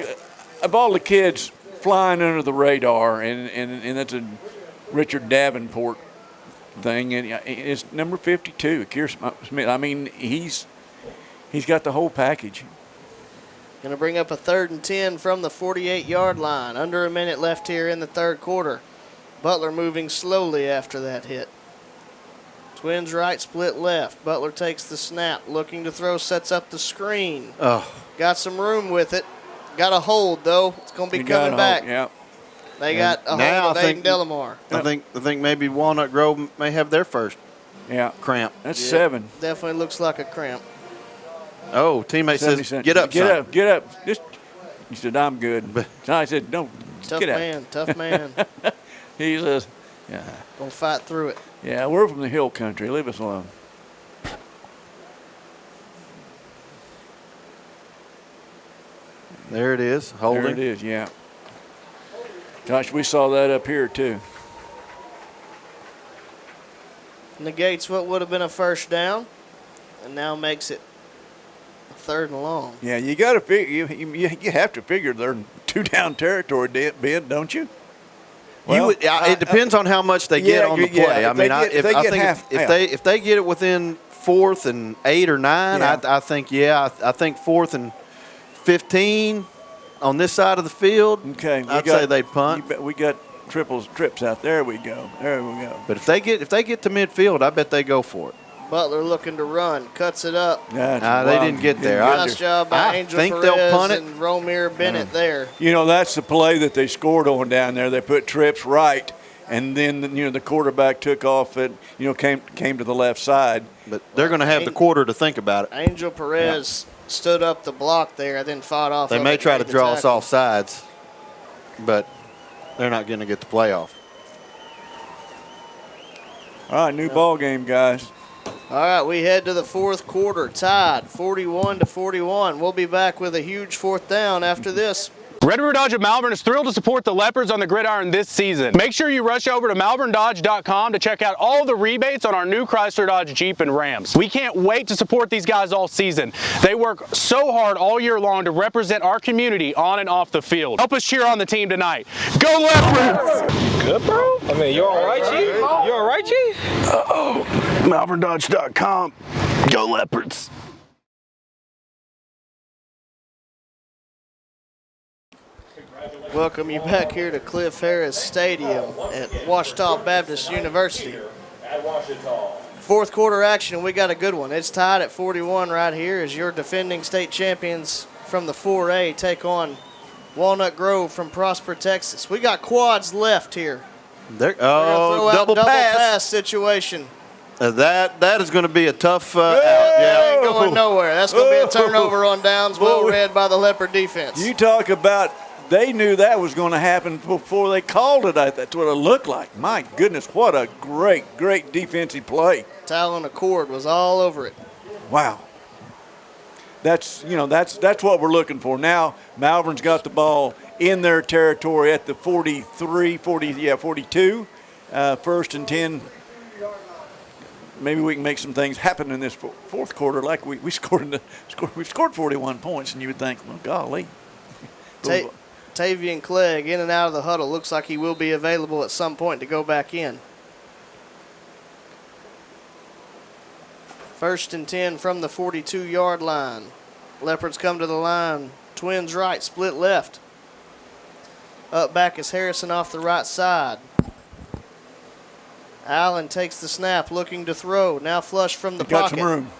of all the kids flying under the radar, and that's a Richard Davenport thing. And it's number 52, Keir Smith. I mean, he's got the whole package. Going to bring up a 3rd and 10 from the 48-yard line. Under a minute left here in the 3rd quarter. Butler moving slowly after that hit. Twins right, split left. Butler takes the snap, looking to throw, sets up the screen. Oh. Got some room with it. Got a hold, though. It's going to be coming back. Yeah. They got a hold of Aiden Delamar. I think maybe Walnut Grove may have their first cramp. That's 7. Definitely looks like a cramp. Oh, teammate says, get up, son. Get up. He said, I'm good. I said, no, get up. Tough man. He says, yeah. Gonna fight through it. Yeah, we're from the hill country. Leave us alone. There it is. Holding. There it is, yeah. Gosh, we saw that up here, too. Negates what would have been a first down, and now makes it a 3rd and long. Yeah, you got to figure. You have to figure they're 2-down territory, Ben, don't you? Well, it depends on how much they get on the play. Yeah, if they get it within 4th and 8 or 9, I think 4th and 15 on this side of the field. Okay, I'd say they'd punt. We got trips out there. We go. But if they get to midfield, I bet they go for it. Butler looking to run, cuts it up. They didn't get there. Nice job by Angel think Perez they'll punt it. and Romir Bennett there. That's the play that they scored on down there. They put trips right, and then the quarterback took off and came to the left side. But they're going to have the quarter to think about it. Angel Perez stood up the block there and then fought off. They may try to draw us off sides, but they're not going to get the playoff. All right, new ball game, guys. All right, we head to the 4th quarter, tied 41-41. We'll be back with a huge 4th down after this. Red River Dodge of Malvern is thrilled to support the Leopards on the gridiron this season. Make sure you rush over to malverndodge.com to check out all the rebates on our new Chrysler, Dodge, Jeep, and Rams. We can't wait to support these guys all season. They work so hard all year long to represent our community on and off the field. Help us cheer on the team tonight. Go Leopards! Good, bro? I mean, you all right, Chief? You all right, Chief? malverndodge.com. Go Leopards! Welcome you back here to Cliff Harris Stadium at Ouachita Baptist University. Fourth quarter action, we got a good one. It's tied at 41 right here as your defending state champions from the 4A take on Walnut Grove from Prosper, Texas. We got quads left here. Double pass situation. That is going to be a tough out. Yeah, ain't going nowhere. That's going to be a turnover on downs, well read by the Leopard defense. You talk about they knew that was going to happen before they called it. That's what it looked like. My goodness, what a great defensive play. Talon Accord was all over it. Wow. That's what we're looking for. Now Malvern's got the ball in their territory at the 42. First and 10. Maybe we can make some things happen in this fourth quarter. Like we scored we've scored 41 points, and you would think, well, golly. Tavian Clegg in and out of the huddle. Looks like he will be available at some point to go back in. First and 10 from the 42-yard line. Leopards come to the line. Twins right, split left. Up back is Harrison off the right side. Allen takes the snap, looking to throw. Now flush from the pocket. Got some room.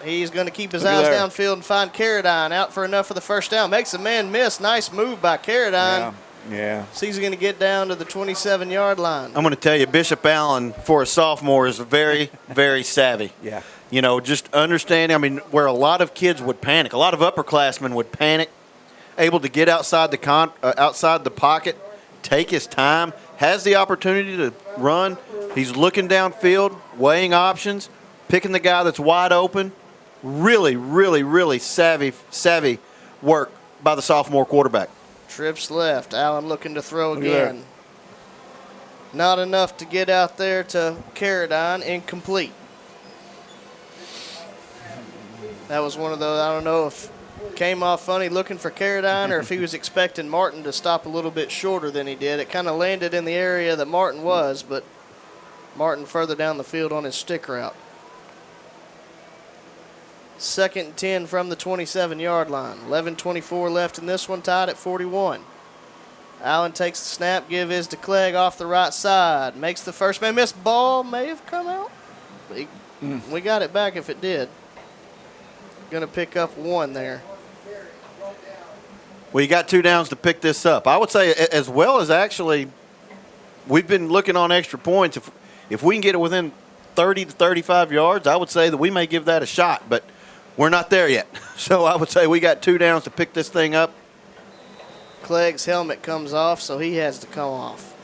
He's going to keep his eyes downfield and find Carradine out for enough for the first down. Makes a man miss. Nice move by Carradine. Yeah. So he's going to get down to the 27-yard line. I'm going to tell you, Bishop Allen, for a sophomore, is very, very savvy. Yeah. Just understanding, where a lot of kids would panic, a lot of upperclassmen would panic, able to get outside the pocket, take his time, has the opportunity to run. He's looking downfield, weighing options, picking the guy that's wide open. Really, really, really savvy work by the sophomore quarterback. Trips left. Allen looking to throw again. Not enough to get out there to Carradine. Incomplete. That was one of those, I don't know if came off funny looking for Carradine or if he was expecting Martin to stop a little bit shorter than he did. It kind of landed in the area that Martin was, but Martin further down the field on his stick route. Second and 10 from the 27-yard line. 11:24 left in this one, tied at 41. Allen takes the snap, give his to Clegg off the right side. Makes the first man miss. Ball may have come out. We got it back if it did. Going to pick up one there. Well, you got 2 downs to pick this up. I would say as well as actually we've been looking on extra points. If we can get it within 30 to 35 yards, I would say that we may give that a shot, but we're not there yet. So I would say we got 2 downs to pick this thing up. Clegg's helmet comes off, so he has to come off.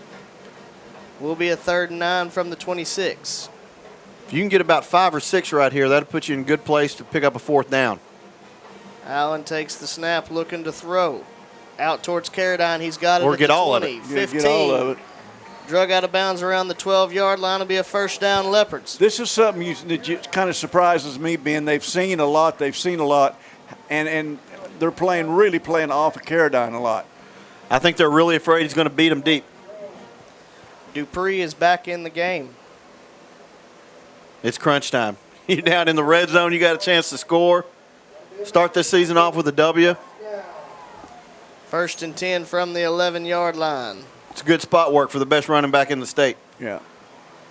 Will be a 3rd and 9 from the 26. If you can get about 5 or 6 right here, that'll put you in a good place to pick up a 4th down. Allen takes the snap, looking to throw. Out towards Carradine. He's got it or at get the all 20, of it. 15. Get all of it. Drug out of bounds around the 12-yard line. Will be a first down, Leopards. This is something that kind of surprises me, Ben. They've seen a lot, and they're really playing off of Carradine a lot. I think they're really afraid he's going to beat them deep. Dupree is back in the game. It's crunch time. You're down in the red zone. You got a chance to score. Start this season off with a W. 1st and 10 from the 11-yard line. It's good spot work for the best running back in the state. Yeah.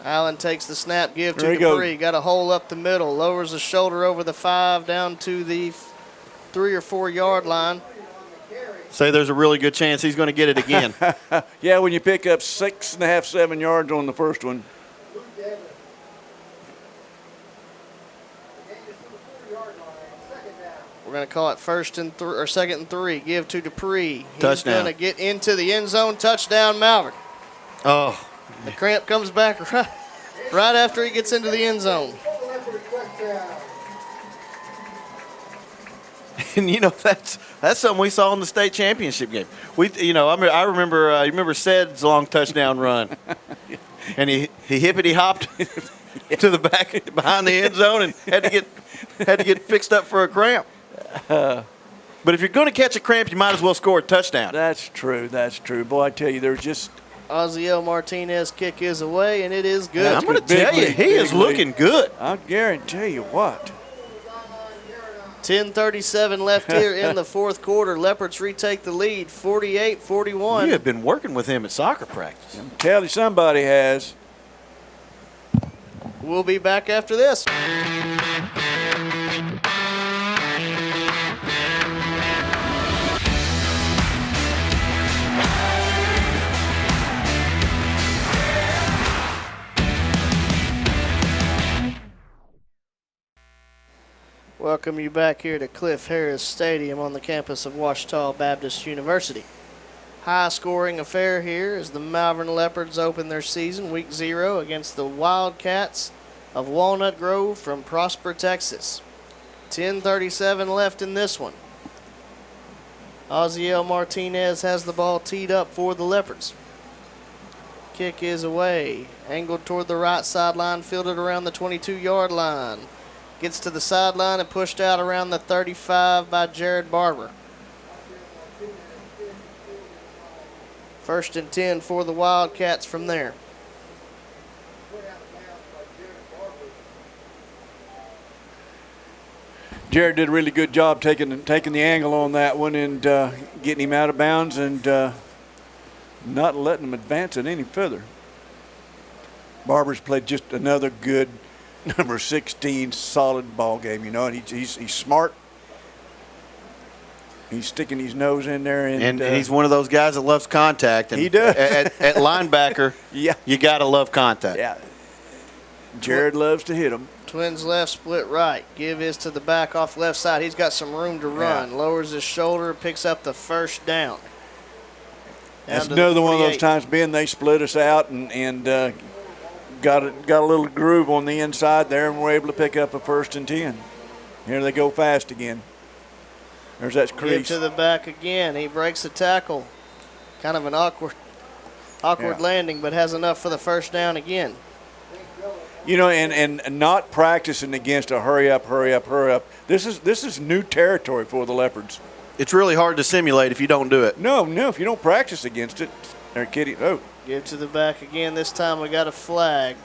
Allen takes the snap, give to Dupree. Got a hole up the middle. Lowers the shoulder over the 5 down to the 3 or 4-yard line. Say there's a really good chance he's going to get it again. Yeah, when you pick up 6.5, 7 yards on the first one. We're going to call it 2nd and 3. Give to Dupree. He's Touchdown. going to get into the end zone. Touchdown, Malvern. Oh. The cramp comes back right after he gets into the end zone. And that's something we saw in the state championship game. I remember Sed's long touchdown run, and he hippity hopped to the back behind the end zone and had to get fixed up for a cramp. But if you're going to catch a cramp, you might as well score a touchdown. That's true. Boy, I tell you, there's just Oziel Martinez kick is away, and it is good. Yeah, I'm going to tell you, he is looking good. I guarantee you what. 10:37 left here in the fourth quarter. Leopards retake the lead, 48-41. You have been working with him at soccer practice. Tell you somebody has. We'll be back after this. Welcome you back here to Cliff Harris Stadium on the campus of Ouachita Baptist University. High-scoring affair here as the Malvern Leopards open their season, week 0, against the Wildcats of Walnut Grove from Prosper, Texas. 10:37 left in this one. Oziel Martinez has the ball teed up for the Leopards. Kick is away, angled toward the right sideline, fielded around the 22-yard line. Gets to the sideline and pushed out around the 35 by Jared Barber. 1st and 10 for the Wildcats from there. Jared did a really good job taking the angle on that one and getting him out of bounds and not letting him advance it any further. Barber's played just another good number 16 solid ball game, and he's smart. He's sticking his nose in there, and he's one of those guys that loves contact. And he does. At linebacker, yeah, you got to love contact. Yeah, Jared loves to hit him. Twins left, split right. Give is to the back off left side. He's got some room to run. Yeah. Lowers his shoulder, picks up the first down. That's another one of those times, Ben, they split us out and got a little groove on the inside there, and we're able to pick up a 1st and 10. Here they go fast again. There's that crease. Give to the back again. He breaks the tackle. Kind of an awkward landing, but has enough for the first down again. And not practicing against a hurry up. This is new territory for the Leopards. It's really hard to simulate if you don't do it. No, if you don't practice against it. They're kidding. Oh. Give to the back again. This time we got a flag.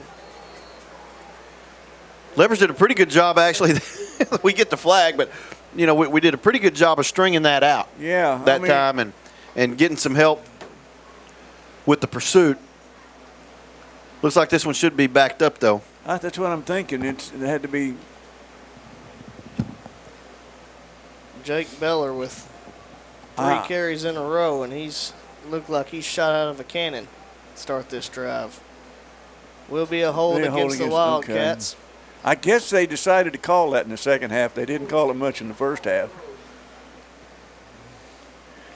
Leopards did a pretty good job, actually. We get the flag, but, we did a pretty good job of stringing that out. Yeah. That time and getting some help with the pursuit. Looks like this one should be backed up, though. That's what I'm thinking. It had to be. Jake Beller with 3 carries in a row, and he's looked like he's shot out of a cannon to start this drive. Will be a hold against the Wildcats. Okay. I guess they decided to call that in the second half. They didn't call it much in the first half.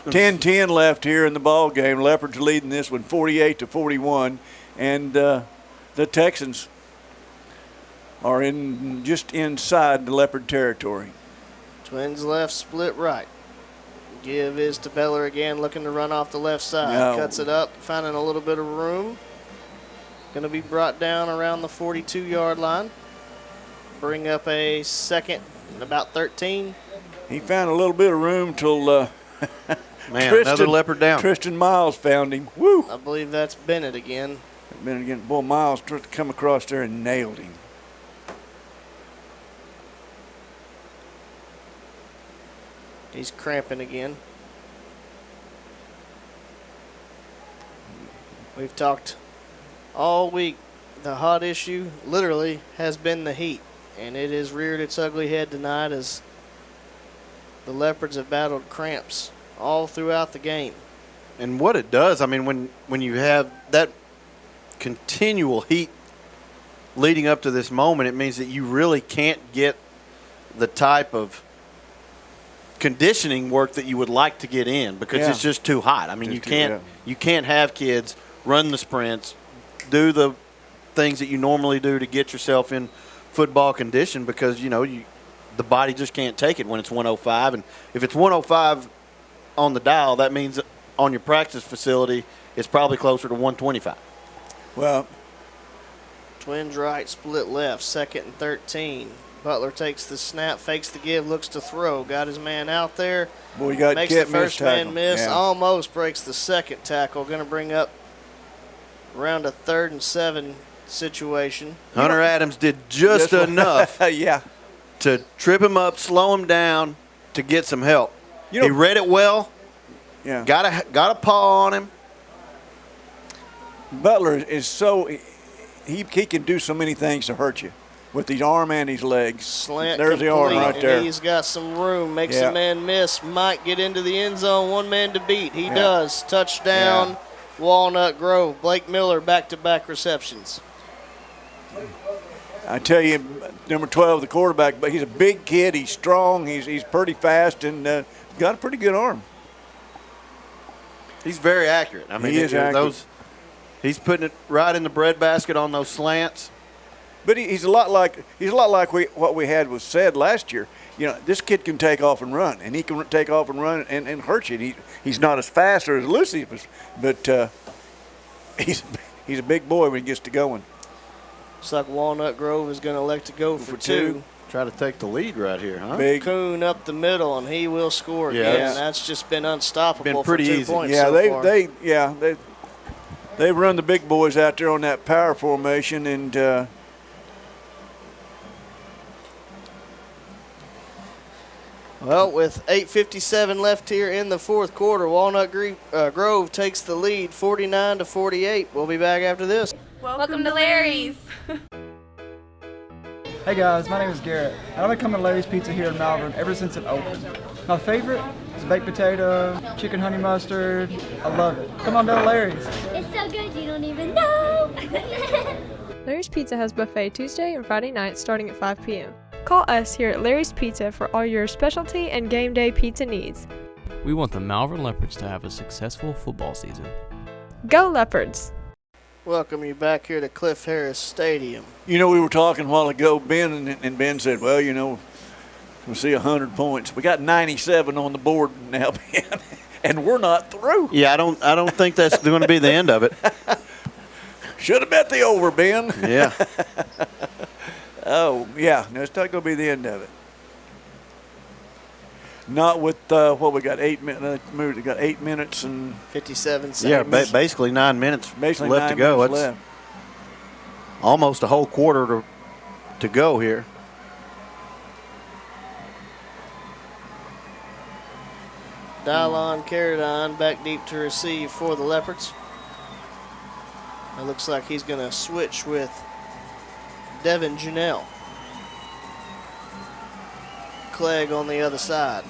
10-10 left here in the ball game. Leopards leading this one 48-41, and the Texans are just inside the Leopard territory. Twins left, split right. Give is to Beller again, looking to run off the left side. No. Cuts it up, finding a little bit of room. Going to be brought down around the 42-yard line. Bring up a second and about 13. He found a little bit of room till another Leopard down. Tristan Miles found him. Woo! I believe that's Bennett again. Boy, Miles tried to come across there and nailed him. He's cramping again. We've talked all week. The hot issue literally has been the heat, and it has reared its ugly head tonight as the Leopards have battled cramps all throughout the game. And what it does, when you have that continual heat leading up to this moment, it means that you really can't get the type of conditioning work that you would like to get in because it's just too hot. You can't have kids run the sprints, do the things that you normally do to get yourself in football condition because the body just can't take it when it's 105. And if it's 105 on the dial, that means on your practice facility it's probably closer to 125. Well, Twins right, split left, 2nd and 13. Butler takes the snap, fakes the give, looks to throw. Got his man out there. Boy, you makes the first man miss. Yeah. Almost breaks the second tackle. Going to bring up around a 3rd and 7 situation. Hunter Adams did just enough to to trip him up, slow him down, to get some help. He read it well. Yeah. Got a paw on him. Butler is so he can do so many things to hurt you with his arm and his legs. Slant There's complete, the arm right there. And he's got some room. Makes Yeah. a man miss. Might get into the end zone. One man to beat. He Yeah. does. Touchdown, Walnut Grove. Blake Miller back-to-back receptions. I tell you, number 12, the quarterback, but he's a big kid. He's strong. He's pretty fast and got a pretty good arm. He's very accurate. I mean, he is accurate. He's putting it right in the breadbasket on those slants. But he's a lot like what we had was said last year. You know, this kid can take off and run, and he can take off and run and hurt you. He's not as fast or as elusive, but he's a big boy when he gets to going. Looks like Walnut Grove is going to elect to go for two. Try to take the lead right here, huh? Big Coon up the middle, and he will score again. That's just been unstoppable. Been pretty for 2 easy. points Yeah, so far. they run the big boys out there on that power formation, and well, with 8:57 left here in the fourth quarter, Walnut Grove takes the lead, 49-48. We'll be back after this. Welcome to Larry's. Hey guys, my name is Garrett, and I've been coming to Larry's Pizza here in Malvern ever since it opened. My favorite is baked potato, chicken honey mustard. I love it. Come on down to Larry's. It's so good you don't even know. Larry's Pizza has buffet Tuesday and Friday nights starting at 5 p.m. Call us here at Larry's Pizza for all your specialty and game day pizza needs. We want the Malvern Leopards to have a successful football season. Go Leopards! Welcome you back here to Cliff Harris Stadium. you know, we were talking a while ago, Ben, and Ben said, well, you know, we'll see 100 points. We got 97 on the board now, Ben, and we're not through. Yeah, I don't think that's going to be the end of it. Should have bet the over, Ben. Yeah. Oh, yeah, no, it's not going to be the end of it. Not with what we got 8 minutes. We got 8 minutes and 57 seconds. Yeah, basically 9 minutes basically left 9 to go. minutes It's left. almost a whole quarter to go here. Dylon Caradine back deep to receive for the Leopards. It looks like he's going to switch with Devin Janelle. Clegg on the other side.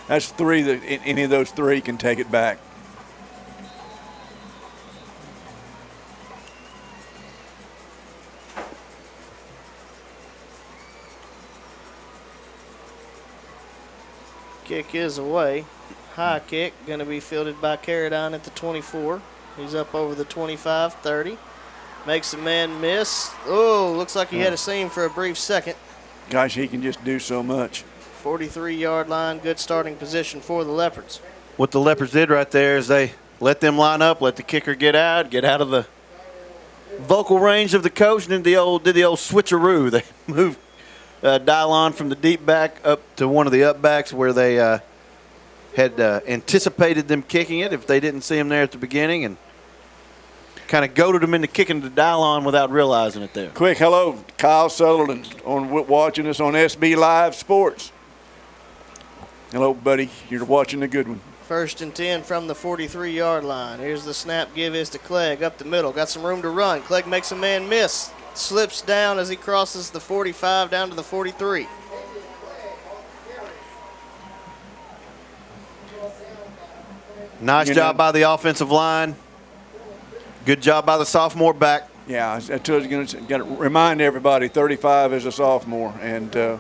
That's three that any of those three can take it back. Kick is away. High kick going to be fielded by Caradine at the 24. He's up over the 25, 30. Makes a man miss. Oh, looks like he had a seam for a brief second. Gosh, he can just do so much. 43-yard line, good starting position for the Leopards. What the Leopards did right there is they let them line up, let the kicker get out of the vocal range of the coach, and did the old switcheroo. They moved Dylon from the deep back up to one of the up backs where they had anticipated them kicking it if they didn't see him there at the beginning, and kind of goaded them into kicking the Dylon without realizing it there. Quick hello, Kyle Sutherland watching us on SB Live Sports. Hello, buddy. You're watching a good one. 1st and 10 from the 43-yard line. Here's the snap. Give is to Clegg up the middle. Got some room to run. Clegg makes a man miss. Slips down as he crosses the 45 down to the 43. Nice job by the offensive line. Good job by the sophomore back. Yeah, I told you, got to remind everybody, 35 is a sophomore, and a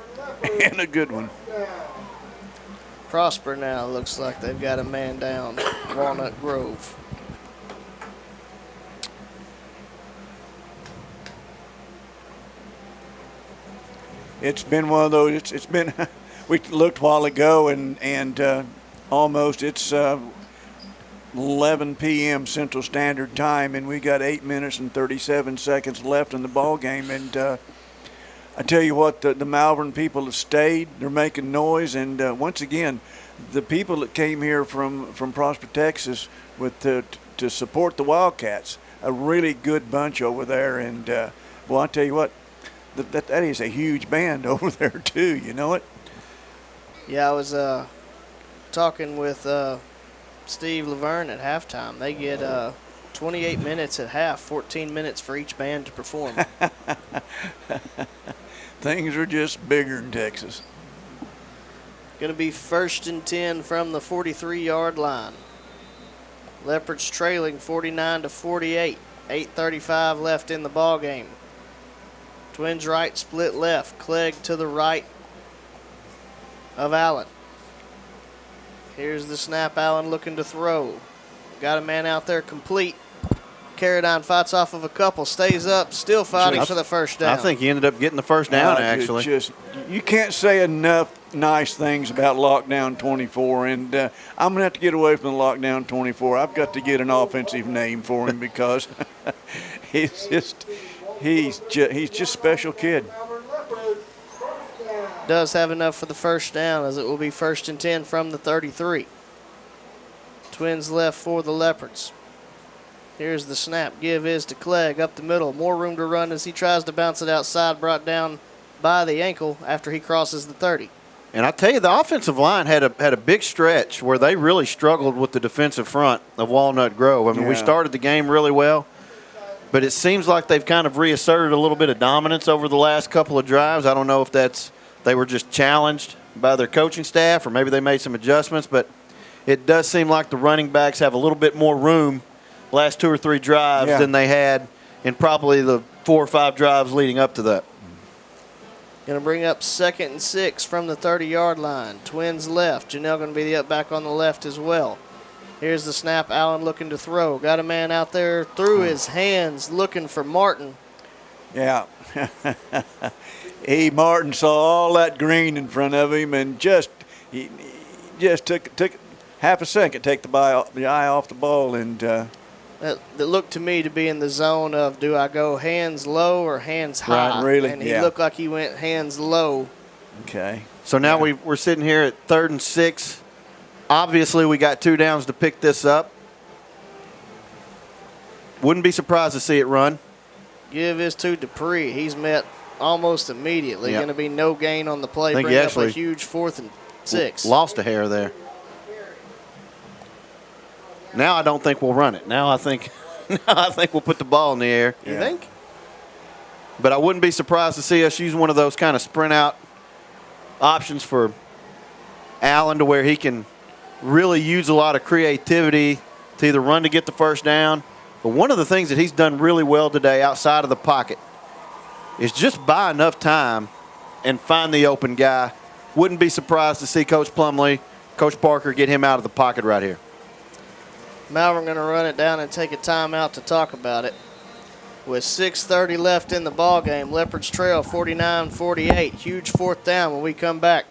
good one. Prosper now looks like they've got a man down. Walnut Grove. It's been one of those. It's been. We looked a while ago, and almost it's 11 p.m. Central Standard Time, and we got 8 minutes and 37 seconds left in the ball game. And I tell you what, the Malvern people have stayed. They're making noise, and once again, the people that came here from Prosper, Texas, to support the Wildcats, a really good bunch over there. And well, I tell you what, that is a huge band over there too. You know it? Yeah, I was talking with Steve Laverne at halftime. They get 28 minutes at half, 14 minutes for each band to perform. Things are just bigger in Texas. Going to be 1st and 10 from the 43-yard line. Leopards trailing 49-48. 8:35 left in the ball game. Twins right, split left. Clegg to the right of Allen. Here's the snap. Allen looking to throw. Got a man out there complete. Carradine fights off of a couple, stays up, still fighting for the first down. I think he ended up getting the first down, actually. You can't say enough nice things about Lockdown 24, and I'm going to have to get away from the Lockdown 24. I've got to get an offensive name for him because he's just a special kid. Does have enough for the first down, as it will be 1st and 10 from the 33. Twins left for the Leopards. Here's the snap. Give is to Clegg up the middle. More room to run as he tries to bounce it outside, brought down by the ankle after he crosses the 30. And I tell you, the offensive line had a big stretch where they really struggled with the defensive front of Walnut Grove. I mean, we started the game really well, but it seems like they've kind of reasserted a little bit of dominance over the last couple of drives. I don't know if they were just challenged by their coaching staff or maybe they made some adjustments, but it does seem like the running backs have a little bit more room last 2 or 3 drives than they had in probably the 4 or 5 drives leading up to that. Going to bring up 2nd and 6 from the 30-yard line. Twins left. Janelle going to be the up back on the left as well. Here's the snap. Allen looking to throw. Got a man out there through his hands looking for Martin. Yeah. Martin saw all that green in front of him and he just took half a second to take the eye off the ball. And that looked to me to be in the zone of, do I go hands low or hands high? Right, really? And he looked like he went hands low. Okay. So now we're sitting here at 3rd and 6. Obviously, we got 2 downs to pick this up. Wouldn't be surprised to see it run. Give is to Dupree. He's met almost immediately. Going to be no gain on the play. Bring up a huge 4th and 6. Lost a hair there. Now I don't think we'll run it. Now I think we'll put the ball in the air. You think? But I wouldn't be surprised to see us use one of those kind of sprint out options for Allen to where he can really use a lot of creativity to either run to get the first down. But one of the things that he's done really well today outside of the pocket is just buy enough time and find the open guy. Wouldn't be surprised to see Coach Plumlee, Coach Parker get him out of the pocket right here. Malvern going to run it down and take a timeout to talk about it. With 6:30 left in the ball game, Leopards trail 49-48. Huge 4th down when we come back.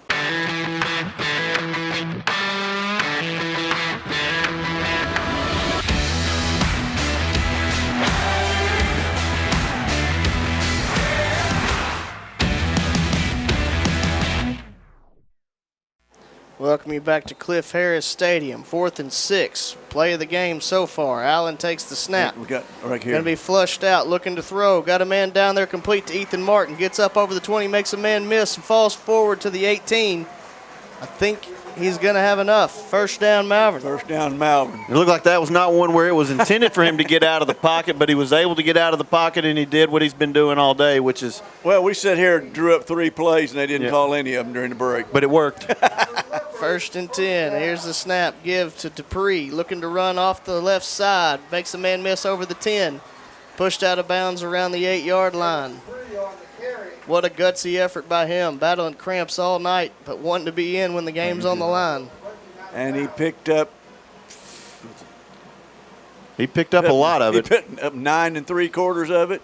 Welcome you back to Cliff Harris Stadium. 4th and 6. Play of the game so far. Allen takes the snap. We got right here. Going to be flushed out, looking to throw. Got a man down there complete to Ethan Martin. Gets up over the 20, makes a man miss, and falls forward to the 18. I think he's going to have enough. First down, Malvern. First down, Malvern. It looked like that was not one where it was intended for him to get out of the pocket, but he was able to get out of the pocket, and he did what he's been doing all day, which is... Well, we sat here and drew up 3 plays, and they didn't call any of them during the break. But it worked. 1st and 10. Here's the snap. Give to Dupree. Looking to run off the left side. Makes a man miss over the 10. Pushed out of bounds around the 8-yard line. What a gutsy effort by him. Battling cramps all night, but wanting to be in when the game's on the line. And he picked up a lot of it. He picked up 9 3/4 of it.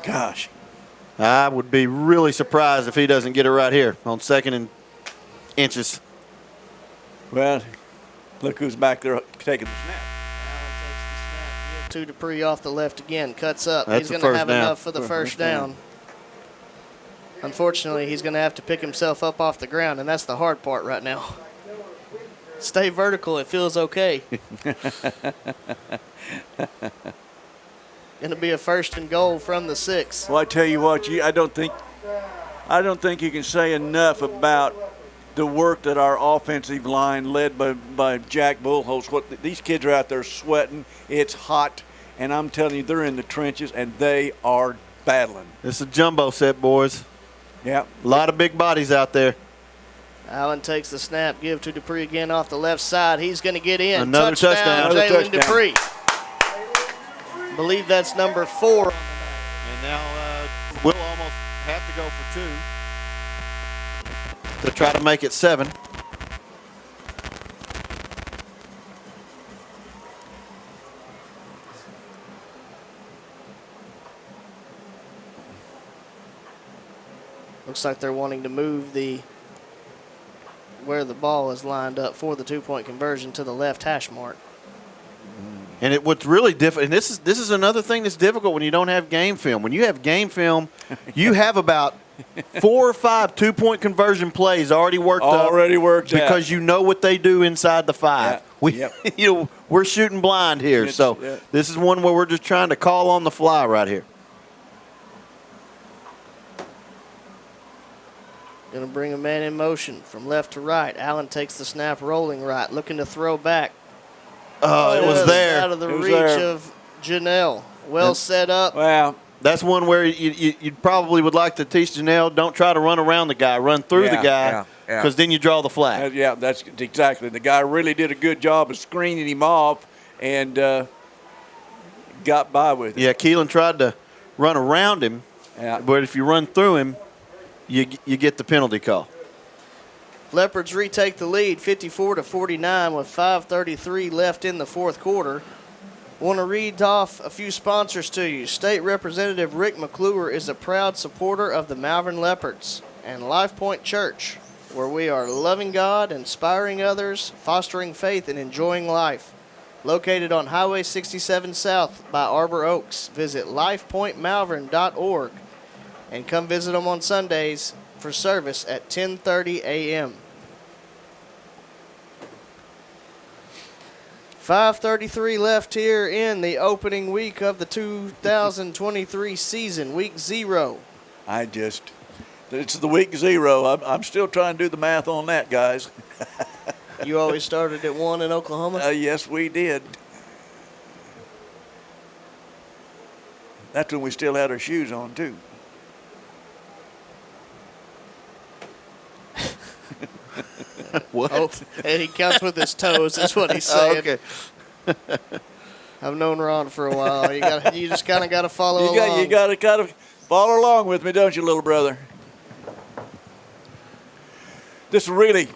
Gosh. I would be really surprised if he doesn't get it right here on 2nd and inches. Well, look who's back there taking the snap. To Dupree off the left again. Cuts up. That's he's going to have down. enough for the first down. Unfortunately, he's going to have to pick himself up off the ground, and that's the hard part right now. Stay vertical. It feels okay. Going to be a 1st and goal from the 6. Well, I tell you what, I don't think you can say enough about the work that our offensive line, led by Jack Bulhoes. These kids are out there sweating. It's hot, and I'm telling you, they're in the trenches and they are battling. It's a jumbo set, boys. Yeah, a lot of big bodies out there. Allen takes the snap, give to Dupree again off the left side. He's going to get in. Another touchdown. Jalen Dupree. I believe that's number 4. And now we'll almost have to go for 2 to try to make it 7. Looks like they're wanting to move where the ball is lined up for the 2-point conversion to the left hash mark. And what's really difficult, and this is another thing that's difficult when you don't have game film. When you have game film, you have about 4 or 5 2-point conversion plays already worked because you know what they do inside the 5. Yeah. We're shooting blind here, this is one where we're just trying to call on the fly right here. Going to bring a man in motion from left to right. Allen takes the snap, rolling right, looking to throw back. Oh, it was there. Out of the reach of Janelle. Well set up. Wow. That's one where you probably would like to teach Janelle, don't try to run around the guy. Run through the guy because then you draw the flag. Yeah, that's exactly. The guy really did a good job of screening him off and got by with it. Yeah, Keelan tried to run around him, but if you run through him, you get the penalty call. Leopards retake the lead 54-49 with 5:33 left in the 4th quarter. Want to read off a few sponsors to you. State Representative Rick McClure is a proud supporter of the Malvern Leopards and Life Point Church, where we are loving God, inspiring others, fostering faith, and enjoying life. Located on Highway 67 South by Arbor Oaks. Visit lifepointmalvern.org and come visit them on Sundays for service at 10:30 a.m. 5:33 left here in the opening week of the 2023 season, week 0. It's the week 0. I'm still trying to do the math on that, guys. You always started at 1 in Oklahoma? Yes, we did. That's when we still had our shoes on, too. What? Oh, and he counts with his toes. That's what he's saying. Okay. I've known Ron for a while. You just kind of got to follow along. You got to kind of follow along with me, don't you, little brother? This really,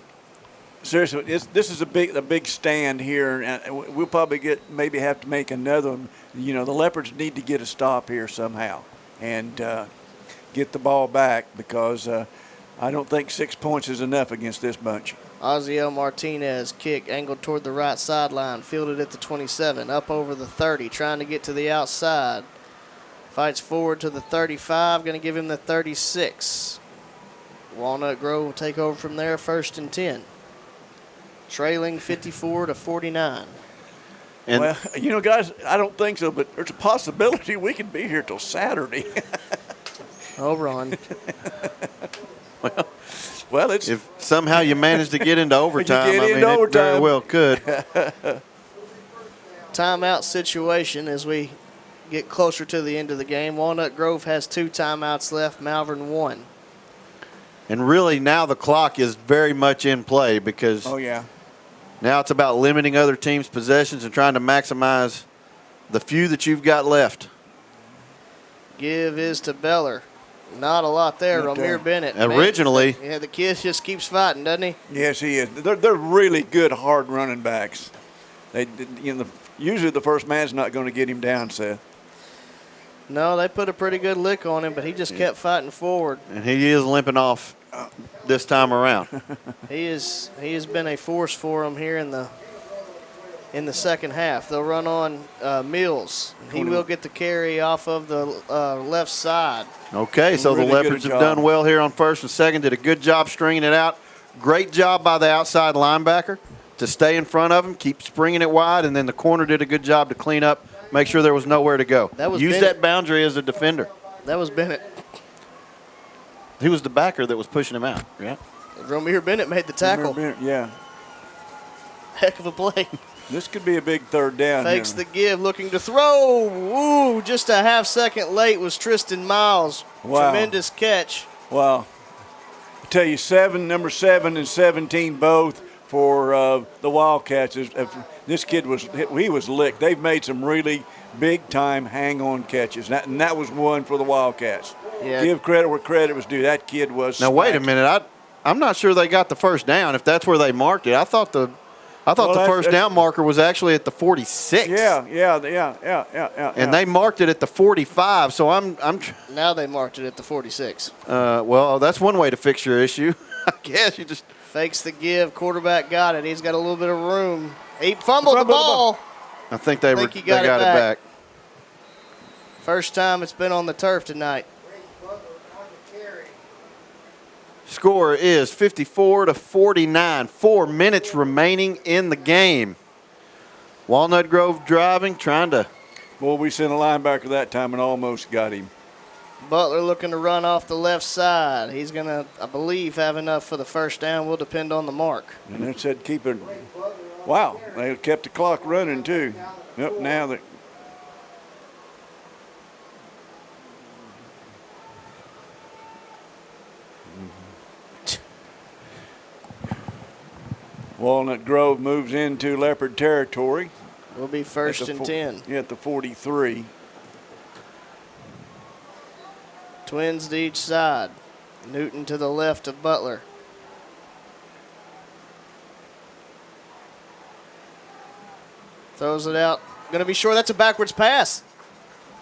seriously, this is a big stand here, and we'll probably maybe have to make another one. The Leopards need to get a stop here somehow and get the ball back because I don't think 6 points is enough against this bunch. Osiel Martinez kick angled toward the right sideline, fielded at the 27, up over the 30, trying to get to the outside. Fights forward to the 35, going to give him the 36. Walnut Grove will take over from there, 1st and 10. Trailing 54-49. Well, guys, I don't think so, but there's a possibility we can be here till Saturday. Oh, Ron. Well, it's if somehow you manage to get into overtime, it very well could. Timeout situation as we get closer to the end of the game. Walnut Grove has 2 timeouts left, Malvern 1. And really now the clock is very much in play because now it's about limiting other teams' possessions and trying to maximize the few that you've got left. Give is to Beller. Not a lot there, Romir Bennett. Originally. The kid just keeps fighting, doesn't he? Yes, he is. They're really good, hard running backs. Usually the first man's not going to get him down, Seth. No, they put a pretty good lick on him, but he just kept fighting forward. And he is limping off this time around. He has been a force for them here in the second half. They'll run on Mills. He will get the carry off of the left side. Okay, so the Leopards have done well here on 1st and 2nd. Did a good job stringing it out. Great job by the outside linebacker to stay in front of him, keep springing it wide, and then the corner did a good job to clean up make sure there was nowhere to go. That was Use Bennett. that boundary as a defender. That was Bennett. He was the backer that was pushing him out. Yeah. Romir Bennett made the tackle. Yeah. Heck of a play. This could be a big third down. Fakes here. the give, looking to throw. Ooh, just a half second late was Tristan Miles. Wow. Tremendous catch. Wow. I tell you, number 7 and 17 both for the Wildcats. This kid was licked. They've made some really big-time hang-on catches, and that was one for the Wildcats. Yeah. Give credit where credit was due. That kid was. Now wait a minute. I'm not sure they got the first down. If that's where they marked it, I thought the first down marker was actually at the 46. Yeah. And they marked it at the 45. So I'm. Now they marked it at the 46. Well, that's one way to fix your issue. I guess you just fakes the give. Quarterback got it. He's got a little bit of room. He fumbled the ball. I think they got it back. First time it's been on the turf tonight. Score is 54-49. 4 minutes remaining in the game. Walnut Grove driving, trying to. Boy, we sent a linebacker that time and almost got him. Butler looking to run off the left side. He's going to, I believe, have enough for the first down. Will depend on the mark. And they said keep it. Wow, they kept the clock running too. Yep, now that. Walnut Grove moves into Leopard territory. Will be first and 10. Yeah, at the 43. Twins to each side. Newton to the left of Butler. Throws it out. Going to be short. That's a backwards pass.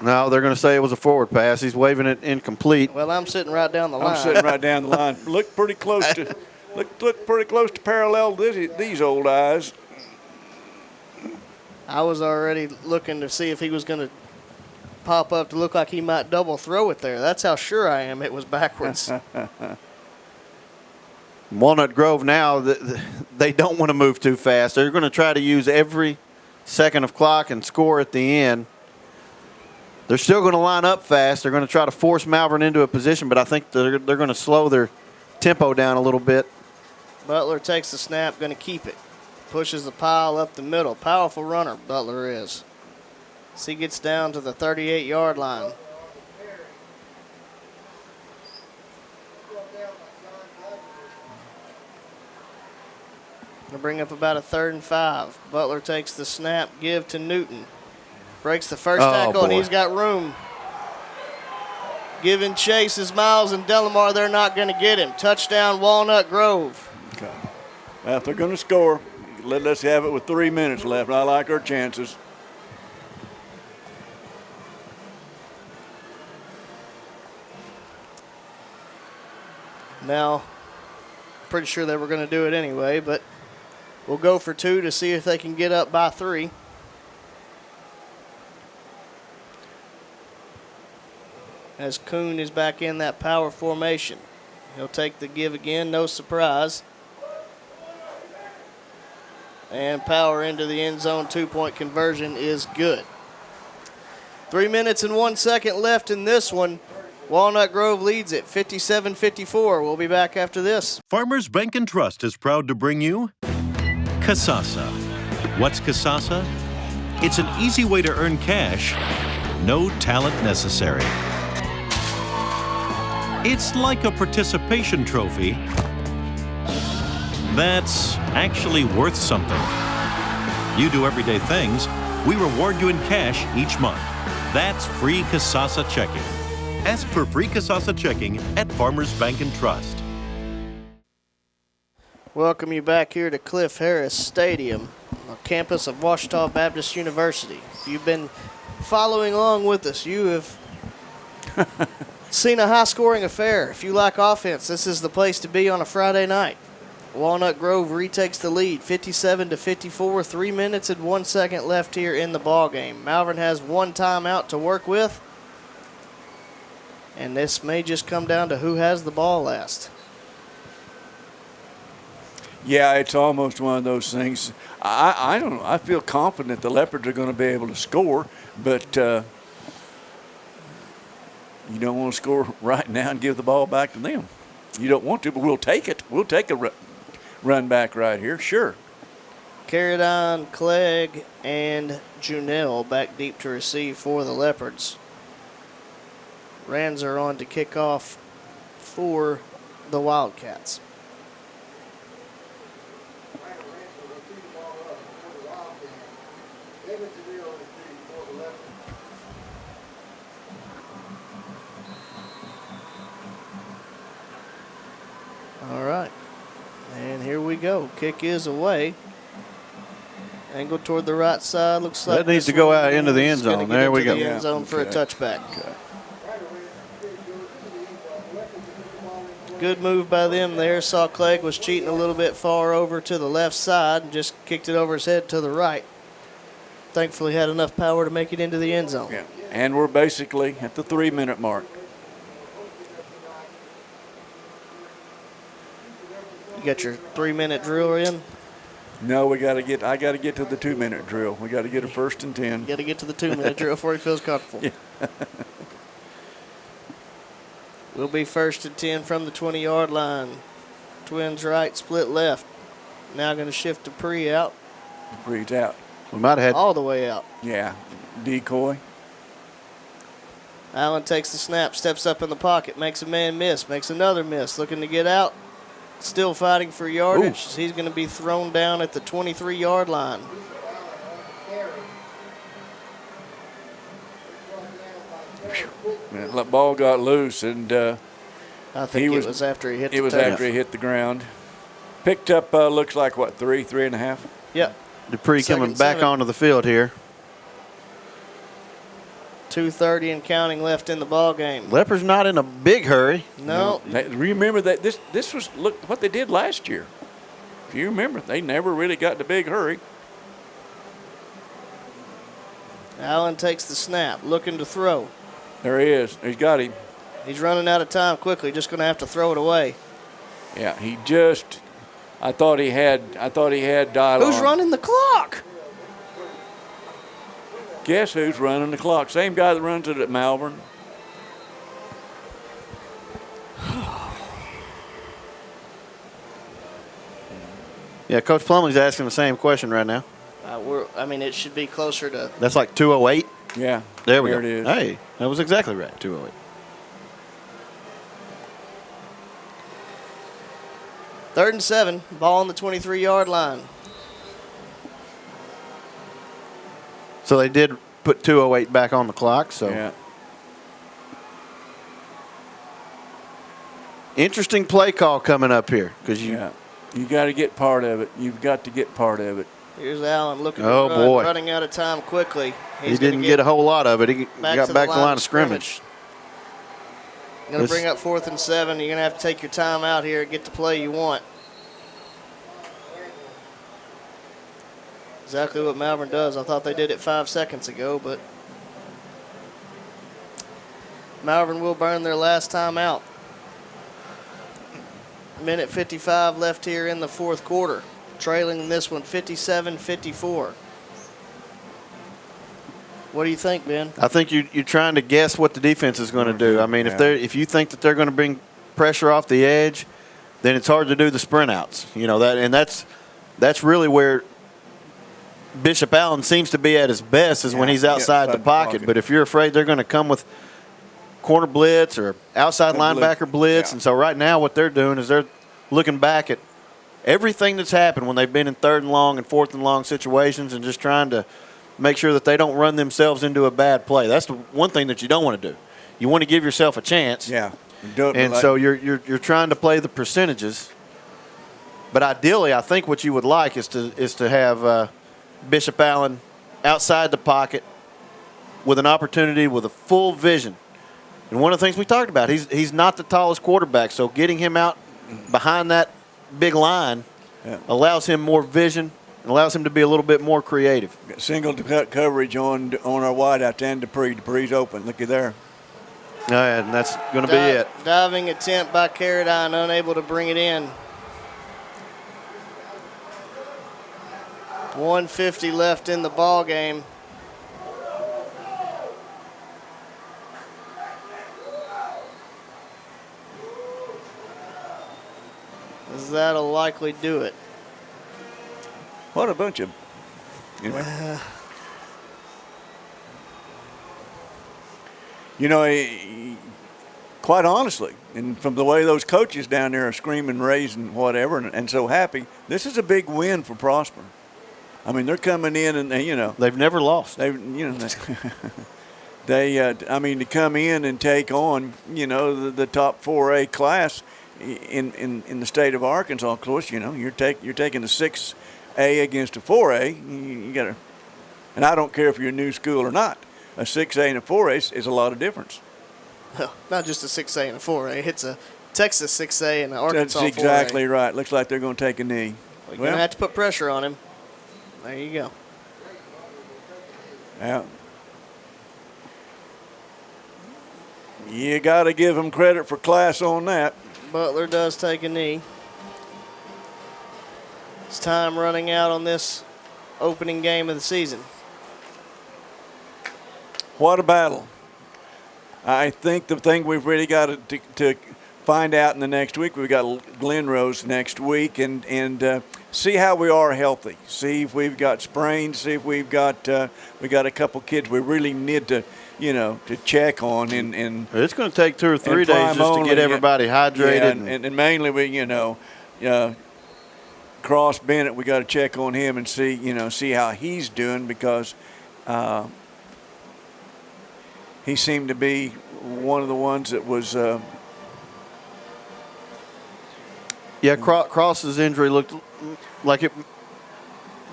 No, they're going to say it was a forward pass. He's waving it incomplete. Well, I'm sitting right down the line. I'm sitting right down the line. Look pretty close to. Look pretty close to parallel these old eyes. I was already looking to see if he was going to pop up to look like he might double throw it there. That's how sure I am it was backwards. Walnut Grove now, they don't want to move too fast. They're going to try to use every second of clock and score at the end. They're still going to line up fast. They're going to try to force Malvern into a position, but I think they're going to slow their tempo down a little bit. Butler takes the snap, going to keep it. Pushes the pile up the middle. Powerful runner, Butler is. As he gets down to the 38-yard line. Going to bring up about a 3rd and 5. Butler takes the snap, give to Newton. Breaks the first tackle, and he's got room. Giving chase is Miles and Delamar. They're not going to get him. Touchdown, Walnut Grove. Okay. Well, if they're going to score, let us have it with 3 minutes left. I like our chances. Now, pretty sure they were going to do it anyway, but we'll go for 2 to see if they can get up by 3. As Kuhn is back in that power formation. He'll take the give again, no surprise. And power into the end zone, 2-point conversion is good. 3 minutes and 1 second left in this one. Walnut Grove leads it 57-54. We'll be back after this. Farmers Bank and Trust is proud to bring you Kasasa. What's Kasasa? It's an easy way to earn cash, no talent necessary. It's like a participation trophy that's actually worth something. You do everyday things, we reward you in cash each month. That's free Kasasa checking. Ask for free Kasasa checking at Farmers Bank and Trust. Welcome you back here to Cliff Harris Stadium, on campus of Ouachita Baptist University. If you've been following along with us, you have seen a high-scoring affair. If you like offense, this is the place to be on a Friday night. Walnut Grove retakes the lead, 57-54, 3 minutes and 1 second left here in the ball game. Malvern has 1 timeout to work with, and this may just come down to who has the ball last. Yeah, it's almost one of those things. I don't know. I feel confident the Leopards are going to be able to score, but you don't want to score right now and give the ball back to them. You don't want to, but we'll take it. We'll take a run back right here, sure. Caradine, Clegg, and Junell back deep to receive for the Leopards. Rans are on to kick off for the Wildcats. All right, and here we go. Kick is away. Angle toward the right side. Looks like that needs to go out into the end zone. There we go. The end zone for a touchback. Okay. Good move by them there. Saw Clegg was cheating a little bit far over to the left side and just kicked it over his head to the right. Thankfully had enough power to make it into the end zone. Yeah. And we're basically at the 3-minute mark. You got your 3-minute drill in? No, I got to get to the 2-minute drill. We got to get a 1st and 10. You got to get to the 2-minute drill before he feels comfortable. Yeah. Will be 1st and 10 from the 20-yard line. Twins right, split left. Now going to shift Dupree out. Dupree's out. We might have had all the way out. Yeah, decoy. Allen takes the snap, steps up in the pocket, makes a man miss, makes another miss, looking to get out. Still fighting for yardage. Ooh. He's going to be thrown down at the 23-yard line. That ball got loose, and I think it was after he hit the It was turf. after he hit the ground. Picked up, looks like, what, 3.5? Yep. Dupree coming back onto the field here. 2:30 and counting left in the ball game. Leopards not in a big hurry. No. Remember that this was look what they did last year. If you remember, they never really got in a big hurry. Allen takes the snap, looking to throw. There he is. He's got him. He's running out of time quickly. Just going to have to throw it away. Yeah, he just. I thought he had Dylon. Who's running the clock? Guess who's running the clock? Same guy that runs it at Malvern. Yeah, Coach Plumlee's asking the same question right now. I mean, it should be closer to. That's like 2:08. Yeah. There we go. It is. Hey, that was exactly right. 2:08. Third and 7, ball on the 23-yard line. So they did put 2:08 back on the clock. So yeah. Interesting play call coming up here because you. Yeah. You got to get part of it. You've got to get part of it. Here's Allen looking to Oh, run, boy. running out of time quickly. He didn't get a whole lot of it. He got back to the line of scrimmage. Going to bring up 4th and 7. You're going to have to take your time out here and get the play you want. Exactly what Malvern does. I thought they did it 5 seconds ago, but Malvern will burn their last time out. Minute 55 left here in the fourth quarter. Trailing this one 57-54. What do you think, Ben? I think you're trying to guess what the defense is going to do. I mean, if you think that they're going to bring pressure off the edge, then it's hard to do the sprint outs. You know that, and that's really where Bishop Allen seems to be at his best is when he's outside the pocket. But if you're afraid they're going to come with corner blitz or outside linebacker blitz, and so right now what they're doing is they're looking back at everything that's happened when they've been in 3rd and long and 4th and long situations and just trying to make sure that they don't run themselves into a bad play. That's the one thing that you don't want to do. You want to give yourself a chance. Yeah. And so you're trying to play the percentages. But ideally, I think what you would like is to have Bishop Allen outside the pocket with an opportunity with a full vision. And one of the things we talked about, he's not the tallest quarterback, so getting him out behind that big line allows him more vision, allows him to be a little bit more creative. Got single coverage on our wideout and Dupree. Dupree's open. Looky there. And that's going to be it. Diving attempt by Caradine, unable to bring it in. 1:50 left in the ball game. That'll likely do it. What a bunch of, quite honestly, and from the way those coaches down there are screaming, raising, whatever, and so happy, this is a big win for Prosper. I mean, they're coming in and they've never lost. To come in and take on the top 4A class in the state of Arkansas. Of course, you're taking a 6A against a 4A. You got to, and I don't care if you're a new school or not. A 6A and a 4A is a lot of difference. Well, not just a 6A and a 4A. It's a Texas 6A and an Arkansas 4A. That's exactly right. Looks like they're going to take a knee. You're going to have to put pressure on him. There you go. Yeah. You got to give him credit for class on that. Butler does take a knee. It's time running out on this opening game of the season. What a battle. I think the thing we've really got to find out in the next week, we've got Glen Rose next week, and see how we are healthy. See if we've got sprains, see if we got a couple kids we really need to check on. And it's going to take 2 or 3 days just to get everybody hydrated. Yeah, and mainly we, Cross Bennett, we got to check on him and see how he's doing, because he seemed to be one of the ones that was. Cross's injury looked like it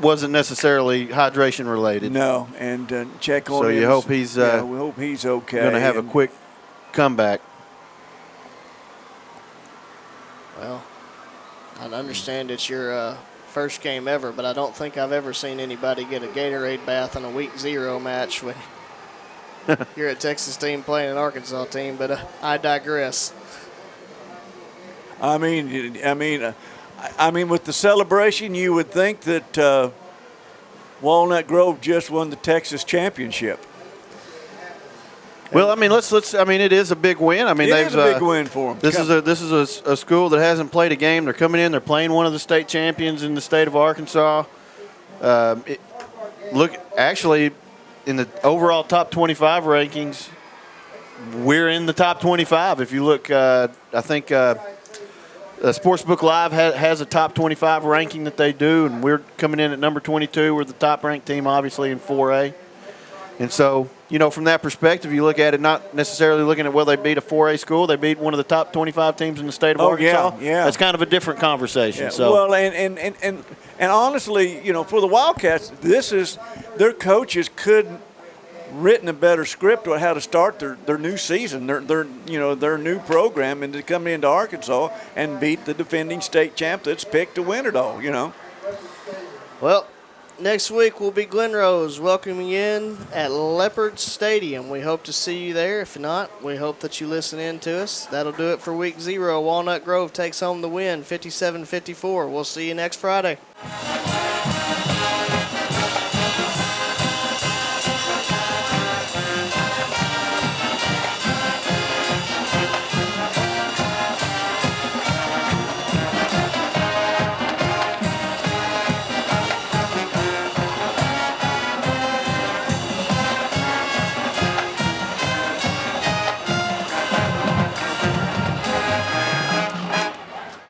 wasn't necessarily hydration related. No, and check on him. So you hope he's. We hope he's okay. Going to have a quick comeback. Well, I understand it's your first game ever, but I don't think I've ever seen anybody get a Gatorade bath in a week 0 match when you're a Texas team playing an Arkansas team. But I digress. I mean, with the celebration, you would think that Walnut Grove just won the Texas championship. Well, I mean, it is a big win. I mean, it is a big win for them. This is a school that hasn't played a game. They're coming in. They're playing one of the state champions in the state of Arkansas. Actually, in the overall top 25 rankings, we're in the top 25. If you look, I think Sportsbook Live has a top 25 ranking that they do, and we're coming in at number 22. We're the top-ranked team, obviously, in 4A. And so, from that perspective, you look at it not necessarily looking at, they beat a 4A school. They beat one of the top 25 teams in the state of Arkansas. Yeah. That's kind of a different conversation. Yeah. So. Well, and honestly, for the Wildcats, their coaches couldn't written a better script on how to start their new season, their new program, and to come into Arkansas and beat the defending state champ that's picked to win it all. Well, next week will be Glen Rose welcoming you in at Leopard Stadium. We hope to see you there. If not, we hope that you listen in to us. That'll do it for week 0. Walnut Grove takes home the win, 57-54. We'll see you next Friday.